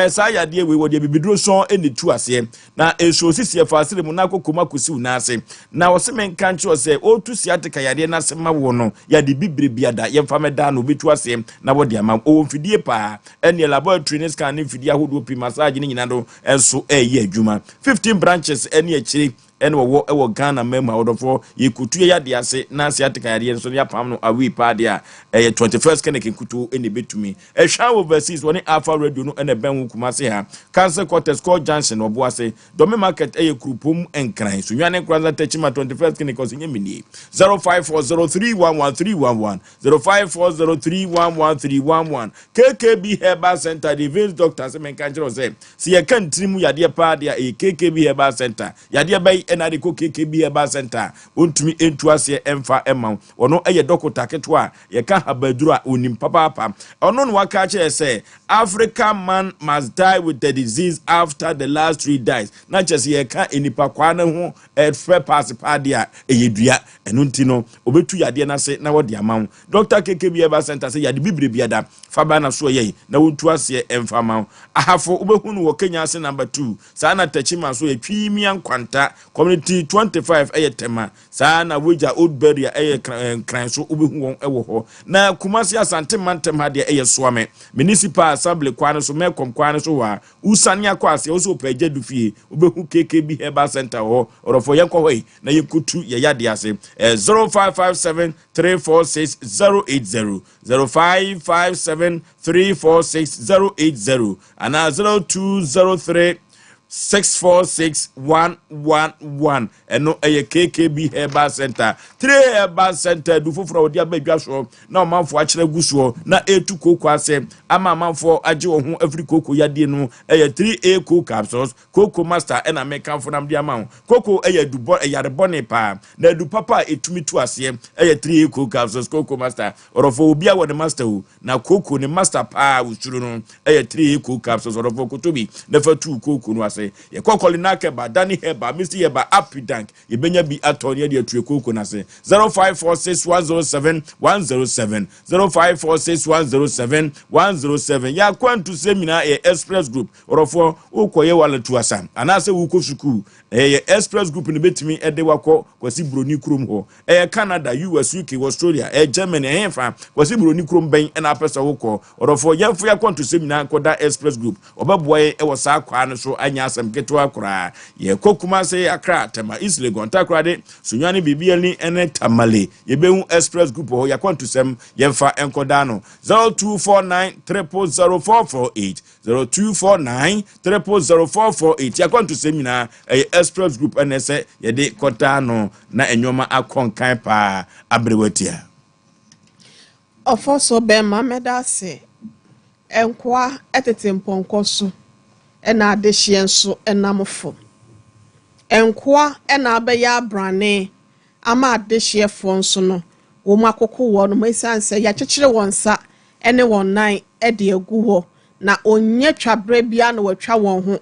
sa yade we wo de bibiduro so eni tu ase na eso sisi fa asire mu na kokoma kosi una ase na wo se me kan cho se o tu sciatica yade na se ma wo no yade bibre biada ye fa meda no betu ase na wo de ama o mfidie pa eni laboratory ne scan ni fidie ahodo pi massage ni nyina do enso ye adwuma 15 branches eni akiri ene wo ewo Ghana mema odofo yekutu ya de ase na asiatika ya de so ya pam no awi pa de a 21st clinic nkutu ene betumi ehwa overseas woni Alpha Radio no ene ben kumase ha Cancer Quarters Call Junction obo ase Dome Market krupom enkran so nwane kranza techima 21st clinic osinye mini 0540311311 0540311311 KKB Herbal Center Divine Doctor se men kanjero se si ye kan trimu yade pa de KKB Herbal Center yade bay enade ko KKB Herbal Center ontumi entu ase emfa ema ono eye dokota ketwa ye ka habaduru onim papa ono no waka che say African man must die with the disease after the last 3 days na chese ye ka enipa kwa na ho frɛ pass padia eyedua eno ntino obetu yade na se na wode amawo Dr. KKB Herbal Center say yade bibre biada faba na so ye na wontu ase emfa mawo ahafo obehunu wo Kenya ase number 2 sana tachima so etwi mian kwanta community 25 eyetema sana weja Oldbury kran so obehu won ewo ho na Kumasi Asante mantem ha de eyesoame municipal assembly kwan so mekom kwan so wa usane akwase o so peje dufie obehu KKB Herbal Center ho orofo yenko hoi na yekutu ye yade ase 0557 346 080 0557 346 and 0203 646-111 eno KKB Herbal Center 3 Herbal Center du foforo odi abadwa so na omanfo akere guso na etu koko ase ama amanfo age wo ho Africa koko yade no 3A cocoa capsules cocoa master ena mekan fo nam dia ma cocoa dubo yare bone pa na du papa etumi tu ase 3A cocoa capsules cocoa master orofo obi a wo ne master o na cocoa ne master pa usuru no 3A cocoa capsules orofo kotobi na fa tu cocoa no ase ye kokoli na keba dani heba misi yeba apidank ye benya bi atoni ye de koko na se 0546107107 0546107107 ya kwantu seminar ye express group orofo ukoye wala tuasa anase uko suku ye express group ni betimi ede wako kwasi broni krom ho Canada US UK Australia Germany henfa kwasi broni krom ben na apesa woko orofo yemfo ya kwantu seminar koda express group obaboye sa kwa no so anya Asem ketwa kura ye kokuma se akra tema isle gonta kura de sunyani bibia ni ene tamale ye behu express group ho ya kwantusem yemfa enkoda no 0249300448 0249300448 ya kwantusem na express group ene se ye de kota no na enyoma akonkan pa abrewatia ofoso be mameda se enkwa etetemponkoso ena adehye nso enamfo enkoa ena abeya brane ama adehye fo nso no wo makoko wo no mesanse ya kyekere wonsa ene wonnan ede agu ho na onye twabre bia na watwa won ho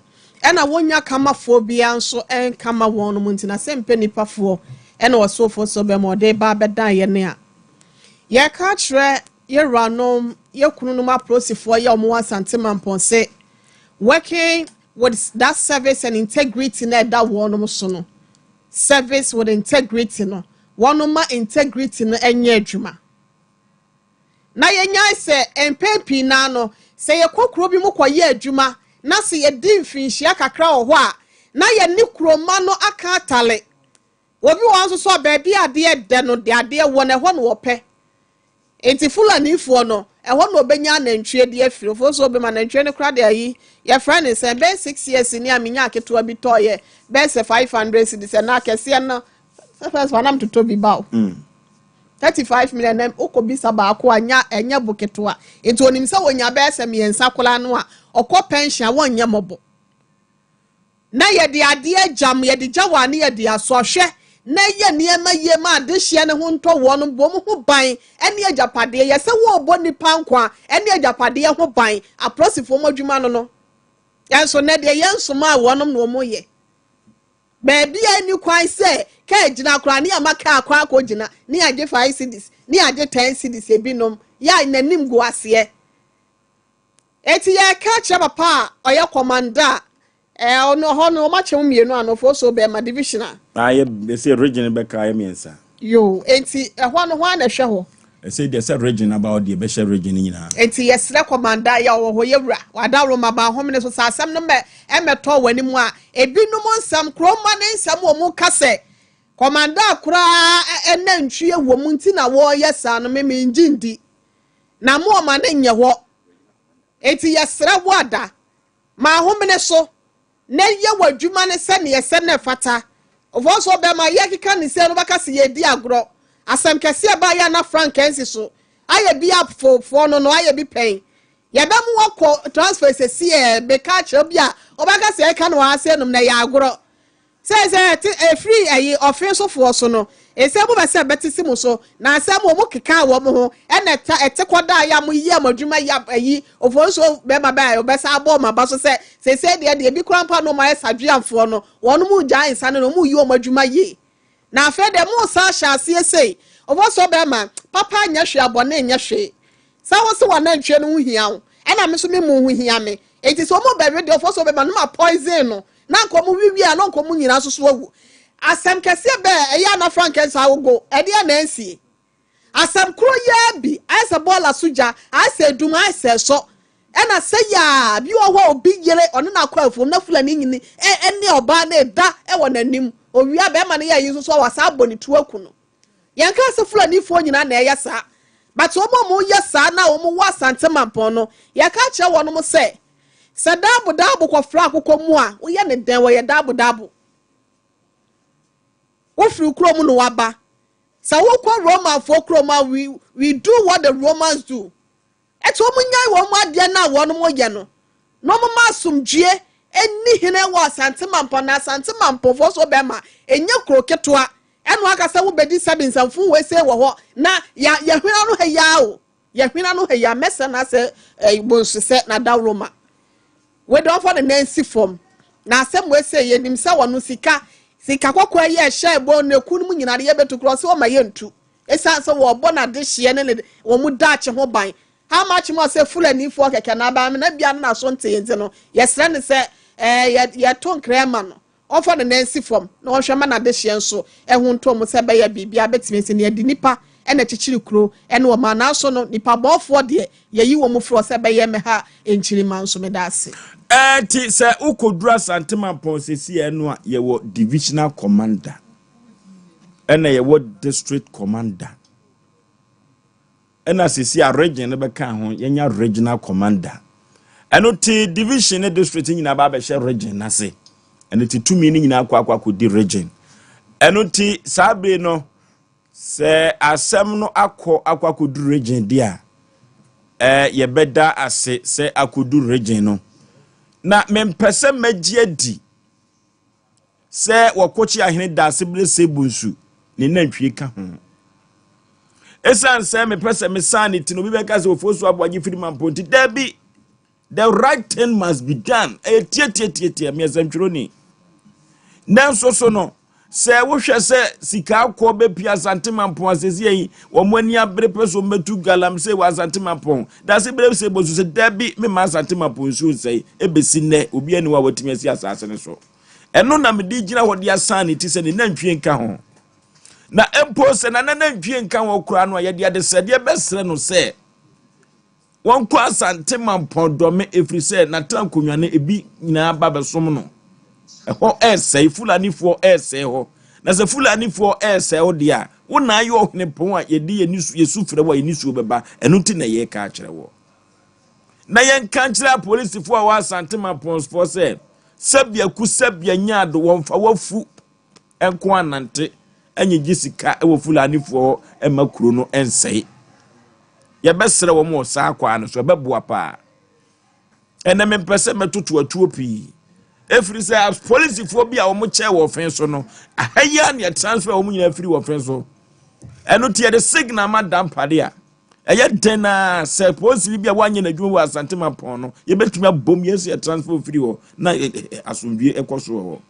ena wonya kamafo bia nso enkama won no muntina Asem Mpe Nipa fo ena wasofo so be mode ba bedan ye ne a ye ka kire ye ranom ye kununum aprosifo ye omo Asante Mamponse working with that service and integrity na that one so no service with integrity no one ma integrity no enye adwuma na yenya se empepi na no se ye kokro bi mokoye adwuma na se ye di mfinhia kakra wo ho a na ye ni kroma no aka atale obi won so baabi ade de no de ade wo na ho no wo pe enti fulani fo no ehwo no obenya nantwie de afiri fo so be ma nantwie ne kra de ayi ya friend is be 6 years ni amenya aketo bi toye be 500 cedis na kese na first one am to tobi bawo 35 million nem okobisa ba ko anya enya buketo a enti onim se wonya be se miensa kola no a okọ pension wonya mobo na ye de ade ajam ye de jawa ne ye de asohwe na ye niema ye ma de hye ne ho nto wo no bom ho ban ene ajapade ye se wo obo nipa nkwa ene ajapade ho ban aprosifo modwuma no yanso na de yenso ma wonom no mo ye baabi ani kwan se ka gina kra ne amaka akwa akogina ne age 5 cedis ne age 10 cedis ebinom ya nanim go ase eti ye ka che papa oye commander ono ho no ma chem mienu anofo so be ma divisional aye be say region be ka yemiensa yo enti ho no ho na hwe ho say they said region about the best region nyina enti yesre commander ya wo ho yewura wada roma ba homne so sasam no me emeto wanimu a ebinum nsam kroma ne nsam wo mu kase commander kura enantwie wo mu nti na wo yesa no me njindi na mo ma ne nye ho enti yesre wada ma homne so na ye wadwuma ne se ne yese ne fata ofo so be ma ye kika ne se no baka se ye di agro asem kese ba ya na frankensi so aye bi afofo no aye bi pen ye be mu wako transfer se be ka che bia obaka se ka no ase no na ya agro say free ayi offense for so no e say mo be say betisi mo so na say mo keka wo mo ho e na ete kwada ya mo yi amadwuma ya ayi Oforisuo be ma ba o be sa abo ma ba so say de bi krampa no ma sadwiamfo no wono mu gya insa no mu yi amadwuma yi na afa de mo sa hya ase sei Oforisuo be ma papa nya hwe abone nya hwe sa wo se wana ntwe no hu hia wo e na me so me mu hu hia me enti so mo be ready Oforisuo be ma no ma poison no na nkomu wiwi a no nkomu nyina soso awu asem kese be eya na Frankensa awogo ede na ansie asem kro ya bi asa bola suja asa dum asa so e na se ya bi wo obi yere ono na kwa afom na fulani nyini ene oba na eda e wo nanim owia be ma na ya yi soso wasa aboni tuaku no yanka se fulani fo nyina na eya sa but omo mo ya sa na omo wa santemampon no yaka kire wono mo se dabu kwa fra akụkọ mu a woye ne den woye dabu wo firi krom no waba sa wo kwa Roman for kroma we do what the Romans do eto mu nyai wo mu ade na wo no mo ye no no mo masumdue eni hene wo asantemampo na asantemampo fo so be ma enye kroketoa eno aka sa wo bedi sabi nsamfu we se wo ho na ya hwena no heya o ya hwena no heya mesa na se bonsu se na da Roma we don't for the Nancy form. Na Asem we say ye nim sa wono sika kwakwa ye hye bo na kunu mu nyina ye betu cross o ma ye ntu. Esan so wo bo na de hye ne wo mu dache ho ban. How much more say fulani for keke na ba me na bia na so nte yente no. Yesre ne say ye ton krema no. On for the Nancy form. Na wo hwe ma na de hye nso e ho nto mo se be ye bibia betime se ne di nipa ene chichiri kro ene wo ma na so no nipa bofo de ye yi wo mu fro se be ye me ha enchiri man so me da ase. Ti se ukodura santemampon sesi enu a ye wo divisional commander ena ye wo district commander ena sesi a region ne beka ho yenya regional commander eno ti division ne district nyina ba be hye region na se eno ti tumi ni nyina akwa di region eno ti sabe no se asem no akwa du region dia ye beda ase se akodu region no na mempese magie di se wakochi ahene da asebile sebunsu ne nantwie ka ho esan se mempese mesanity no bi beka se Oforisuo Aboagye Firimamponti dabi the right thing must be done tie me asantwiro ni nanso so no se wo hwe se sika akọ be pia santemampon asesi yi wo mani abre peso metu galam se wa santemampon da se bre se bosu se dabi me ma santemampon su se ebesi ne obi ani wa watimi asi asase ne so eno na me di gina hodi asane ti se ne nantwie nka ho na empo se na nantwie nka ho kura no ye de se de besre no se won kwa santemampon do me efri se na tankonwa ne ebi nyina ba besom no ho essay fulani for essay ho na se fulani for essay ho dia wona ayo hne pon a yedi yesu frɛ wa yenisu beba eno ti na ye ka kyerɛ wo na ye kan kyerɛ police for wa santemampon for say sabia ku sabia nyaado wonfa wafu enko anante enye gisika e wo fulani for emakuro no ensɛe ye besrɛ wo mo sa akwa no so beboa pa ena mempɛsɛ metoto atuo pii efiri say police for bi a wo mo che wo fen so no ahaya na transfer wo mo nyina firi wo fen so eno tie de signal madam pade a eye dena say police bi a wanye na dwuma wo asantemampon no ye betumi abom yesu ya transfer firi wo na asomdue ekoso wo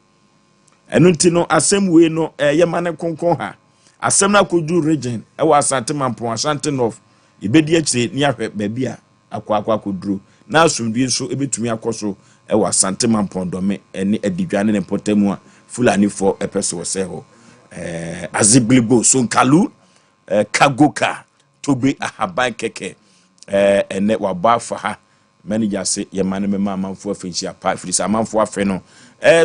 eno ti no asem we no ye mane konkon ha asem na kodu region e wo asantemampon Ashanti North ye bedi akire ni ahwe ba bia akwa koduro na asomdue so ebetumi akoso e wa santemampon dome ene adidwane ne potamu a fulani for epeso se ho aziblibo sonkalu kagoka tobe ahaban keke ene waba fa ha manager se ye mane me amanfo afenchi apa frisa amanfo afe no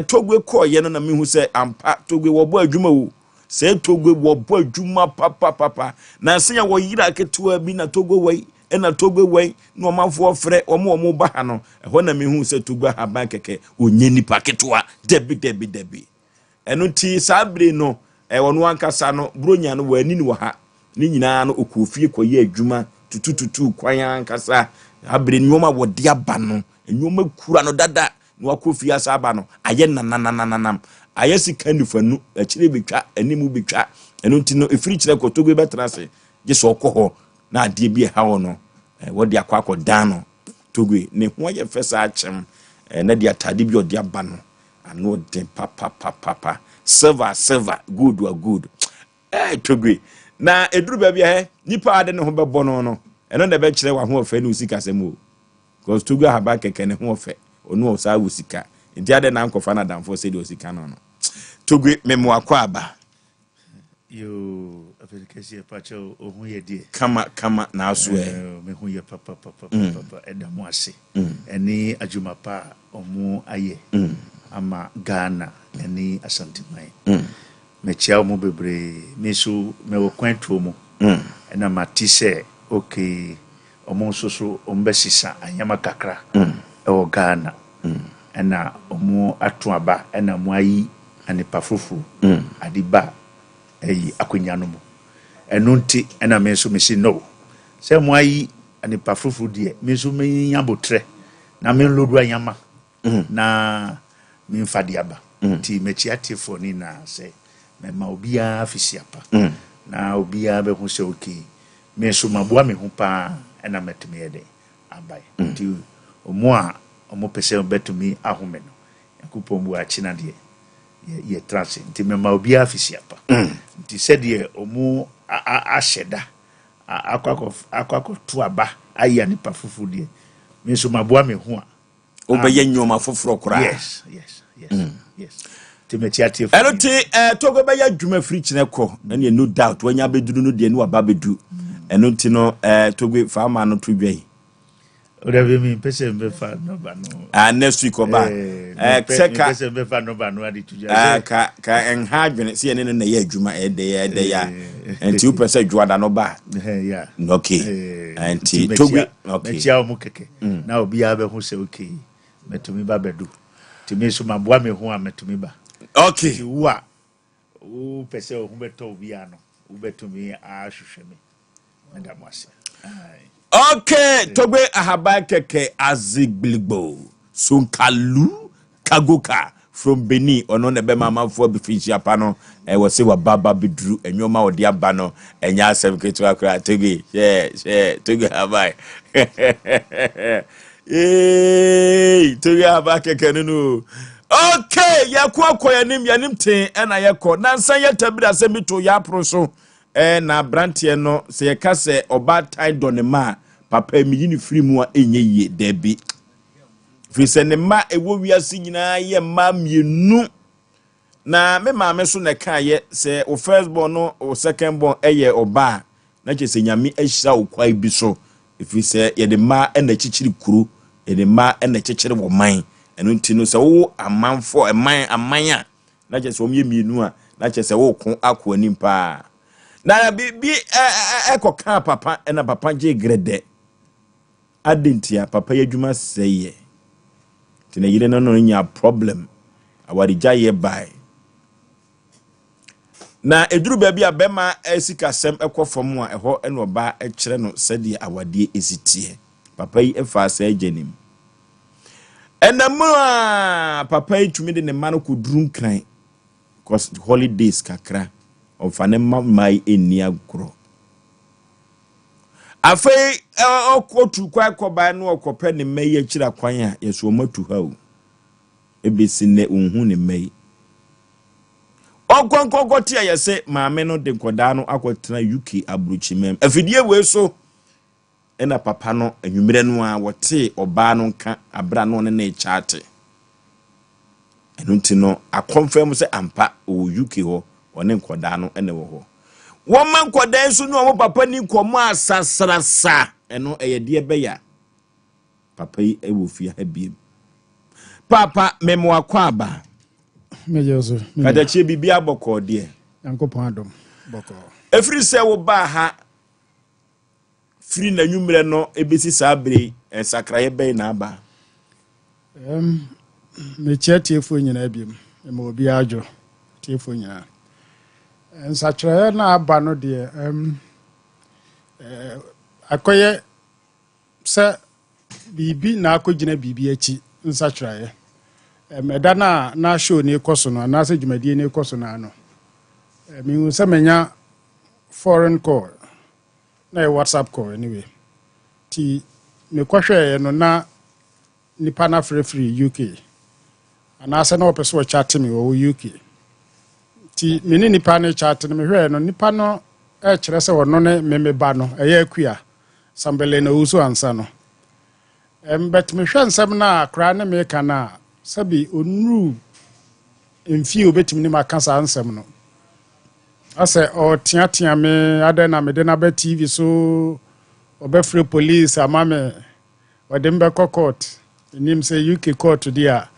togwe ko ye no na mehu se ampa togwe wo bo adwuma wo se togwe wo bo adwuma papa na se ya wo yira ketewa bi na togwe wai ena togwe wai no manfo frɛ omo ba ha no ho na mehu se togwe ahaban keke onye nipa ketewa debi eno ti sabre no wono ankasa no bronya no wani ni wo ha ni nyina no okofie koye adwuma tutututu kwan ankasa abre nyoma wo de aba no nyoma kura no dada no akofie asaba no aye nananananam ayesi kanifanu akire betwa animu betwa eno nti no efiri kire kotogo betra se je so okoho na ade bi ha wo no wodi akwa dan no togwe ne ho ye fesa achem na dia tade bi odi aba no ano de papa silver good togwe na eduru ba bia nipa ade ne ho bebo no eno na be kire wa ho ofa ne usika semo because togwe haba keke ne ho ofa onu osa usika nti ade na ankofa na danfo se de usika no togwe memo akwa aba yo application pacho ohun ye die kama na aso me hu ye papa edamu ase eni adwuma pa omu aye ama Ghana eni asantimai me chia omu bebre me so me wo kwanto mu ena matise okay omu soso ombesisa anyama kakra ewo Ghana ena omu atuaba ena mu ayi anipa fufu adiba akwanyano mu enunti ena me so me si no se mo ayi anipa fufu die me so me yabotre na me lodu anyama na me mfadi aba ti me chiatifo ni na se me ma obia afisiapa na obia be hu se okay me so maboa me hu pa ena metime yede abai ti omo pese betumi ahome no yakupo mu achina de ye trance nti me ma obia afisiapa nti said omu asheda akwako tuaba aya ni pafufu die me so maboa me ho a obeye nyoma foforo kura yes timeti atie eloti togo be ya dwuma free chineko na no doubt wanya beduru no de ni waba bedu eno nti no togo faama no to dwai odabe mi pese mbefa no ba no next week oba seka pese mbefa no ba no adi tuja ka enha adwene se ne na ya adwuma ede ya enti u pese dwada no ba yeah okay enti togo okay metia omu keke na obi ya be hu se okay metumi ba bedu timi so maboa me ho a metumi ba okay ti wa u pese o hu beto obi ano u betumi a hwehwe me ndamwase okay togbe ahaba keke azigligbo sunkalu kagoka from Benin ono ne be mama fo bifinchi apa no we se wa baba bidru enwoma odi aba no enya asem ketu akra togbe togbe haba togbe haba keke no okay yakwa yanim ten na yekọ na nsan yetabira se mito ya proso na brantie no se yeka se oba tai donema papa mi ni free mu a enye ye debi fi se ne ma ewo wiase nyina ye ma mienu na me ma me so ne ka ye se o first born no o second born eye oba na che se nyame ahira okwai bi so fi se ye de ma na chichiri kuru ye de ma na chichiri wo man eno ntino se wo amanfo amanya na che se o mienu a na che se wo ko akọ anim pa na bi ekoka papa na papa je grede adentia papa yadwuma seye tina yire no nya problem awarija ye bai na eduru ba bia bema esika sem ekofom a eho eno ba ekire no sedi awade esitie papa yi efa sa agenim enama papa yi tumi de ne mano ko durun kran cause holidays kakra ofane mai eni agro afei okotu kwa koba no okope ne mai akira kwan a yeso matu ha o ebesi ne unhu ne mai okonkokoti ayese maame no de koda no akotena UK abruchimem afidie we so ena papa no anwumere no a wote oba no nka abra no ne na chaate eno ntino a confirm se ampa o UK ho one nkoda no ene wo ho woma nkoda enso no mo papa ni komo asasrasa eno eyede be ya papa yi ewo fia ha biem papa memo akwaba mejezo kadachi bibia boko de yankopon adom boko efri se wo ba ha fri na nwumre no ebesi sabre ensakraye be na aba me chiatifo nyina biem me obi ajo tiefo nyina ensakraye na aba no de akoye se bibi na akogina bibi achi nsakraye medana na show ni koso no na se dwumadie ni koso na no mi hu se menya foreign call na WhatsApp call anyway ti me kwahwe no na nipa na free UK ana se na opeso chat me wo UK ti me ni nipa na chat no me hwe no nipa no kire se wono ne me ba no eye akua sambele na uso ansa no bet me hwe nsem na akra ne me kana sabi onru emfie obetim ni makasa ansem no ase o tia me adena me de na be TV so obefre police amame wadem be court nim say UK court dia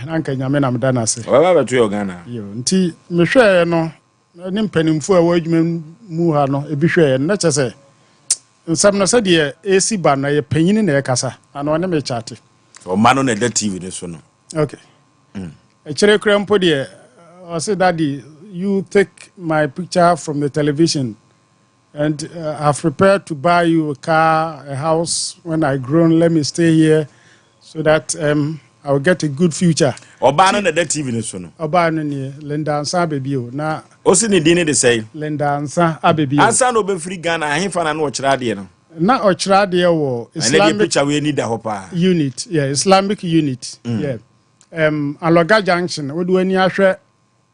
nanka nyame na meda na se baba betu yo Ghana yo nti me hwe no ni mpanimfo a wadwuma mu ha no ebi hwe na chese nsam no se de AC ba na ye panyini na ye kasa ana ne me chate o mano na the TV ne so no okay chere krempo de I say daddy you take my picture from the television and I've prepared to buy you a car, a house when I grown. Let me stay here so that I will get a good future. Obano na the TV ne so no. Obano ni Lenda Ansa baby o na. Osi ni dini de say. Lenda Ansa ababy. Ansa no be free Ghana ahemfa na no ochra de no. Na ochra de wo Islamic picture we need da hopa. Unit, yeah, Islamic unit. Yeah. Aloga Junction, we do any ahwe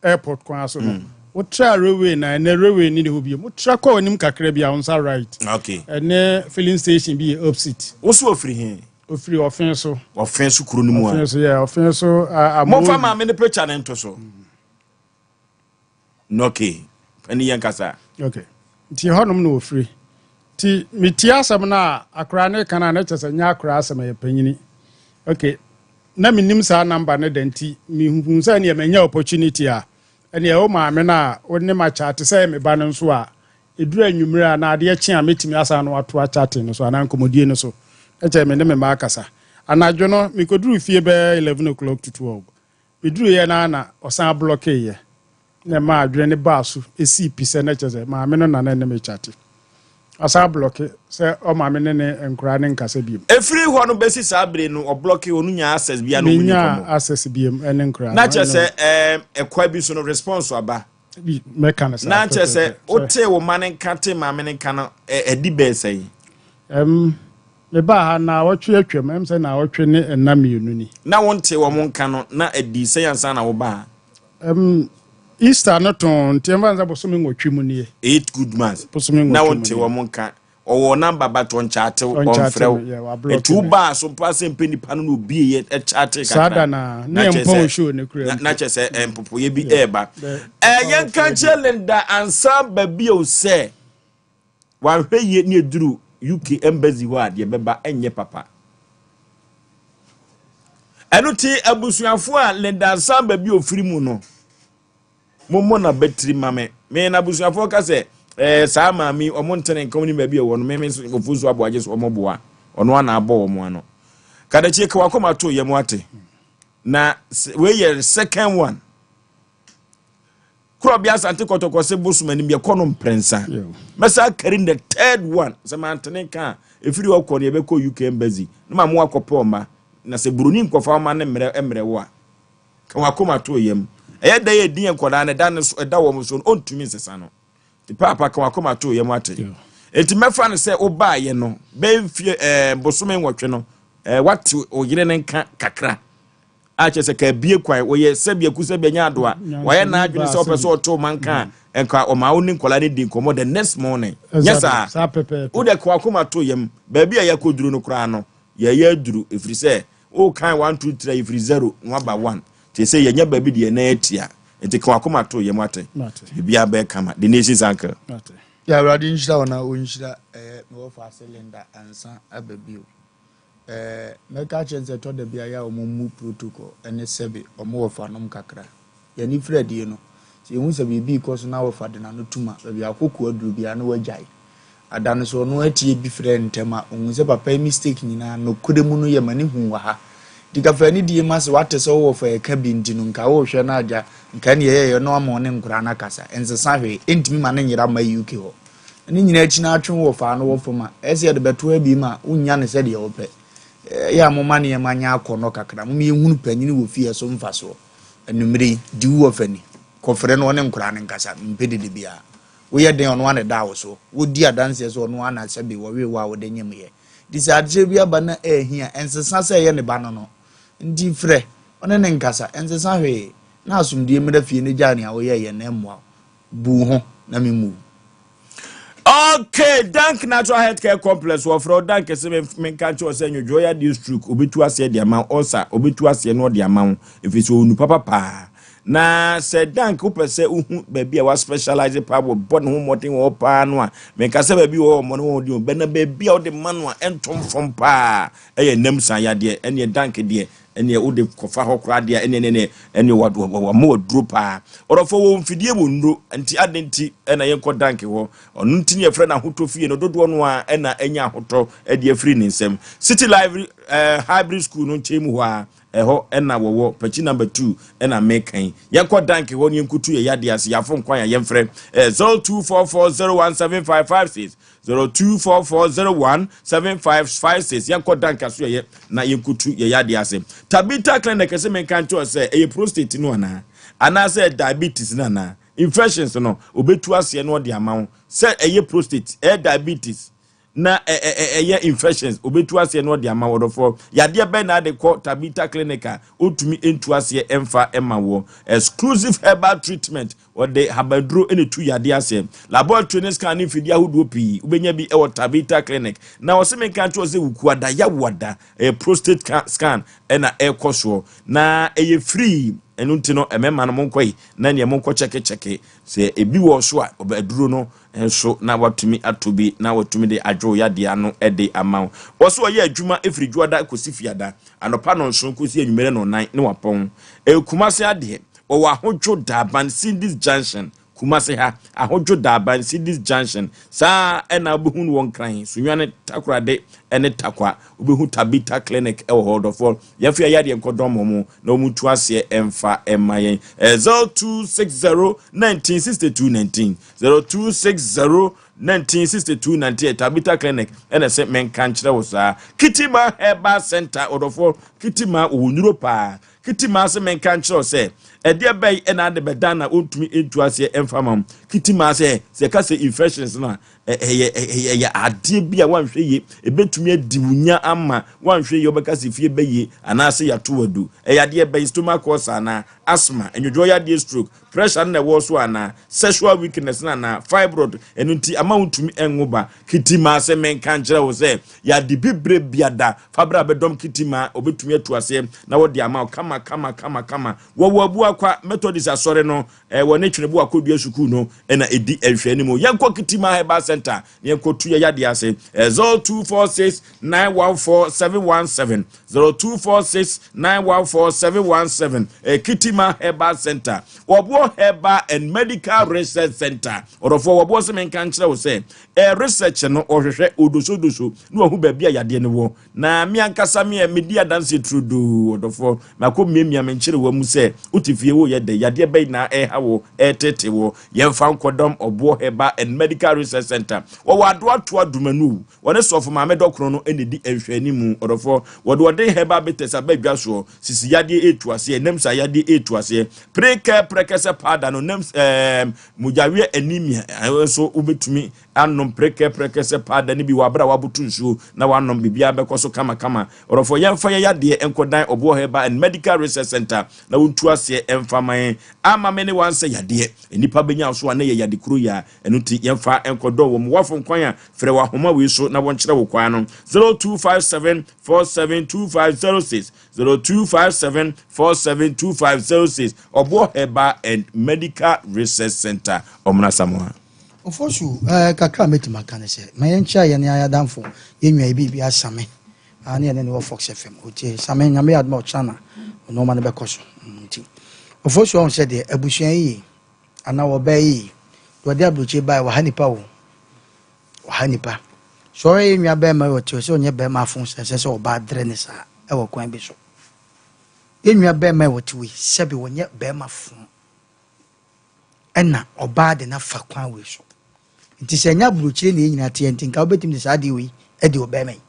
airport kwa so no. We try railway na railway ni de hobi. We try call onim kakra bia on side right. Okay. And filling station be opposite. Oso free here. Ofri offense kuro ni mu a. Offense yeah, offense mo fa ma me ne picture na nto so. No okay. Ani yan kasa. Okay. Ti honum no ofri. Ti mitia asem na akra ne kana na chese nya akra asem ye panyini. Okay. Na minim sa number ne denti mi hu sa ne menya opportunity a ene o ma me na wonne ma chat say me ba no so a edura anwumira na ade chi a metimi asa no ato a chat no so anan komodie no so eche me ne me ma akasa anadwo no mi koduru fie be 11 o'clock to 12 beduru ye na osan block ye na ma adwene ne baasu esi pise na chese ma me no na ne me chat asa block se o ma me ne enkura ne nkasa biem efiri ho no besi sabre no o block onu nya access bia no wuni komo access biem ene enkura na chese ekwa bi so no response aba mechanism na chese o te wo manen kante ma me ne kan edi be sei me ba ha na wotwe atwam em se na wotwe ne enamienu ni na wonte wo mon kan no na edi sei ansa na wo ba Easter no ton tiemba nza bosomi nwotwe mu nie 8 good months na wonte wo mon kan owo number ba ton chat on frew etu ba so pa Asem Mpe Nipa no obi ye chat ka sada na empon show ne kura na chese empopo ye bi eba yen kan chalenda ansa ba bi o se wan hweye ne duru UK embassy wa de beba enye papa enu ti abusuafo a Lenda ansa ba bi ofiri mu no momo na betri mame me na abusuafo ka se sa mami omontene nkomni ba bi e wono me Osei Aboagye so omoboa ono ana abo omo ano kada chi ka wakoma to yemu ate na we ye second one Krobia Sante Kotoko se bosumani bi ekono mprensa mesa carrying the third one se mantene kan efiri okọ ne ebeko UK embassy no ma mo akopo ma na se buruni nkofa ma ne emre wo a ka wakoma to yem eye da ye din enkoda ne da ne so da wo so ontumi nsesa no ti papa ka wakoma to yem ate enti mefa ne se oba ye no be mfie bosume nwotwe no wati oyire ne nka kakra ache se ka bie kwan wo ye sebia ku sebia nya ado a wo ye na adwene se opeso oto manka enka o ma woni nkola ne din komo the next morning yes sir wo de kwa koma to yem ba bia ya koduru no kra no ye duru efiri se o kan 1 2 3 efiri 0 no ba 1 te se ye nya ba bi de na etia enti kwa koma to yem ate bia ba kama the nation's uncle ya bradi nshira ona onshira me wo fa cylinder ansa ababio meka chense to de bia ya omu protocol ene sebe omu wofa nom kakra ya ni fredi no se hu se bibi ko so na wofa de na no tuma bia akoku aduru bia no wajai adane so no atie bi friend tema hu se papa mistake nyina no kodemu no ye mani hu wa ha diga fa ni die ma se wate so wofa e ka bi ndi no nka wo hwe na aja nka ne ye no ama one nkura na kasa ense sahwe entimi ma ne nyira ma UK ho ni nyina achi na atwe wofa no wofo ma ese de beto abi ma unya ne se de wope ya mo mane ma nya akɔnɔ kakra mo me hunu panyini wo fie so mfa so enumere di wo fani kɔfrɛ no ne nkora ne nkasa mpede de bia wo yɛ den ɔno ane da wo so wo di adanse so ɔno ana sɛbe wo we wa wo de nyem ye disadze bia ba na ehia ensesa sɛ yɛ ne ba no no ndi frɛ ɔne ne nkasa ensesa hwe na asumdie meda fie ne gya ne a wo yɛ na mmoa bu ho na me mu. Okay, Dank Natural Healthcare Complex wofro Dank se me kan cho se nyojoya district obetu ase de ama osa obetu ase no de ama if so onu papa na se Dank upese uhu baby a wa specialize power bod no moten wo pa no a me ka se baby wo mo no de be na baby a de manu a entom fom pa eye nam san ya de ene Dank de ene wo de kofa hokra de ene wa mo duro pa orofo wo mfidie wo nro anti adenti ena yenko Dank wo onu ntini e frɛ na hoto fie no dodo no a ena enya hoto e de afri ni nsem City Live hybrid school no chemu ho a eho ena wo pachi number 2 ena mekan yenko Dank wo ne nkutu ye yade ase yafo nkwan ya yemfrɛ 0244017556 0244017556 yenko Dank aso ye na yenkutu ye yade ase Tabita clinic se menkan cho se e prostate no ana se diabetes na infections no obetu ase no de amawo se eye prostate diabetes na eye infections obetu ase no de amawo dofo yade be na de call Tabita clinic otumi entu ase emfa emawo exclusive herbal treatment or the habadro ene tu yade ase laboratory scan fidi ahodo pi ubenya bi e Tabita clinic na wo se menkan cho se wukuada ya wada prostate scan ena ekoso na eye free enu ntino emema no monkoi na ne monko cheke se ebi wo so a obaduro no enso na watumi atobi na watumi de adwo ya de ano ede amaw wo so ye adwuma efiri dwoada kosifiada anopa no nso kosi enwumere no nan ne wapon ekumase ade wo ahodwo daban Sindis Junction Kumase ha ahodwo daban Sindis Junction sa ena obuhun won kran sunwane takorade ene takwa obehu Tabita clinic e hold of all yefia yade enkodomo mu na omutu ase emfa emayen 0260196219 0260196219 Tabita clinic ene se men kan kire wo sa Kitima Herbal Center odofo Kitima wonuro pa Kitima se men kan kire se ede bay ena de bedana ontumi entu ase emfamam Kitima se ka se infections na ya ade bia wanhwe ye ebetumi adiwunya ama wanhwe ye obeka se fie beye anase ya to wadu ade bay stomach ulcer na asthma enyojo ya de stroke pressure na wo so ana sexual weakness na fibroid enunti ama ontumi enwoba Kitima se men kan kire wo se ya de bibre biada fabra bedom Kitima obetumi atu ase na wo de ama kama wo abu akwa methodist asore no wo ne twene akodua suku no na edi ehwe ni mo yanko Kitima Herbal Center yanko tu ya de ase 0246914717 0246914717 Kitima Herbal Center Obo Herbal and Medical Research Center orofo obo se men kan kire wo se research no ohwehwe odoso no hu ba bia yade ne wo na mi ankasa mi media dance trudo orofo mako miamia men kire wo mu se utifie wo yede yade bai na hawo tete wo yemfa nkodom Obo Herbal and Medical Research Center wo wado ato adumanu wone sofo ma medokro no enedi ehwani mu orofo wode herbal betesa badwa so sisi yade etu ase nemsa yade etu ase prekese pada no nem mujawie anemia so ubetumi anom prekese pada ni bi wabra wabutu nsuo na wanom bibia bekoso kama orofo yemfa yade enkodan Obo Herbal and Medical Research Center na wontu ase emfaman ama mene wanse yade enipa benya so na yade kuro ya enuti yemfa enkodo wo wafo nkwan a frɛ wa homa we so na wonkyerɛ wo kwan no 0257472506 0257472506 Obo Herbal and Medical Research Center omna samoa Ofosu kakra metima kan se mayencha ye ne ayadamfo yenwa bibi asame ani ene ne wo Fox FM otie same nyame admo chana no ma ne bekoso nti Ofosu on se de abusuan yi ana wo bayi do de abroche bai wa hanipa wo hanipa so yenwa ba ma wo tie so onye ba ma fun se se oba dre ne sa e wo kwan bi so yenwa ba ma wo tie se bi wonye ba ma fun ena oba de na fa kwan we so nti se nya abroche ne nyina tie nti nka obetim de sa de wi e de oba mai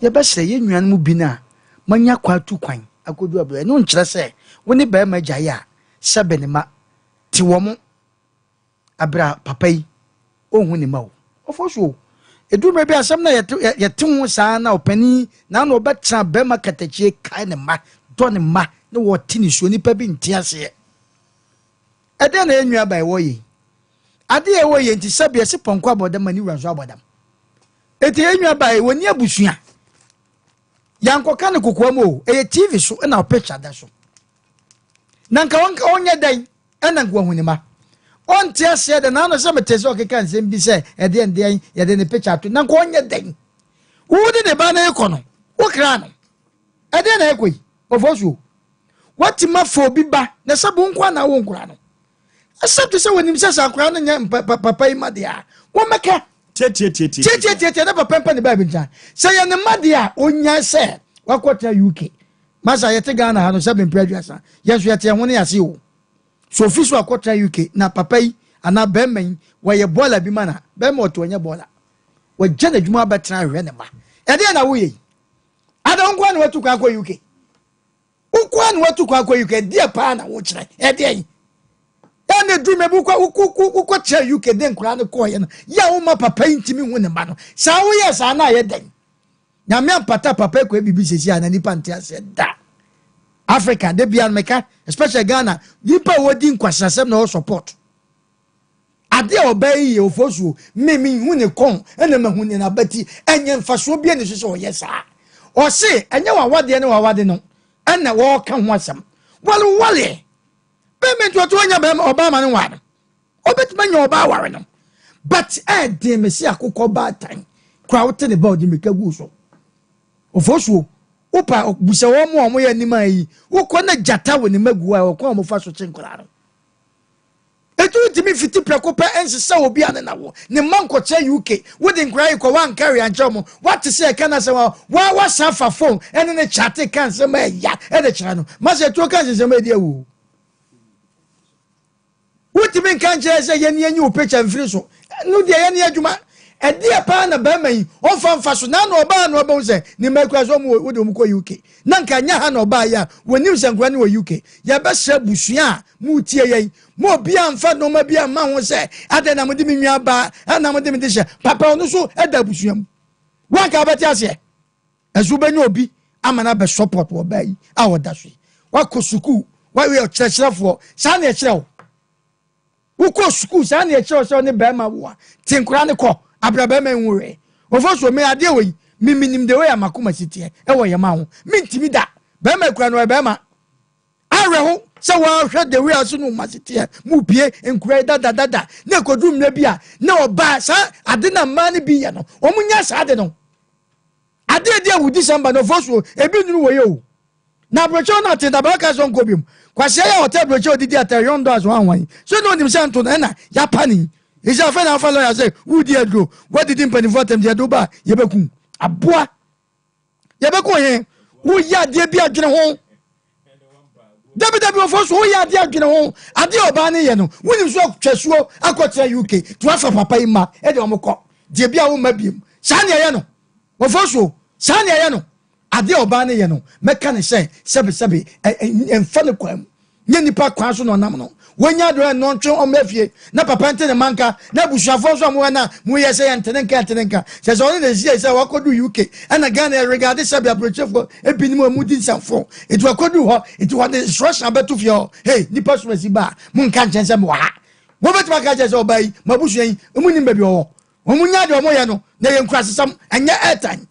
ye be hye ye nuan mu bi na manya kwatu kwan akodu abra no nkyere se woni ba ma gyaye a sebe ne ma ti wo mo abra papa yi ohun ne ma wo ofosuo edu me bi asem na yete ho saa na opani na na obetra ba ma katachie kai ne ma do ne ma ne wo tini so nipa bi ntiase ede na enua ba wo yi ade e wo yi nti sebe se ponko abodam ani wura so abodam eti enua ba e woni abusua yanko kan kokwa mo e TV so na picture da so nanka wonka onye dan ena ngwa hunima on tia se de na no se metese o keka nsem bi se e de ndey ye de ne picture to nanka onye dan wo de ne ba na ekono wo kra no e de na ekoi ofosu wati mafo bi ba na sabu nkwa na wo nkura no asabte se wonim se sakura no nya papa yi ma de a wo meka tie na papa mpa ne ba bi nja se ye ne ma de a onya se wakota UK masa yete Ghana ha no se bempra aduasa yeso yete ho ne yase o so ofisu akota UK na papa yi ana bemman wo ye bola bi mana bemma oto nya bola wo gye na dwuma betra hwe ne ma e de na wo yi adon kwa na watu kwa UK ukwa na watu kwa UK de pa na wo kire e de yi ene dume bu kwa ukwa kire UK de nkura ne ko ye na ya wo ma papa yi ntimi hu ne ma no sa wo ye sa na ye den na me ampata papa ko bibi sesi ana nipa ntiase da Africa de bia meka especially Ghana nipa wodi nkwasasem na support ade obey ye ofosuo memi hu ne kon ena mahu ne na bati enye mfaso bia ne so oyesa o se enye wawade ne wawade no ena wo ka ho asem wale payment to anya be Obama ne wa obetima nya oba ware no but de mesi akokọ ba tan kwa wote ne ba odi meka gu so ofosuo upa busa wo mo ya nima yi ukọ na jata wo ne magu a okọ mo fa so chinkura no etu timi fiti prekopa ensesa obi ane na wo ne manko che UK wo de nkrai ko wan carry anche mo what say kana se wa safa phone ene ne chat kan se ma ya e de kira no ma se to kan se ma dia wo wotimi kan che se ye ne anyi o picture mfiri so no de ye ne adwuma e dia pa na ba mai on fa so na no ba no ba se ni makura so mo wo de mo ko UK na nka nya ha no ba ya woni se nkura ne wo UK ya ba se busua mu tie ye mo bia mfa no ma bia ma ho se ade na mo de minwa ba na mo de me de she papa ono so e da busua mu wan ka ba ti ase ezu ba nya obi amana be support wo ba yi a wo da so wa ko suku wa we chirechirefo sa na e chire wo ko suku sa na e chire so ne ba ma wo ti nkura ne ko abraba men wure ofoso me ade we miminim de we amakoma sitie e wo yema ho mintimi da ba ma kura no ba ma areho se wa hwe de we aso no masitie mu pie nkura da na kodu mra bia na oba sa ade na mani bi ye no omunya sa ade no ade de wu December no ofoso ebi nuru wo ye o na brocho na te da ba ka so nkobim kwase ya hotel brocho didi atayondo aso anwan so no nim santo na ya pani isa fe na fa lawyer say who dey go what did him penny for them dey do ba ye beku aboa ye beku he wo ya de bi adwene ho dabi ofoso wo ya de adwene ho ade oba ne ye no wonim so twasuo akotra UK to afa papa ima e de omko de bi a wo mabiem sa ne ye no ofoso sa ne ye no ade oba ne ye no meka ne say sebe emfa ne kwam nye nipa kwa so no nam no wonya do no ntwe omafie na papa nte ne manka na busuafo so mo na mo ye se yentenenka se so ne sie se wakodu UK ana Ghana regard se bia brochefo ebinim mu di sanfo etu wakodu ho etu wa de instruction betu fio hey nipa so masi ba mo nka nchense mo ha wo betu ka je se obai mabusu yin mu nim ba bi ho omunya de omo ye no na ye nkrasesam anya airtime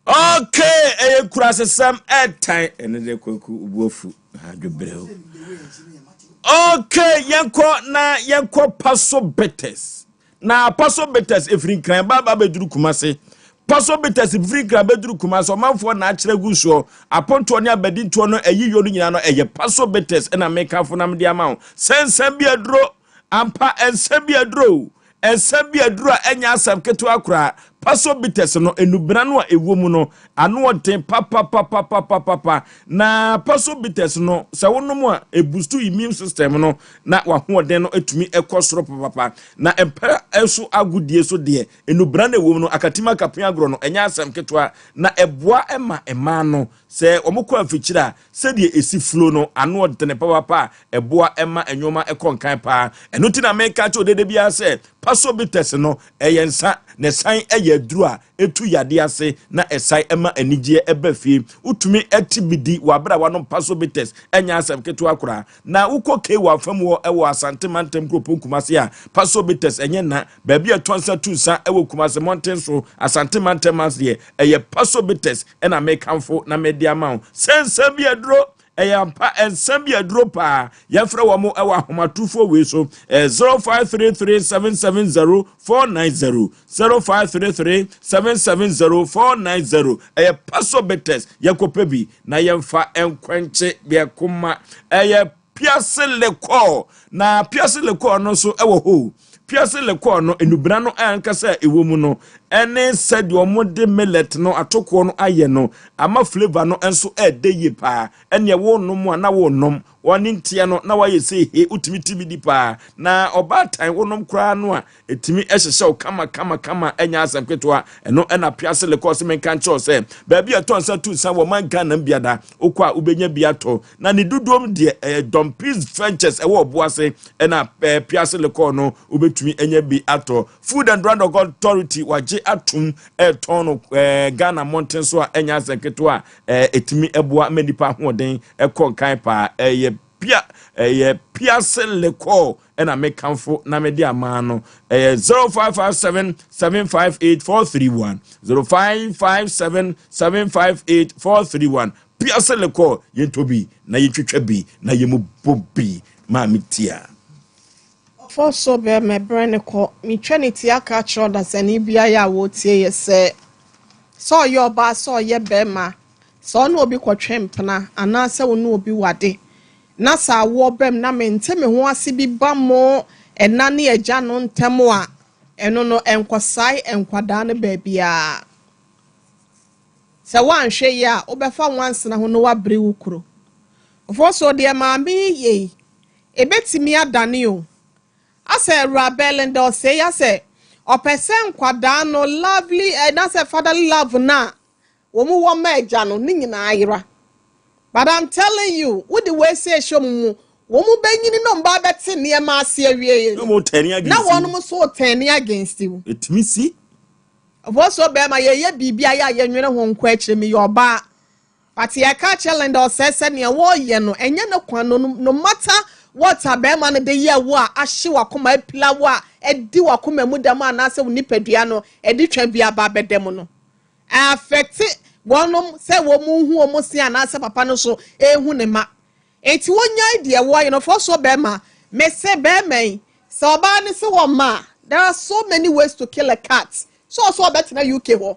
okay e kurasesam airtime ene de kwaku ubuofu adwobreo okay yanko paso betes na paso betes efrinkran baba beduru kumase paso betes efrinkran beduru kumase omanfo na akire guso aponto ne abedinto no ayiyo no nyina no eye paso betes na mekafo nam de amawo sensem bi adro ampa ensem bi adro enya asam ketu akura paso bitters no enubra no a ewo mu no ano odin papa na paso bitters no se wonom a e boost immune system no na wa ho odin no etumi ekosoro papa na empere eso agudie so de enubra na ewo mu no akatima kapia agro no enya asem ketwa na eboa ema no se omukọ afikyira se de esi flow no ano odin papa eboa ema enwoma ekonkan pa eno ti na meka cho dede bia se paso bitters no eyensa ne san eyaduru a etu yade ase na esai ema anigye ebafie utumi etibidi wabra wanom paso bitters enya asem keto akora na ukoke wa fam wo ewo asante mantem kropo kumase a paso bitters enye na baabi atonsa tunsa ewo kumase mountain so asante mantem ase eye paso bitters ena mekamfo na media ma sense bi aduro eyampa ensem bi aduro pa yefre wo mo ewa homatufo we so 0533770490 0533770490 eye paso bitters yakopebi na yemfa enkwenche be kuma eye piase lekọ na piase lekọ no so ewo ho piase lekọ no enubra no ankasa ewo mu no ene said omode millet no atoko no aye no ama flavor no enso edeye pa ene wo nom na wo nom woni ntia no na waye se he utimi tibidi pa na oba tan wonom kra no a etimi ehyehyɛ kama enya asem ketwa eno ena piase lekọ se menka ncho se baabi atonsa tu san wo man Ghana biada okwa ubenya biato na ne dudom de Dompees Ventures ewo oboase ena piase lekọ no ubetumi enya bi ato Food and Drug Authority waje atum tono Ghana mountain so enya asem ketwa etimi eboa manipa hoden ekonkan pa piase lekọ ena mekamfo na medi amano 0557758431 0557758431 piase lekọ yentobi na yetwetwa bi na yemu bobi ma mitia for so be me brand ko mi trinity aka cho da sani bia ya wo tie ye se so your ba so ye be ma so no obi kwotwempna ana se wo no obi wade na sa wo bem na mente me ho ase bi ba mo ena ne agya no ntemo a eno no enkosai enkwada ne ba bia se wan hwe ya obefa wanse na ho no wabre wukuro ofo so de ma mi ye ebetimi adane o ase rabel ndo say ase opesen kwada no lovely na se fatherly love na wo mu wo ma agya no ni nyina ayira. But I'm telling you, what the way say show mu wo mu benyini no mba beti ne ma ase awie no mo turning against na won mo so turning against you it me see of so be ma ye bibia ya ye nwere ho nkwa akire me yoba but ye ka challenge o se ne wo ye no enye ne kwan no matter what abema no de ye wo a ahye wakoma apila wo a edi wakoma mu dem ana se nipadua no edi twa bia ba bedem no affect wonom se wo mu hu o mo si ana se papa no so ehu ne ma enti wonya idea wo ye no for so be ma me se be men se oba ne se wo ma there are so many ways to kill a cat so better na UK ho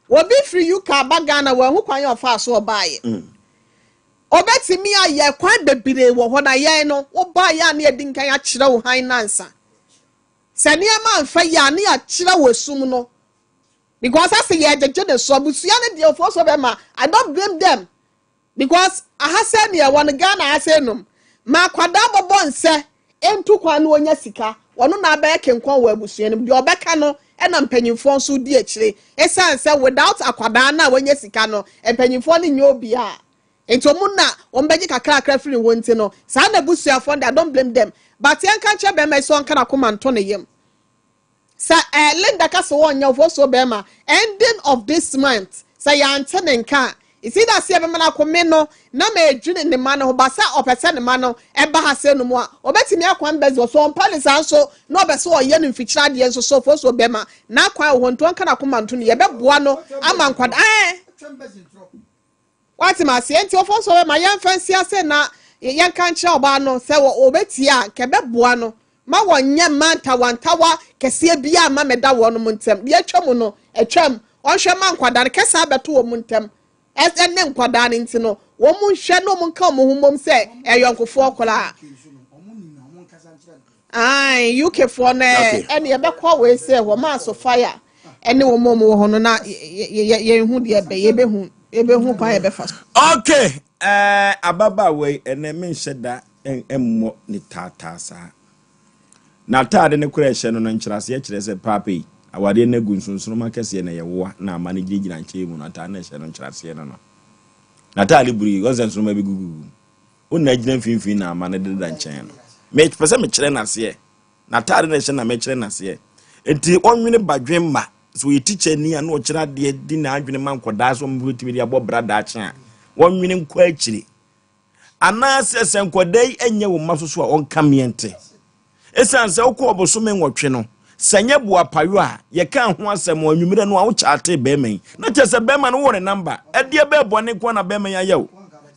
wo be free UK abagana wo hu kwan yo fa so oba ye obetimi aye kwan bebire wo ho na ye no wo ba ya na edinkan ya kire wo han nansa se ne ma mfa ya na ya kire wo sum no because I say yeah the so busuya ne de ofo so be ma I don't blame them because I ha say ne one Ghana I say no ma kwada bobo nse entu kwan no onya sika wono na ba kenkon wa busuya ne de obeka no e na mpanyimfo so di akire esan say without akwada na wonya sika no mpanyimfo ne nya obi a ento mu na ombeji kakra free wonti no sa na busuya fo I don't blame them but yan kan che be me so nka na koma nto ne yem sa Linda kase wonya fo so be ma ending of this month say ya ntene nka isi da se be ma na kome no na ma edwene ne ma no ba sa opese ne ma no e ba ha se no mu a obetimi akwan bezo so mpale san so no be so oye no mfikira de enso so fo so be ma na akwan ho nto nka na koma nto ne ye be boa no ama nkwada wati ma se enti ofo so be ma yan fancy ase na yan kan kire oba no se wo obeti a ke be boa no ma wonye manta wantawa kese bia ma meda wo no muntem bia twam no etwam onhwe ma nkwada kesa abeto wo muntem ene nkwada ne ntino wo mu hwe no mu nka mo humom se eyonkofo okola ai UK for na ene ye be kwa we se wo ma so fire ene wo mo wo hono na ye hu de be ye be hu kwa ye be fa. Okay, ababa we ene me nheda emmo ni tata sa. Na taade ne kura ehye no nkyerase kire se papi awade na gu nsonsono makase na ye wo na ama ne gigina nkyɛ mu na taade na ehye no nkyerase no. Na taade buri o nsonsono ma bi gugu. Onna gina mfimfini na ama ne deda nkyɛn no. Me pese me kyerɛ na se na taade na ehye na me kyerɛ na se. Enti onwene badwemma so ye teacher ni ana o kyerɛ de di na adwene man koda so mbu timi de abɔ brada akye. Onwene nkɔ akyiri. Ana se senkodai enye wo masoso a onka miente. Esan se wo ko obosome nwotwe no. Sanye bua payo a ye kan ho asem anwumire no a wo chaate be men. Na chese be man wo ne number. Edie be bone ko na be men ayew.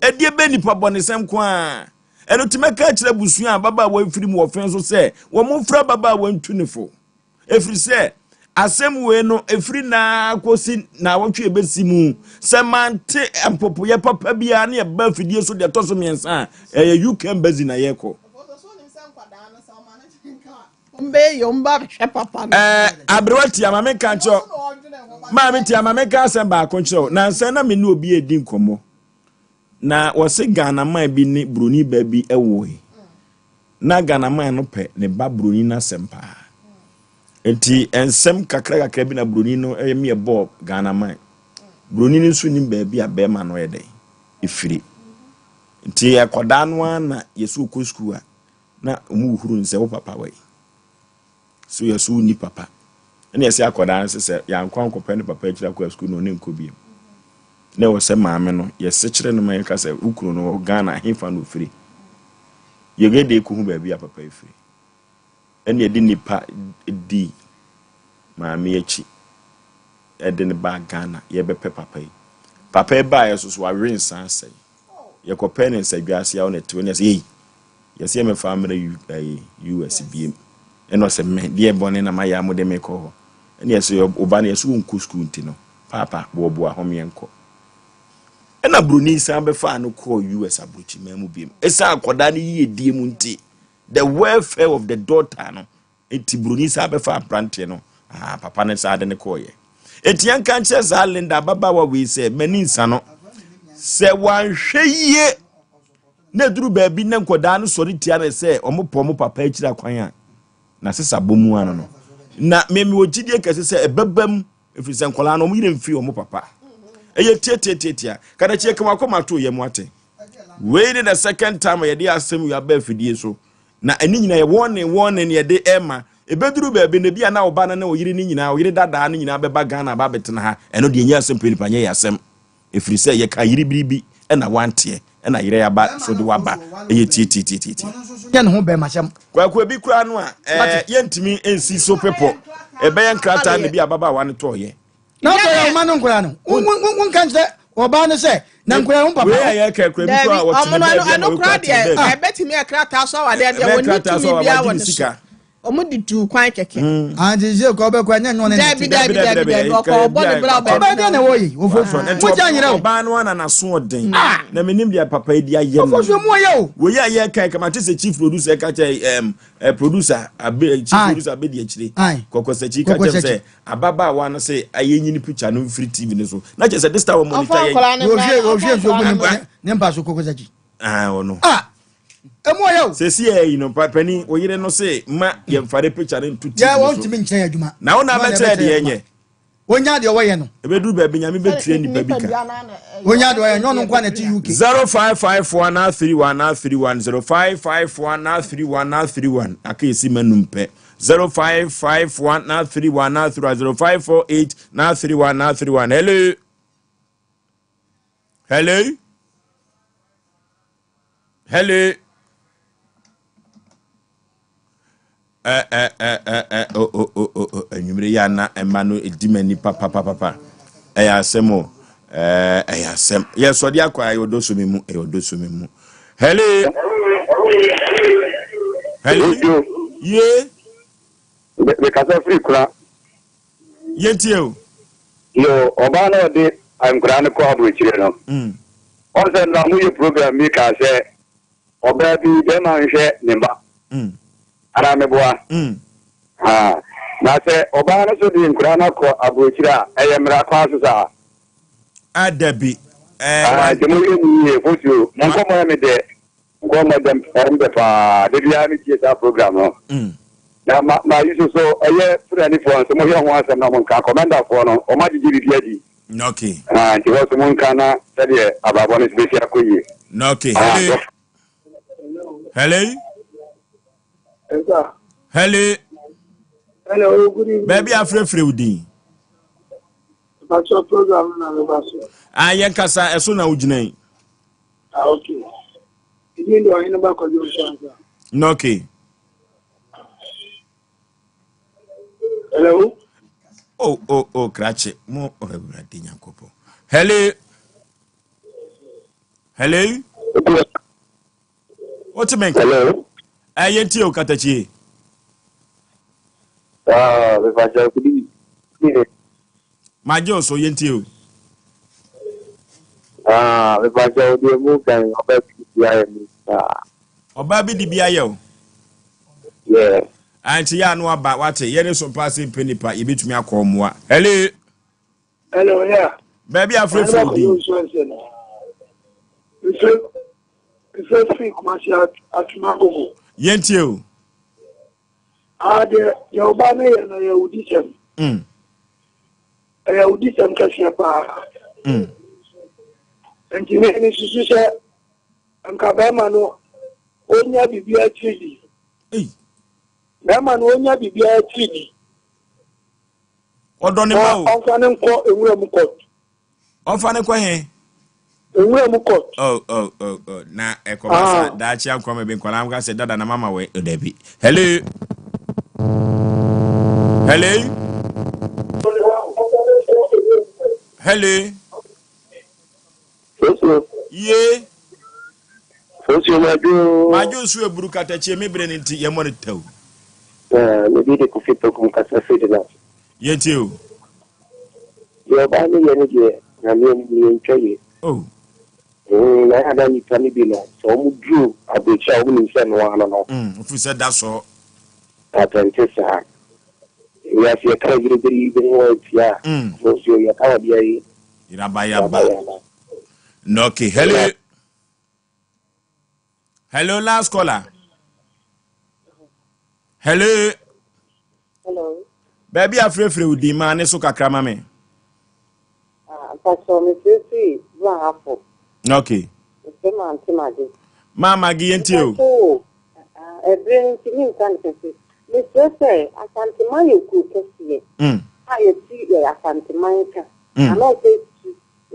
Edie be nipa bone sem ko a. Eno timeka kire busu a baba wa firi mu ofen so se wo mo fra baba wa ntunifo. Efiri se asem we no efiri na kosi na wotwe ebesi mu semante ampopo ye papa bia na ye ba fidie so de toso miensa UK embassy na yeko mbe yo mba hwe papa abrewati amame kancho maame ti amame ka asem ba koncho na nsa na me ne obi edi nkomo na wose Ghana man bi ni broni ba bi ewo na Ghana man no pe ne ba broni na sempa. Enti ensem kakra bi na broni no me ebo Ghana man. Broni ni so ni baabi a be ma no yede. Ifiri. Enti akoda no na yesu ko school a na omu huru nse wo papa wai. So yesu ni papa. Ene yesi akoda nse se ya nkwan kopɛ ne papa akira ko school no ne nkobi. Na wo se maame no yesi kire no man ka se ukuru no Ghana hefa no firi. Yegede ko hu baabi a papa ifiri. Ene di nipa di maame achi ede ne ba Ghana ye be papa yi papa ba ye so awe nsan sai ye ko pen nsa dwase ya oneto ne se ye se me family US biem eno se me de bone na ma ya mo de me ko ho ene ye se oba na ye so nku school ntino papa bo ahome enko ena bruni san be fa no ko US abuchi mamu biem esa akoda ne ye die mu nti the welfare of the daughter no eti bruni sa be fa brante no papa ne sa de ne koye etian kan che za Linda baba wa we se mani nsa no se wanhwe ye na duru ba bi ne nkoda no sori tia na se omopo mo papa akira kwan a na sesa bomu ano no na memi ogidie kese se ebabam efiri nkola no mo yire mfi omo papa eye tietietia kada chie kama akoma to ye mu ate we ni the second time ye dey asem you aba fidie so na ani nyina ye warning ye dey ema ebeduru ba bi ne bia na oba na oyire ni nyina oyire dada na nyina beba Ghana ba betena ha eno de nya Asem Mpe Nipa nye yasem efiri se ye ka yire biribi na wante na yire ya ba so de waba eye titi ya ne ho be ma hyam kwa bi kura no a ye ntimi ensi so pepo ebe ye nkrata na bia baba wa ne to ye na ko ya ma no nkura no won kan je oba ne se na nkura ho papa we ya ka kwa bi kura o timi bia no kura de e betimi e krata so wa de woni timi bia woni so omudi tu kwan keke anje je ko be kwa nya nyon ne David ko body bra ba de na wo yi ofofo mo ja nyira ba no na so oden na menim dia papa di aye no ofofo mo ye o wo ya ye kai kama tese chief producer ka che producer chief producer be di akire kokose chi ka che se ababa wa no se aye nyini picture no free TV ne so na che se this time monitor ye o hwe so ne mpa so kokose chi ono emo yo se si e no papani o yire no se ma ye mfare picture ntu ti ya won timi nkyɛn adwuma na wona bɛtɛ de yenye wonya de ɔwɔ ye no ebedu ba bi nyame betue ni ba bi ka wonya de ɔyɛ nyon nkwa na ti UK 0554 0554 akesi manum pɛ 0554 0548 hello enyumre ya na emanu edimani papa asemo asem yes odi akwa yodoso memu hello ye be kasa free kura yentie o yo oba na odi am kura ne ko abu chire no on se na mu ye program mi ka se oba bi be ma nhwe ne ba ara me boa na se oba na so di nkura na ko abochira eyemra kwa so sa adabi demo ni Fosuo mon ko mo me de ngo ma dem mbe pa de bia ni tie program no na ma yuso so eye friend for so mo ye ho asem na mon ka commander for no o ma jiji bi adi okay ti wo so mon kana tade ababo ni special koyi okay hello hello hello good evening baby afrefre udin Pacho program na me baso ayen kasa eso na uginan okay idin do ina ba ko jo shanza no okay hello oh krache mo ewrade nyakopo hello what you mean hello ayenti o katachi we Pacho kudi majo so yenti o we Pacho de mu kan oba bia mi oba bi di bia ye o yeah anti ya no aba wate ye ne Sompa Asem Mpe Nipa yebetumi akomoa hello yeah baby afrefre di Ife speak masha atumago yenti o de yoba ne na yudisem yudisem kasia pa enti me ni susu se anka ba ma no onya bibia tridi ba ma no onya bibia tridi odoni ma o onfa ne nko enwura mu court onfa ne kwa he enwura mu court oh na ekomasa da chi akwa me be nkwala am ka se dada na mama we odabi hello ye Fosuo majo su eburu katachi me bre nti ye mo ne taw me bi de ko fito kum kasa fito na yenti o yo ba ni ye ni je na mi ni ntwaye na ada ni tani bi no so mu dru abecha o ni se no ano no fu se da so atante sa ya si ka giri wo tia Fosuo ya ka bia yi iraba no okay hello last caller hello baby afrefre udi ma ne so kakra ma me Pacho me see wa hapo okay sema antimaje mama gi yenti o bring timi kan kesi me say asantimaye ku kesi aye ti ya asantimaye ka ana say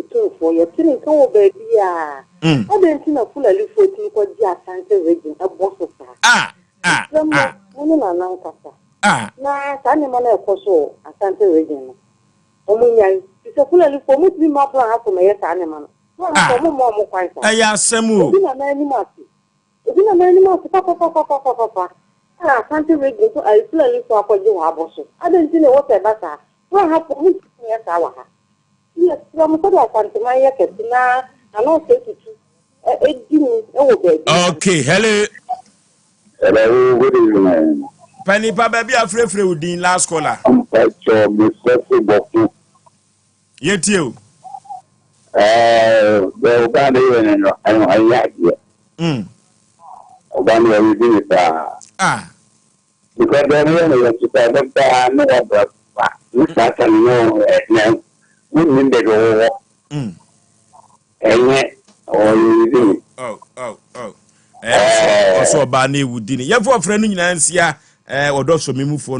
to for your tin kan wo baby a o de tin na fula li fo tin ko di asante region eboso sa mo na nan kasa na tani mo na ekoso asante region omunya se fula li fo mo ti ma plan hapo me yesa ani ma no mo kwansa aya semu obi na mani mati papa asante region to ai fula li fo akoje wa aboso adanti ne wo se basa wa hapo mo ti yesa wa ha yes from the asante ma ye ketina ano se tutu okay hello good evening Penipa baby afrefre udin last caller Pacho me se boku yeti o the oba de ye no ayaje oba no we bi ta because there no you ta da no wa ba ni ta ta no ni nde go enye so ba na ewudi ni ye fo frɛ no nyina nsia odo so memufo